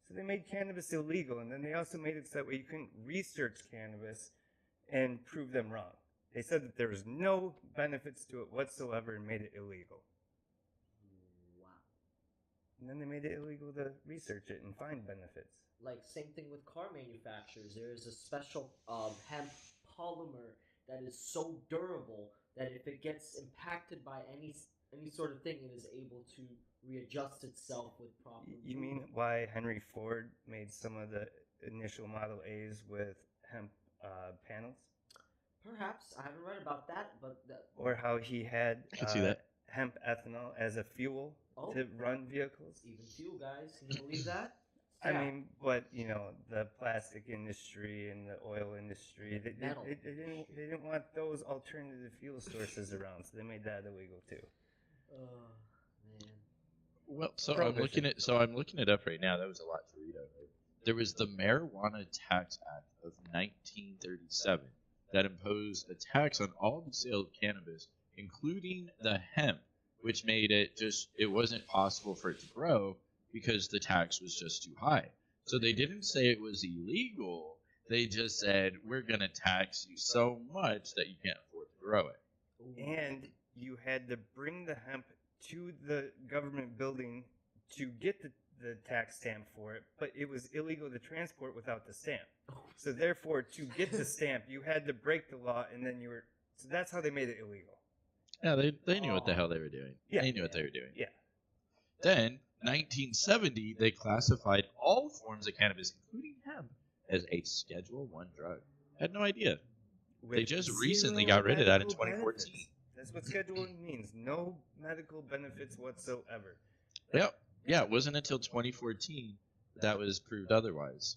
so they made cannabis illegal, and then they also made it so that way you couldn't research cannabis and prove them wrong. They said that there was no benefits to it whatsoever and made it illegal. Wow. And then they made it illegal to research it and find benefits. Like same thing with car manufacturers. There is a special hemp polymer that is so durable that if it gets impacted by any sort of thing, it is able to readjust itself with proper. You mean why Henry Ford made some of the initial Model A's with hemp panels? Perhaps I haven't read about that, but Or how he had I can see that. hemp ethanol as a fuel Oh. to run vehicles? even fuel guys, can you believe that? I Yeah. mean, but the plastic industry and the oil industry, they Metal. didn't want those alternative fuel sources around, so they made that illegal too. Oh man. Well, so Prohibition. I'm looking it up right now. That was a lot to read over. There was the Marijuana Tax Act of 1937 that imposed a tax on all the sale of cannabis, including the hemp, which made it wasn't possible for it to grow because the tax was just too high. So they didn't say it was illegal. They just said, we're going to tax you so much that you can't afford to grow it. And you had to bring the hemp to the government building to get the tax stamp for it, but it was illegal to transport without the stamp. So therefore, to get the stamp, you had to break the law, and then you were. So that's how they made it illegal. Yeah, they knew what the hell they were doing. Yeah. They knew what they were doing. Yeah. Then, 1970, they classified all forms of cannabis, including hemp, as a Schedule 1 drug. Had no idea. They just recently got rid of that in 2014. Benefits. That's what Schedule 1 means. No medical benefits whatsoever. Yep. Yeah, it wasn't until 2014 that was proved otherwise.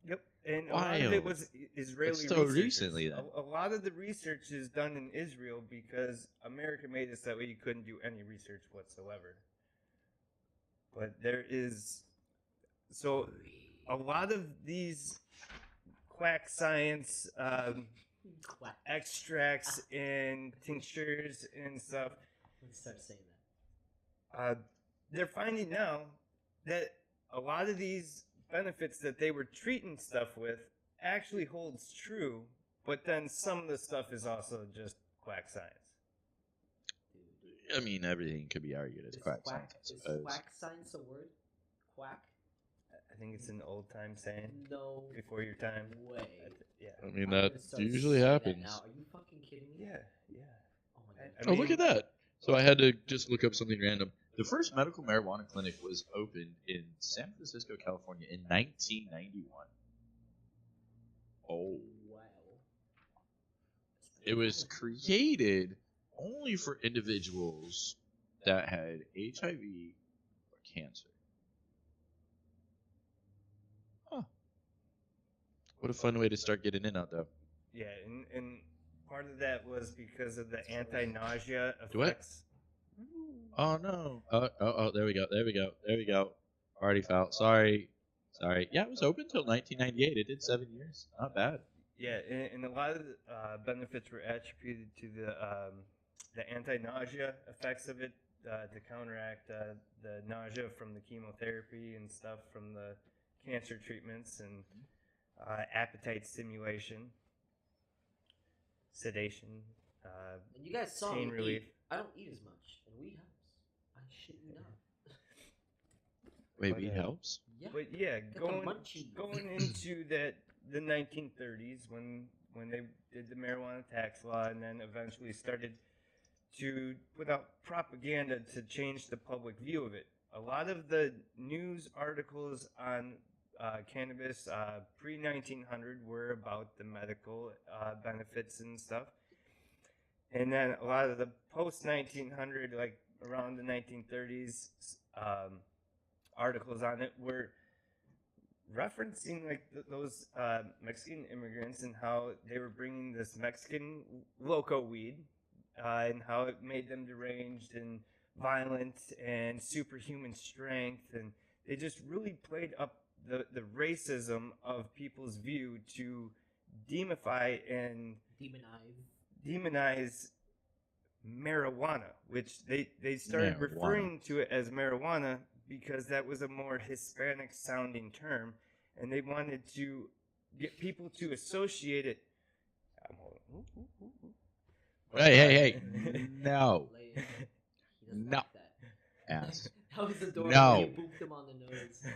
Yep. And a lot of it was Israeli It's so researchers. recently, then. A lot of the research is done in Israel because America made it so that way you couldn't do any research whatsoever. But there is... So, a lot of these quack science extracts and tinctures and stuff... Let's start saying that. They're finding now that a lot of these benefits that they were treating stuff with actually holds true, but then some of the stuff is also just quack science. I mean, everything could be argued as quack science, I suppose. Is quack science a word? Quack? I think it's an old time saying. No Before your time. way. Yeah. I mean, I'm that gonna start usually saying that happens. now. Are you fucking kidding me? Yeah. Oh my god. Oh, look at that. So I had to just look up something random. The first medical marijuana clinic was opened in San Francisco, California in 1991. Oh. Wow. It was created only for individuals that had HIV or cancer. Huh. What a fun way to start getting in out there. Yeah, and part of that was because of the anti-nausea Do it. effects. Oh no. There we go. Already foul. Sorry. Yeah, it was open until 1998. It did 7 years. Not bad. Yeah, and a lot of the benefits were attributed to the anti-nausea effects of it to counteract the nausea from the chemotherapy and stuff from the cancer treatments and appetite stimulation, sedation, And you guys saw pain me relief. eat. I don't eat as much, and weed helps. I shit you not. Wait, But, weed helps? Yeah. But yeah, the going munchies. into the 1930s when they did the marijuana tax law and then eventually started to put out propaganda to change the public view of it. A lot of the news articles on cannabis pre-1900 were about the medical benefits and stuff. And then a lot of the post-1900, like around the 1930s, articles on it were referencing like those Mexican immigrants and how they were bringing this Mexican loco weed and how it made them deranged and violent and superhuman strength, and they just really played up the racism of people's view to demify and demonize marijuana, which they started referring to it as marijuana because that was a more Hispanic sounding term, and they wanted to get people to associate it. Hey. No. He doesn't No. like that. Ass. That was the door No. when you booped him on the nose.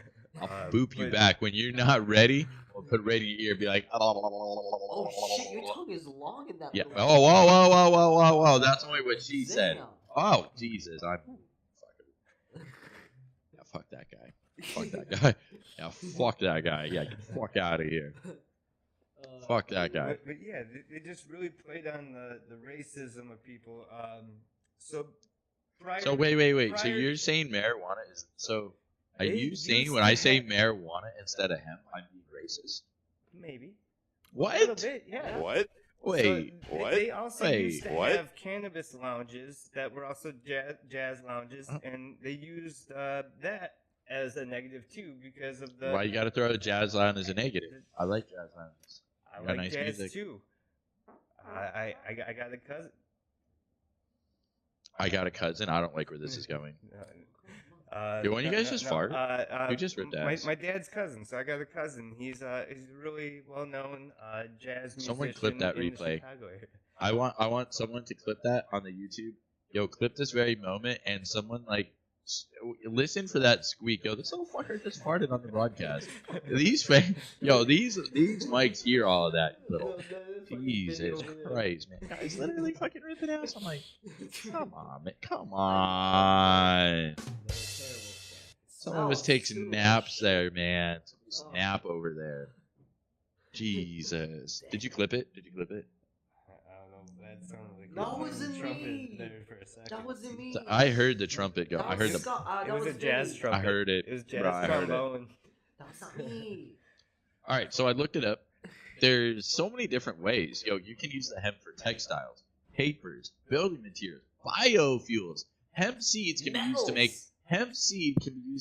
I'll boop you back. When you're not ready, I'll put it right in your ear and be like, Oh shit, your tongue is long in that. yeah. little Oh, whoa. That's only what she said. Damn. Oh, Jesus. Yeah, fuck that guy. Fuck that guy. Yeah, fuck that guy. Yeah, get the fuck out of here. Fuck that guy. But yeah, they just really played on the racism of people. So Wait. So you're saying marijuana is so? Are They you saying used when to I say have- marijuana instead of hemp, I'm being racist? maybe a What? little bit, yeah. What? Wait. So what? They also Wait, used to what? have cannabis lounges that were also jazz lounges, and they used that as a negative too because of the. Why you got to throw a jazz lounge as a negative? I like jazz lounges. I got like nice jazz music. too. I got a cousin. I got a cousin. I don't like where this is going. Yo, when you guys just fart? Who just ripped ass? My dad's cousin. So I got a cousin. He's a really well known jazz musician. Someone clip that in the replay. Chicago area. I want someone to clip that on the YouTube. Yo, clip this very moment, and someone like listen for that squeak. Yo, this little fucker just farted on the broadcast. These mics hear all of that. Little Jesus Christ, man. Guys, literally fucking ripping ass. I'm like, come on, man, come on. Someone just takes naps there, man. Nap over there. Jesus. Did you clip it? Did you clip it? I don't know. That sounded like That wasn't trumpet me. there for a second. That wasn't me. I heard the trumpet go. I heard the. It was a jazz trumpet. I heard it. It was jazz Bro, I heard it. trombone. That was not me. All right, so I looked it up. There's so many different ways. Yo, you can use the hemp for textiles, papers, building materials, biofuels. Hemp seeds can be used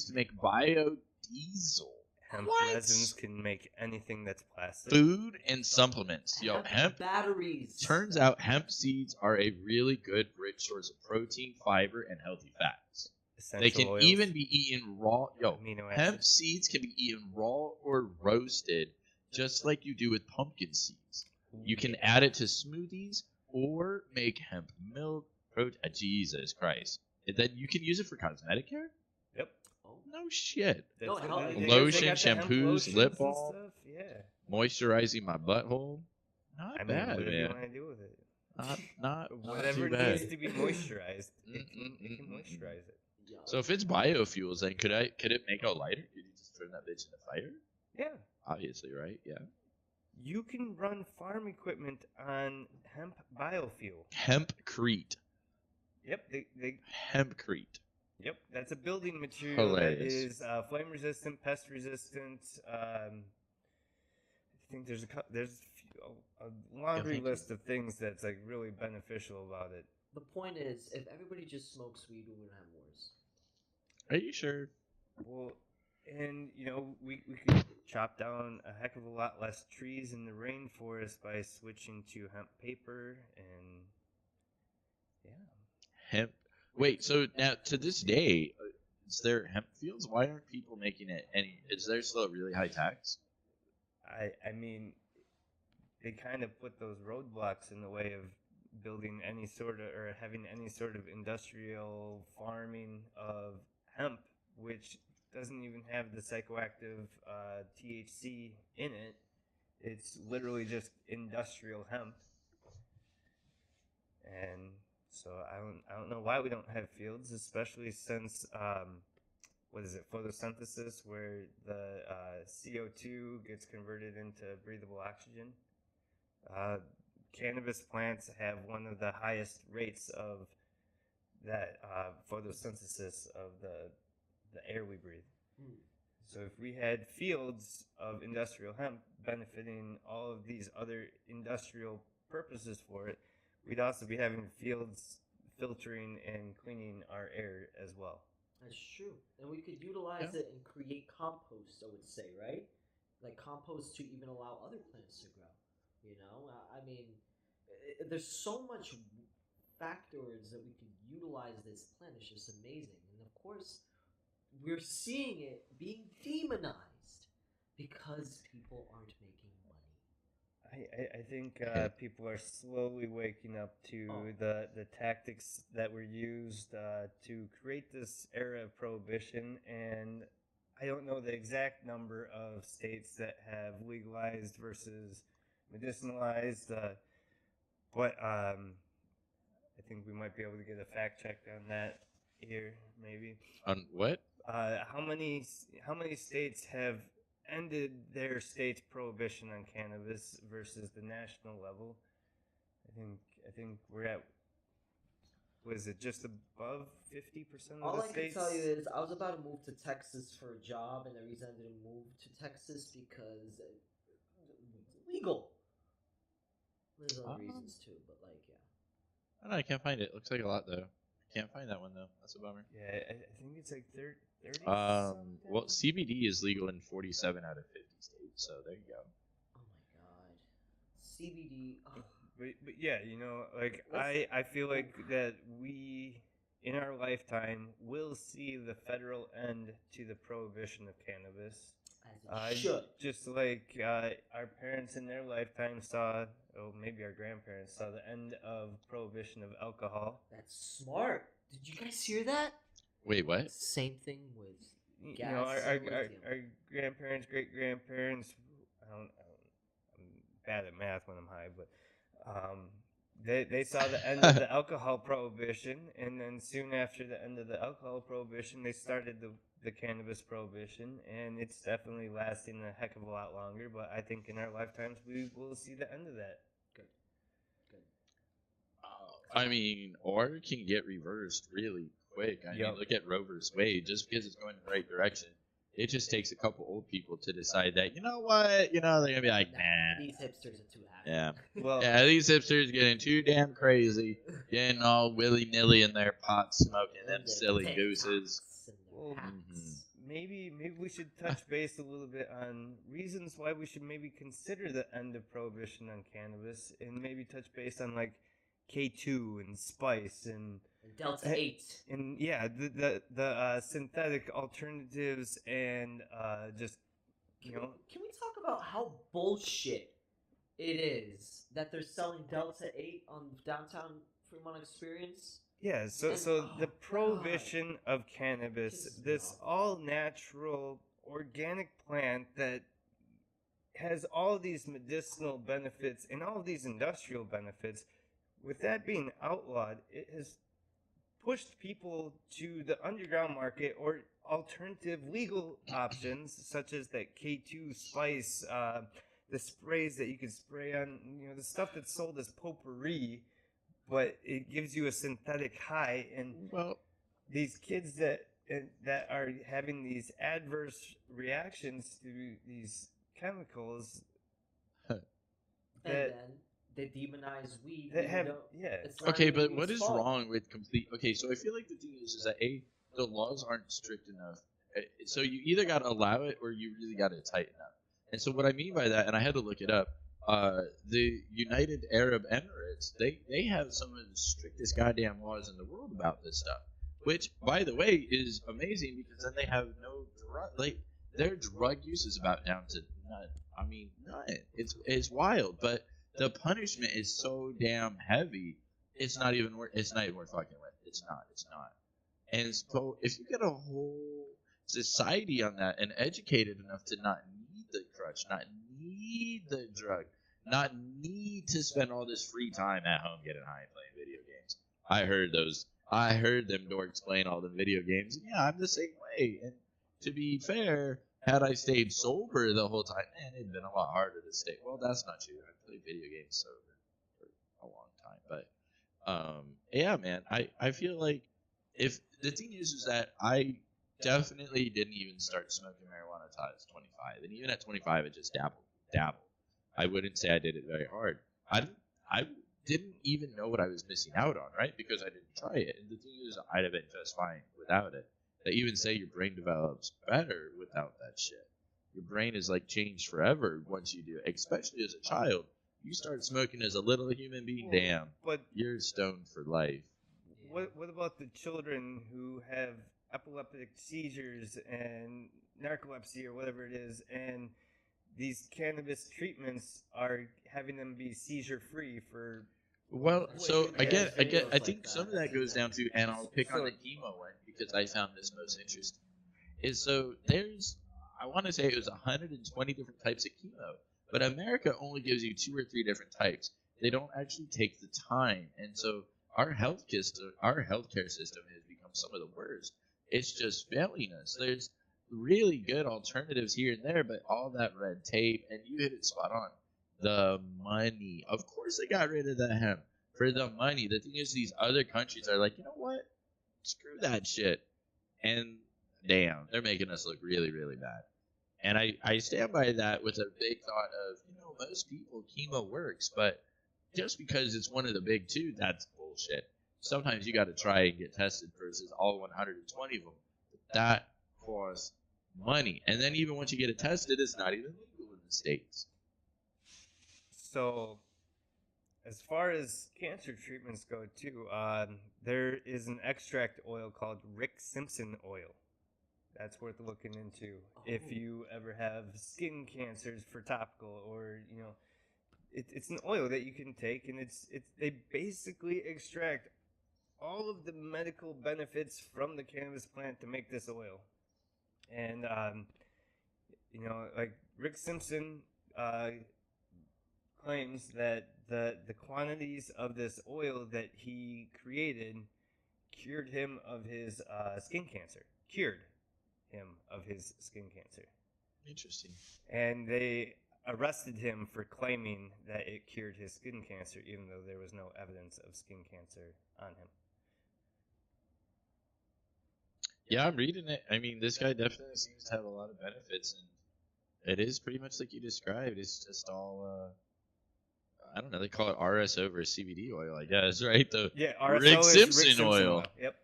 to make biodiesel. Hemp What? resins can make anything that's plastic. Food and supplements. Yo, hemp. Batteries. Turns out hemp seeds are a really good rich source of protein, fiber, and healthy fats. They Essential can oils, even be eaten raw. Yo, amino hemp acids. seeds can be eaten raw or roasted, just like you do with pumpkin seeds. You can add it to smoothies or make hemp milk. Jesus Christ. And then you can use it for cosmetic care? Yep. No shit. No, That's hell, what they Lotion, got the hemp shampoos, lotions lip and balm. stuff, yeah. Moisturizing my butthole. Not I mean, bad, whatever you man. want to do with it. Not Whatever too bad. needs to be moisturized, it can moisturize it. Yo. So if it's biofuels, then could it make a lighter? Could you just turn that bitch into fire? Yeah. Obviously, right? Yeah. You can run farm equipment on hemp biofuel. Hempcrete. Yep, Hempcrete. yep, that's a building material Hilarious. that is flame resistant, pest resistant. I think there's a laundry thank you. list of things that's like really beneficial about it. The point is, if everybody just smokes weed, we wouldn't have wars. Are you sure? Well, and we could chop down a heck of a lot less trees in the rainforest by switching to hemp paper and Hemp. Wait, so now to this day, is there hemp fields? Why aren't people making it any? Is there still a really high tax? I mean, they kind of put those roadblocks in the way of building any sort of or having any sort of industrial farming of hemp, which doesn't even have the psychoactive THC in it. It's literally just industrial hemp, and so I don't know why we don't have fields, especially since what is it, photosynthesis, where the CO2 gets converted into breathable oxygen. Cannabis plants have one of the highest rates of that photosynthesis of the air we breathe. So if we had fields of industrial hemp benefiting all of these other industrial purposes for it, we'd also be having fields filtering and cleaning our air as well. That's true. And we could utilize it and create compost, I would say, right? Like compost to even allow other plants to grow. You know, I mean, there's so much factors that we could utilize this plant. It's just amazing. And of course, we're seeing it being demonized because people aren't making money. I think people are slowly waking up to the tactics that were used to create this era of prohibition, and I don't know the exact number of states that have legalized versus medicinalized, but I think we might be able to get a fact check on that here, maybe. On what? How many states have ended their state's prohibition on cannabis versus the national level? I think we're at, was it just above 50% of All the I states? can tell you is I was about to move to Texas for a job, and the reason I didn't move to Texas because it's legal. There's other reasons too, but like, yeah. I don't know. I can't find it. Looks like a lot though. I can't find that one though. That's a bummer. Yeah, I think it's like 30 something. Well, CBD is legal in 47 out of 50 states, so there you go. Oh my god, CBD. Oh. But yeah, like I feel like that we in our lifetime will see the federal end to the prohibition of cannabis. As it should. Just like our parents in their lifetime saw, or maybe our grandparents saw, the end of prohibition of alcohol. That's smart. Did you guys hear that? Wait, what? Same thing with You gas know, and lithium. our grandparents, great grandparents. I'm bad at math when I'm high, but they saw the end of the alcohol prohibition, and then soon after the end of the alcohol prohibition, they started the cannabis prohibition, and it's definitely lasting a heck of a lot longer. But I think in our lifetimes we will see the end of that. Good. I mean, or it can get reversed really quick. I mean, look at Roe vs. Wade. Just because it's going in the right direction, it just takes a couple old people to decide that, you know what, they're gonna be like, nah. These hipsters are too happy. Yeah. Well, Yeah, these hipsters getting too damn crazy, getting all willy nilly in their pot, smoking them silly gooses. Well, Mhm. maybe we should touch base a little bit on reasons why we should maybe consider the end of prohibition on cannabis, and maybe touch base on like K2 and spice and Delta 8. and yeah, the synthetic alternatives and just Can we talk about how bullshit it is that they're selling Delta 8 on downtown Fremont Experience? yeah. So And- the oh, prohibition of cannabis, Pisses me this off. all natural organic plant that has all these medicinal benefits and all these industrial benefits. With that being outlawed, it has pushed people to the underground market or alternative legal options, such as that K2 spice, the sprays that you can spray on, the stuff that's sold as potpourri, but it gives you a synthetic high. And Well, these kids that are having these adverse reactions to these chemicals And that then they demonize weed. that even have though yeah. it's not okay, even but weed's what is fault. wrong with complete? Okay, so I feel like the thing is that the laws aren't strict enough. So you either got to allow it or you really got to tighten up. And so what I mean by that, and I had to look it up, the United Arab Emirates, they have some of the strictest goddamn laws in the world about this stuff. Which, by the way, is amazing because then they have no drug. Like their drug use is about down to none. I mean, none. It's wild, but the punishment is so damn heavy. It's not even worth. It's not even worth fucking with. It's not. It's not. And so, if you get a whole society on that and educated enough to not need the crutch, not need the drug, not need to spend all this free time at home getting high and playing video games. I heard them dorks playing all the video games. And yeah, I'm the same way. And to be fair, had I stayed sober the whole time, man, it'd been a lot harder to stay. Well, that's not true. I played video games sober for a long time, but yeah, man, I feel like if the thing is that I definitely didn't even start smoking marijuana until I was 25, and even at 25, I just dabbled. I wouldn't say I did it very hard. I didn't even know what I was missing out on, right? Because I didn't try it. And the thing is, I'd have been just fine without it. They even say your brain develops better without that shit. Your brain is like changed forever once you do it, especially as a child. You start smoking as a little human being, damn, But you're stoned for life. what about the children who have epileptic seizures and narcolepsy or whatever it is, and these cannabis treatments are having them be seizure free for? Well, so Yeah, again, videos I like think that. some of that goes down to, and I'll pick on So- the chemo one because I found this most interesting. Is so there's, I want to say it was 120 different types of chemo, but America only gives you 2 or 3 different types. They don't actually take the time, and so our healthcare system has become some of the worst. It's just failing us. There's really good alternatives here and there, but all that red tape, and you hit it spot on. The money. Of course they got rid of the hemp for the money. The thing is, these other countries are like, you know what? Screw that shit. And damn, they're making us look really, really bad. And I stand by that with a big thought of, most people, chemo works, but just because it's one of the big 2, that's bullshit. Sometimes you got to try and get tested versus all 120 of them. That costs money. And then even once you get it tested, it's not even legal in the States. So, as far as cancer treatments go, too, there is an extract oil called Rick Simpson oil. That's worth looking into if you ever have skin cancers for topical, or it's an oil that you can take, and they basically extract all of the medical benefits from the cannabis plant to make this oil. And like Rick Simpson claims that the quantities of this oil that he created cured him of his skin cancer. Cured him of his skin cancer. Interesting. And they arrested him for claiming that it cured his skin cancer, even though there was no evidence of skin cancer on him. Yeah, I'm reading it. I mean, this guy definitely seems to have a lot of benefits, and it is pretty much like you described. It's just all, I don't know, they call it RSO versus CBD oil, I guess, right? The RSO Rick is Simpson oil. Yep.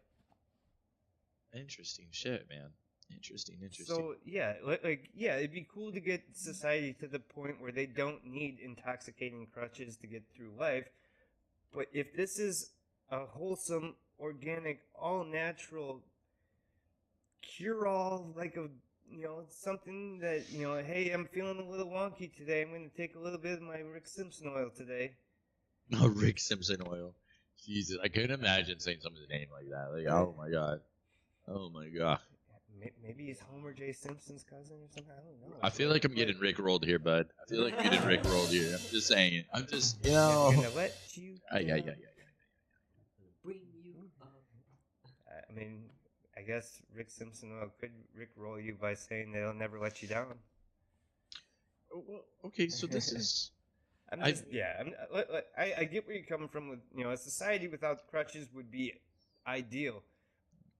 Interesting shit, man. Interesting. So yeah, it'd be cool to get society to the point where they don't need intoxicating crutches to get through life. But if this is a wholesome, organic, all natural cure-all, like something that hey, I'm feeling a little wonky today, I'm going to take a little bit of my Rick Simpson oil today. No, Rick Simpson oil. Jesus, I couldn't imagine saying somebody's name like that. Like, oh my god. Maybe he's Homer J. Simpson's cousin or something. I don't know. I feel like I'm getting Rickrolled here, bud. I feel like I'm getting Rickrolled here. I'm just saying it. I'm just, I'm gonna let you. Yeah. Bring you up. I mean, I guess Rick Simpson could Rickroll you by saying they'll never let you down. Well, okay, so this is. I get where you're coming from. With a society without crutches would be ideal.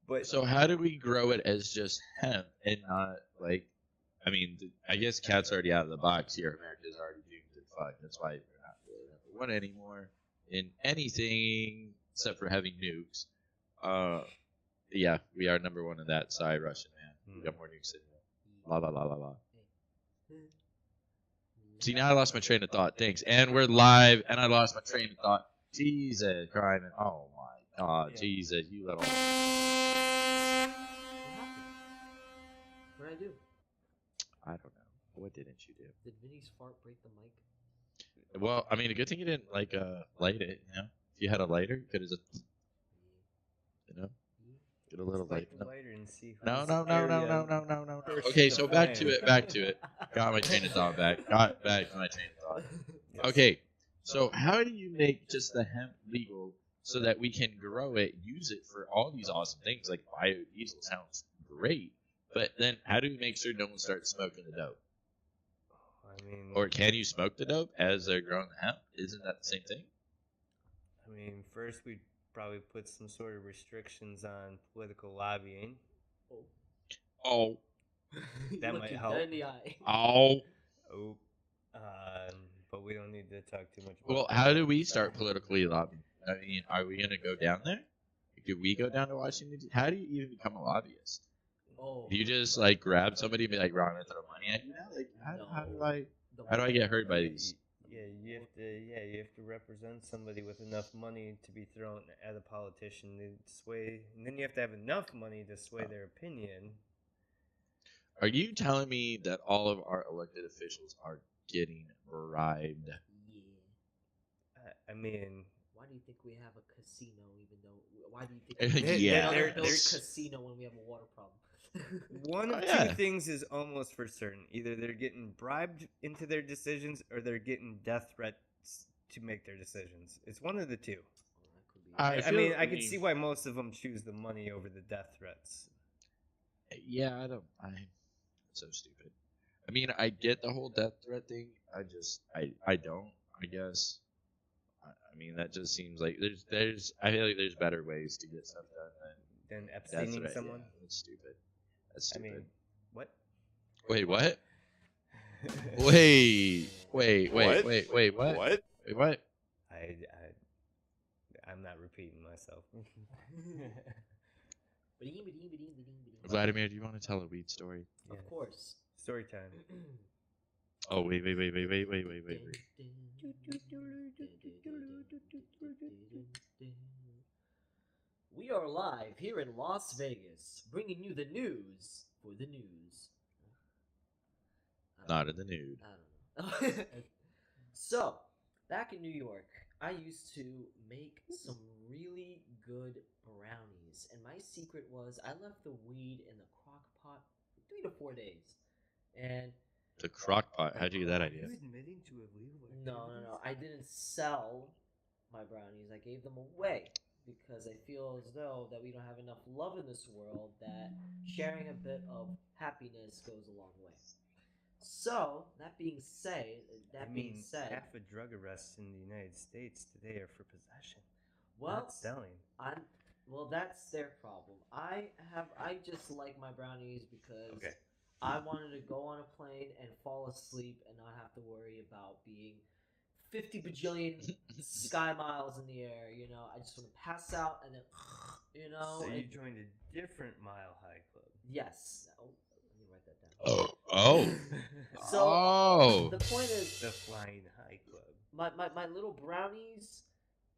But so how do we grow it as just hemp and not like? I mean, I guess cat's already out of the box here. America's already doomed to fuck. That's why we're not really number one anymore in anything except for having nukes. Yeah, we are number one in that side, Russian man. We got more nukes than you. La la la la la. See, now I lost my train of thought. Thanks. And we're live, and I lost my train of thought. Jesus Christ. Oh my God. Yeah. Jesus, you little. What did I do? I don't know. What didn't you do? Did Vinny's fart break the mic? Well, I mean, a good thing you didn't light it. If you had a lighter, you could have just, get a little light. Lighter and see. No. Okay, so back to it. Got my train of thought back. Got back to my train of thought. Yes. Okay, so how do you make just the hemp legal so that we can grow it, use it for all these awesome things like biodiesel? Sounds great. But then, how do we make sure no one starts smoking the dope? I mean, or can you smoke the dope as they're growing the hemp? Isn't that the same thing? I mean, first we'd probably put some sort of restrictions on political lobbying. Oh. That might help. In the eye. Oh. But we don't need to talk too much about Well, how do we start politically lobbying? I mean, are we going to go down there? Do we go down to Washington? How do you even become a lobbyist? Do you just grab somebody and be like, "Ron, I'm gonna throw money at you now"? Like, how do I get hurt by these? Yeah, you have to represent somebody with enough money to be thrown at a politician to sway, and then you have to have enough money to sway their opinion. Are you telling me that all of our elected officials are getting bribed? Yeah. I mean, why do you think we have a casino? Even though, why do you think there's a casino when we have a water problem? One of two things is almost for certain. Either they're getting bribed into their decisions or they're getting death threats to make their decisions. It's one of the two. I can see why most of them choose the money over the death threats. Yeah, I'm so stupid. I mean, I get the whole death threat thing. I don't, I guess. I mean, that just seems like I feel like there's better ways to get stuff done than abstaining someone. Yeah, that's stupid. That's stupid. I mean, what? Wait, what? Wait, what? Wait, what? I'm not repeating myself. Vladimir, do you want to tell a weed story? Yeah. Of course. Story time. Oh, wait. are live here in Las Vegas, bringing you the news for the news. Not in the nude. I don't know. So, back in New York, I used to make some really good brownies, and my secret was I left the weed in the crock pot for 3 to 4 days, and The crock pot. How'd you get that Are idea? you admitting to illegal no, I didn't sell my brownies. I gave them away because I feel as though that we don't have enough love in this world, that sharing a bit of happiness goes a long way. So, that being said, half of drug arrests in the United States today are for possession, well, not selling. well, that's their problem. I just like my brownies because Okay. I wanted to go on a plane and fall asleep and not have to worry about being 50 bajillion sky miles in the air. You know, I just want to pass out and then, you know. So you and- joined a different Mile High Club. Yes. Oh, let me write that down. Oh. So Oh. the point is, The Flying High Club. my little brownies,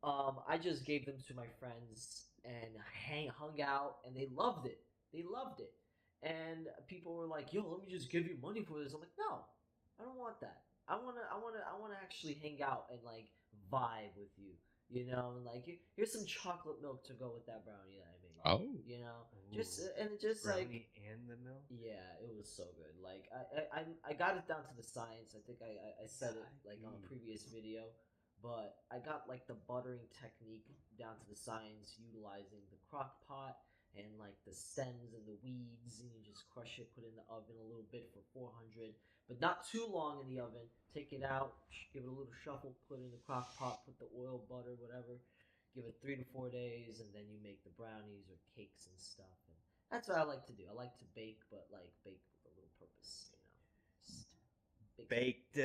I just gave them to my friends and hung out, and they loved it. They loved it. And people were like, "Yo, let me just give you money for this." I'm like, "No, I don't want that. I wanna actually hang out and like vibe with you, you know, and like here's some chocolate milk to go with that brownie that I made. Oh. You know, Ooh. just Brownie and the milk. yeah, it was so good. Like I got it down to the science. I think I said it like on a previous video, but I got like the buttering technique down to the science, utilizing the crock pot and like the stems and the weeds, and you just crush it, put it in the oven a little bit for 400, but not too long in the oven. Take it out, give it a little shuffle, put it in the crock pot, put the oil, butter, whatever. Give it 3 to 4 days, and then you make the brownies or cakes and stuff. And that's what I like to do. I like to bake, but like bake with a little purpose, you know. Just Baked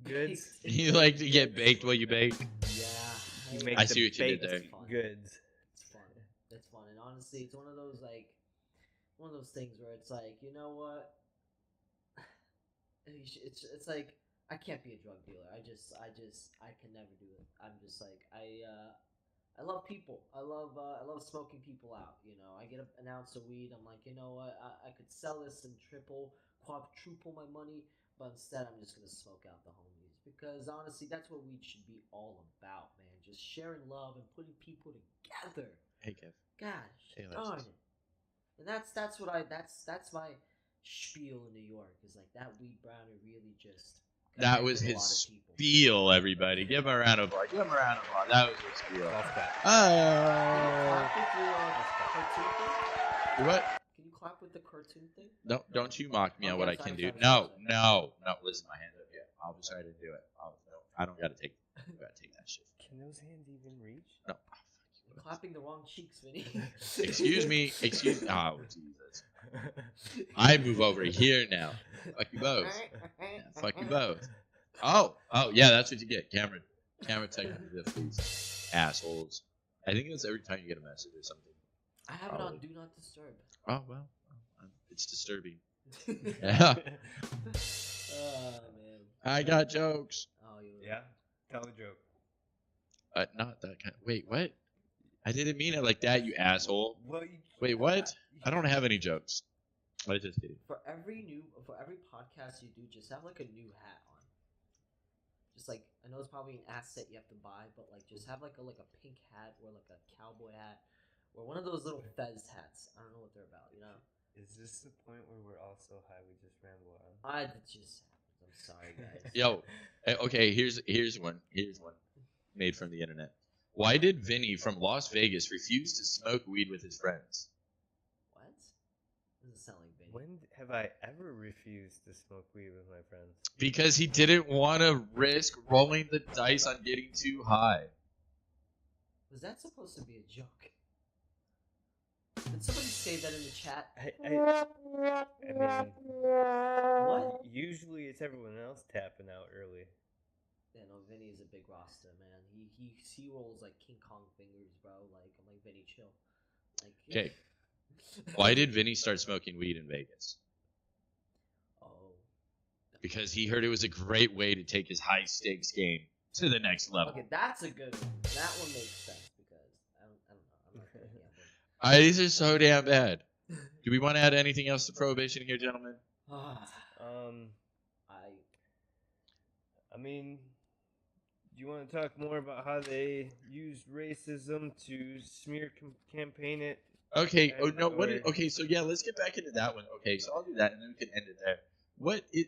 goods. You like to get baked while you bake? Yeah. You make I the see what you did baked there. goods. It's fun. It's fun, and honestly, it's one of those things where it's like, you know what? It's like I can't be a drug dealer. I can never do it. I'm just like I love people. I love smoking people out. You know, I get an ounce of weed. I'm like, you know what? I could sell this and quadruple my money, but instead I'm just gonna smoke out the homies, because honestly, that's what weed should be all about, man. Just sharing love and putting people together. Hey, Kev. Gosh, Hey, darn Alexis. it. And that's my spiel in New York, is like that weed brownie really just That was connected a his lot of people. spiel, everybody. Give him a round of applause. Give him a round of applause. That was his spiel. Golf clap. Can you clap with your cartoon thing? What? Can you clap with the cartoon thing? No, don't you mock me on Okay, what I sorry, can do. sorry, No, sorry. no. Listen, my hands up yet. I'll be sorry to do it. I don't gotta take that shit. Can those hands even reach? No. You're clapping the wrong cheeks, Vinny. Excuse me. Oh, Jesus. I move over here now. Fuck you both. Yeah, fuck you both. Oh, yeah, that's what you get. Camera technical difficulties. Assholes. I think that's every time you get a message or something. I have it on Do Not Disturb. Oh, well. It's disturbing. Yeah. Oh, man. I got jokes. Oh, you Yeah. Tell a joke. Not that kind. Wait, what? I didn't mean it like that, you asshole. Well, Wait, what? I don't have any jokes. I just kidding. For every podcast you do, just have like a new hat on. Just like, I know it's probably an asset you have to buy, but like just have like a pink hat or like a cowboy hat or one of those little fez hats. I don't know what they're about, you know. Is this the point where we're all so high we just ramble on? It just happens. I'm sorry, guys. Yo, okay, here's one. Here's one made from the internet. Why did Vinny from Las Vegas refuse to smoke weed with his friends? What? Doesn't sound like Vinny. When have I ever refused to smoke weed with my friends? Because he didn't want to risk rolling the dice on getting too high. Was that supposed to be a joke? Did somebody say that in the chat? I mean, What? usually it's everyone else tapping out early. Yeah, no, Vinny is a big roster, man. He rolls like King Kong fingers, bro. Like, I'm like, Vinny, chill. Like, Okay. Why did Vinny start smoking weed in Vegas? Oh. Because he heard it was a great way to take his high stakes game to the next level. Okay, that's a good one. That one makes sense because I don't know. I'm not gonna gamble. These are so damn bad. Do we want to add anything else to Prohibition here, gentlemen? I mean, do you want to talk more about how they used racism to smear campaign it? Okay. Oh no. Okay. So yeah, let's get back into that one. Okay. So I'll do that, and then we can end it there.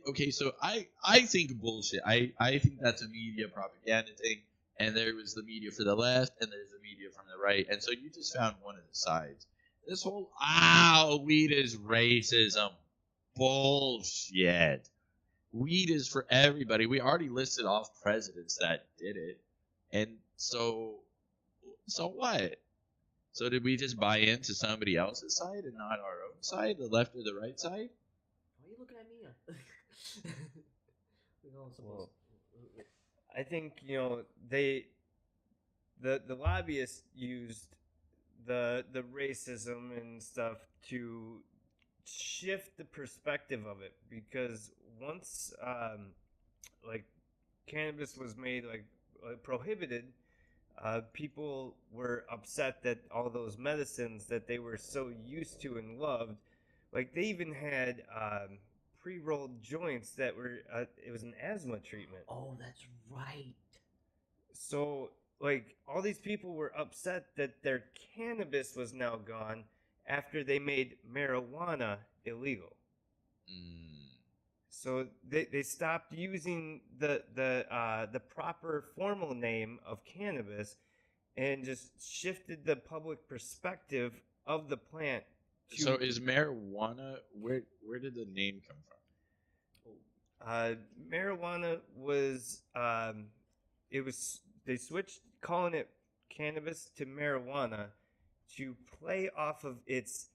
Okay. So I think bullshit. I think that's a media propaganda thing, and there was the media for the left, and there's the media from the right, and so you just found one of the sides. This whole weed is racism. Bullshit. Weed is for everybody. We already listed off presidents that did it, and so what? So did we just buy into somebody else's side and not our own side, the left or the right side? Why are you looking at me? Well, I think the lobbyists used the racism and stuff to shift the perspective of it, because once like cannabis was made like prohibited, people were upset that all those medicines that they were so used to and loved, like they even had pre-rolled joints that were it was an asthma treatment. Oh, that's right. So like all these people were upset that their cannabis was now gone after they made marijuana illegal. So they stopped using the proper formal name of cannabis and just shifted the public perspective of the plant. So is marijuana, where did the name come from? Marijuana was they switched calling it cannabis to marijuana to play off of its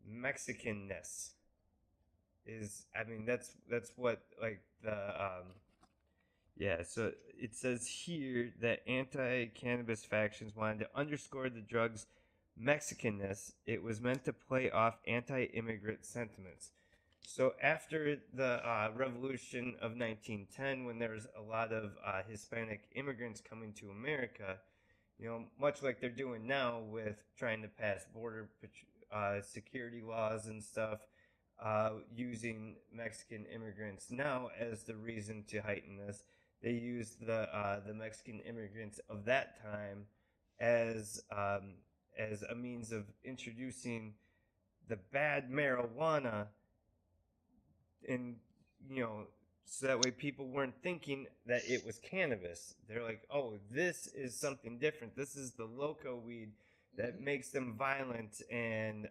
Mexicanness. That's what like the so it says here that anti-cannabis factions wanted to underscore the drug's Mexicanness. It was meant to play off anti-immigrant sentiments. So after the revolution of 1910, when there was a lot of Hispanic immigrants coming to America, much like they're doing now with trying to pass border security laws and stuff, using Mexican immigrants now as the reason to heighten this. They used the Mexican immigrants of that time as a means of introducing the bad marijuana, and so that way people weren't thinking that it was cannabis. They're like, oh, this is something different. This is the loco weed that makes them violent and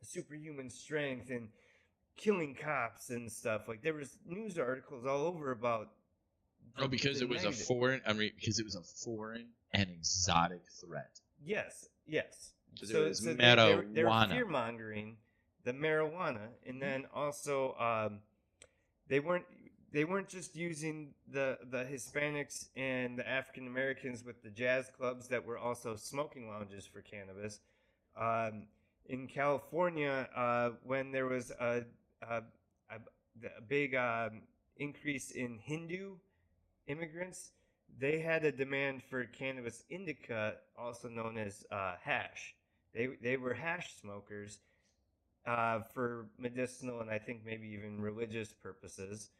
superhuman strength and killing cops and stuff. Like there was news articles all over about. Because it was a foreign. Because it was a foreign and exotic threat. Yes. So it was marijuana. They were fear mongering the marijuana, and then also they weren't just using the Hispanics and the African Americans with the jazz clubs that were also smoking lounges for cannabis. In California, when there was a big increase in Hindu immigrants, they had a demand for cannabis indica, also known as hash. They were hash smokers for medicinal and I think maybe even religious purposes.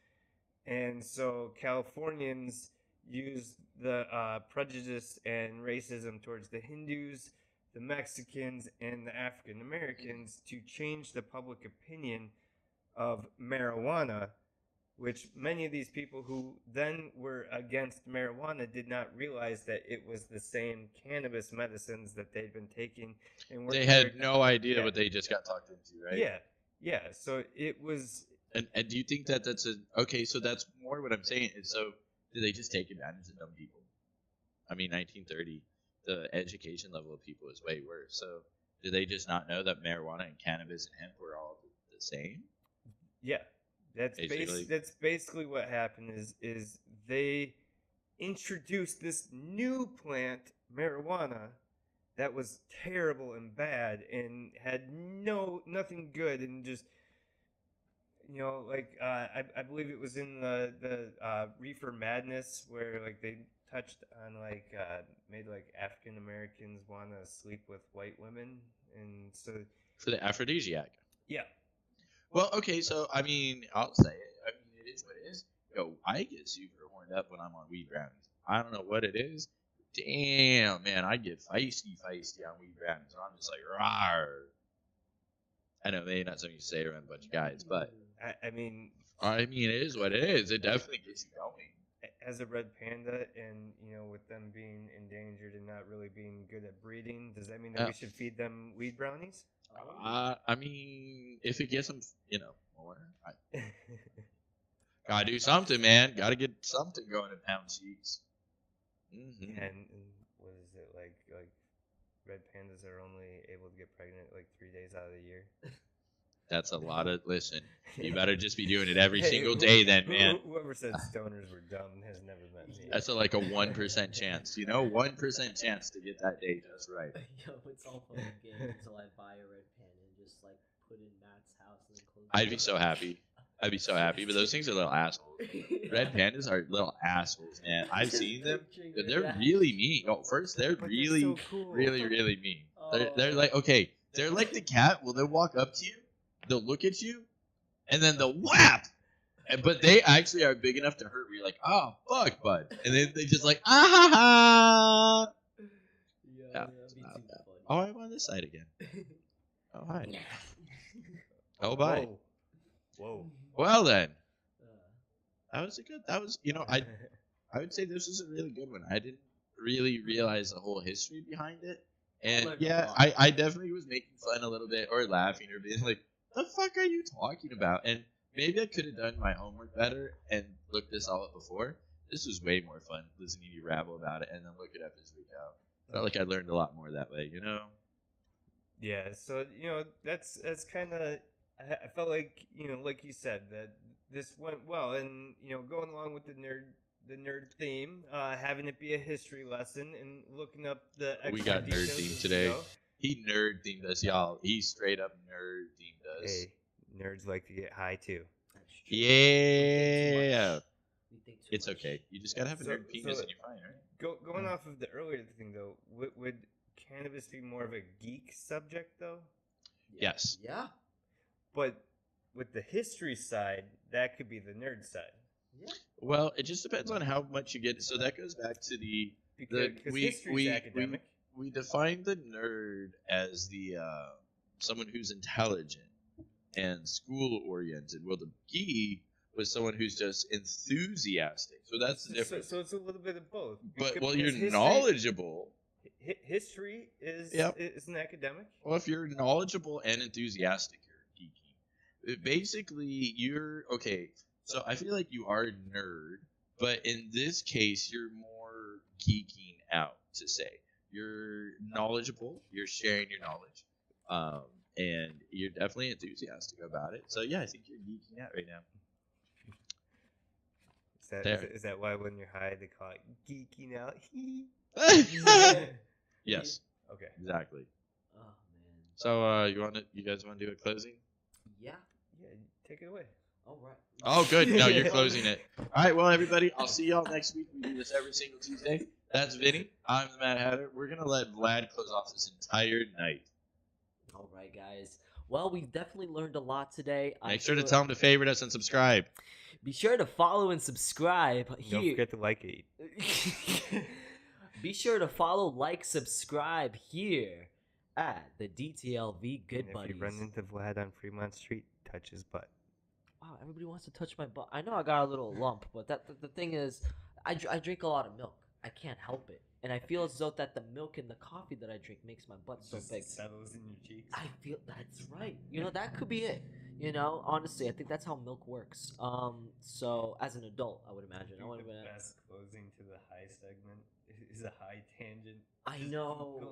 And so Californians used the prejudice and racism towards the Hindus, the Mexicans, and the African Americans to change the public opinion of marijuana, which many of these people who then were against marijuana did not realize that it was the same cannabis medicines that they'd been taking. And they had no idea what they just got talked into, right? Yeah. So it was. And do you think that that's okay? So that's more what I'm saying. Is so do they just take advantage of dumb people? 1930, the education level of people is way worse. So do they just not know that marijuana and cannabis and hemp were all the same? Yeah. That's basically what happened is they introduced this new plant, marijuana, that was terrible and bad and had nothing good, and just you know, like I believe it was in the Reefer Madness where like they touched on like made like African Americans want to sleep with white women, and so For the aphrodisiac. yeah. Well, okay, so I mean, I'll say it. I mean, it is what it is. Yo, I get super horned up when I'm on weed brownies. I don't know what it is. Damn, man, I get feisty on weed brownies. And I'm just like, rawr. I know, maybe not something you say around a bunch of guys, but I mean, it is what it is. It definitely gets you going. as a red panda, and you know, with them being endangered and not really being good at breeding, does that mean that we should feed them weed brownies? I mean, if it gets them, you know, more, gotta do something, man. Gotta get something going in Pound Cheeks. Mm-hmm. And what is it like red pandas are only able to get pregnant like 3 days out of the year? That's a lot of. Listen, you better just be doing it every single day, then, man. Whoever said stoners were dumb has never met me. That's like a 1% chance. You know, 1% chance to get that day just right. Yo, it's all fun and games until I buy a red panda and just like put in Matt's house and then close. I'd be so happy. I'd be so happy, but those things are little assholes. Red pandas are little assholes, man. I've seen them. They're really mean. Oh, first, they're But really, so cool. really mean. They're like, okay, they're like the cat. Well, they'll walk up to you, they'll look at you, and then they'll whap. But they actually are big enough to hurt where you're like, oh, fuck, bud. And then they just like, ah ha ha. Yeah, Yeah, that'd be not too bad. funny. Oh, I'm on this side again. Oh, hi. Oh, bye. Whoa. Well, then. Uh, That was, you know, I would say this was a really good one. I didn't really realize the whole history behind it. And learned yeah, a lot. I definitely was making fun a little bit or laughing or being like, the fuck are you talking about? And maybe I could have done my homework better and looked this all up before. This was way more fun listening to you rabble about it and then look it up as we go. Felt like I learned a lot more that way, you know? Yeah, so you know that's kind of I felt like, you know, like you said, that this went well, and you know, going along with the nerd theme, having it be a history lesson and looking up the We extra got nerd details theme as we today. go. He nerd themed us, y'all. He straight up nerd themed us. Hey, nerds like to get high too. that's true. Yeah. We think too It's much. okay. You just gotta have a So- nerd penis so- and you're fine, right? Going off of the earlier thing though, would cannabis be more of a geek subject though? Yes. Yeah. But with the history side, that could be the nerd side. Yeah. Well, it just depends on how much you get. So that goes back to Because history is academic. we define the nerd as the someone who's intelligent and school oriented. Well, the geek was someone who's just enthusiastic. So that's the difference. So it's a little bit of both. But well, Because you're history- knowledgeable. History is Yep. is an academic. Well, if you're knowledgeable and enthusiastic, you're geeky. Basically, you're okay. So I feel like you are a nerd, but in this case, you're more geeking out. To say you're knowledgeable, you're sharing your knowledge, and you're definitely enthusiastic about it. So yeah, I think you're geeking out right now. Is that why when you're high they call it geeking out? Yes, Okay. exactly. Oh man. So you guys want to do a closing? Yeah. Yeah, take it away. All right. Oh, good. No, you're closing it. All right. Well, everybody, I'll see y'all next week. We do this every single Tuesday. That's Vinny. I'm the Mad Hatter. We're gonna let Vlad close off this entire night. All right, guys. Well, we've definitely learned a lot today. Make sure to tell him to favorite us and subscribe. Be sure to follow and subscribe Don't here. forget to like it. Be sure to follow, like, subscribe here at the DTLV Good And Buddies. if you run into Vlad on Fremont Street, touch his butt. Wow, everybody wants to touch my butt. I know I got a little lump, but the thing is, I drink a lot of milk. I can't help it. And I feel as though that the milk and the coffee that I drink makes my butt so Just big. settles in your cheeks. I feel that's right. You know, that could be it. You know, honestly, I think that's how milk works. So as an adult, I would imagine. I think the best closing to the high segment is a high tangent. I know.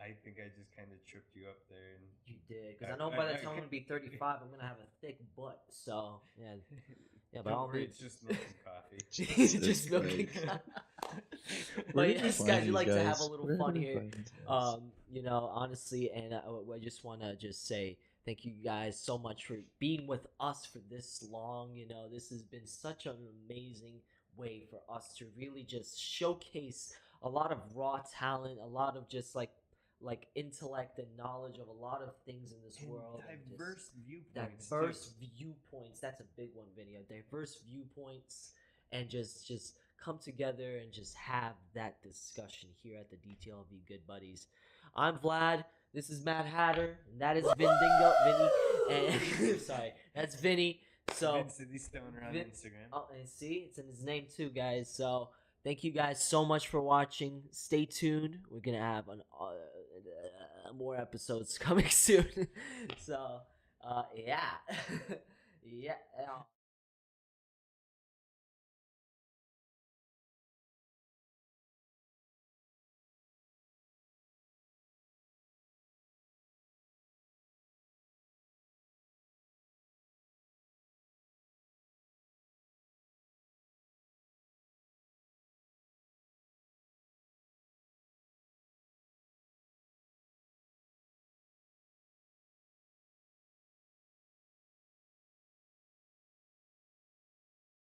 I think I just kind of tripped you up there. And You did, because I know by the time I'm gonna be 35, I'm gonna have a thick butt. So yeah, yeah. But Don't all worry, means, it's just milk and coffee. just milking. But yes, guys, we like to have a little fun here. You know, honestly, and I just want to just say Thank you guys so much for being with us for this long. You know, this has been such an amazing way for us to really just showcase a lot of raw talent, a lot of just like intellect and knowledge of a lot of things in this world. Diverse viewpoints. Diverse viewpoints. That's a big one, Vinny. Diverse viewpoints, and just come together and just have that discussion here at the DTLV Good Buddies. I'm Vlad. This is Mad Hatter, and that is Vinny. And sorry, that's Vinny. So Vinny Stoner on Instagram. Oh, and see, it's in his name too, guys. So thank you guys so much for watching. Stay tuned. We're gonna have more episodes coming soon. So yeah, yeah.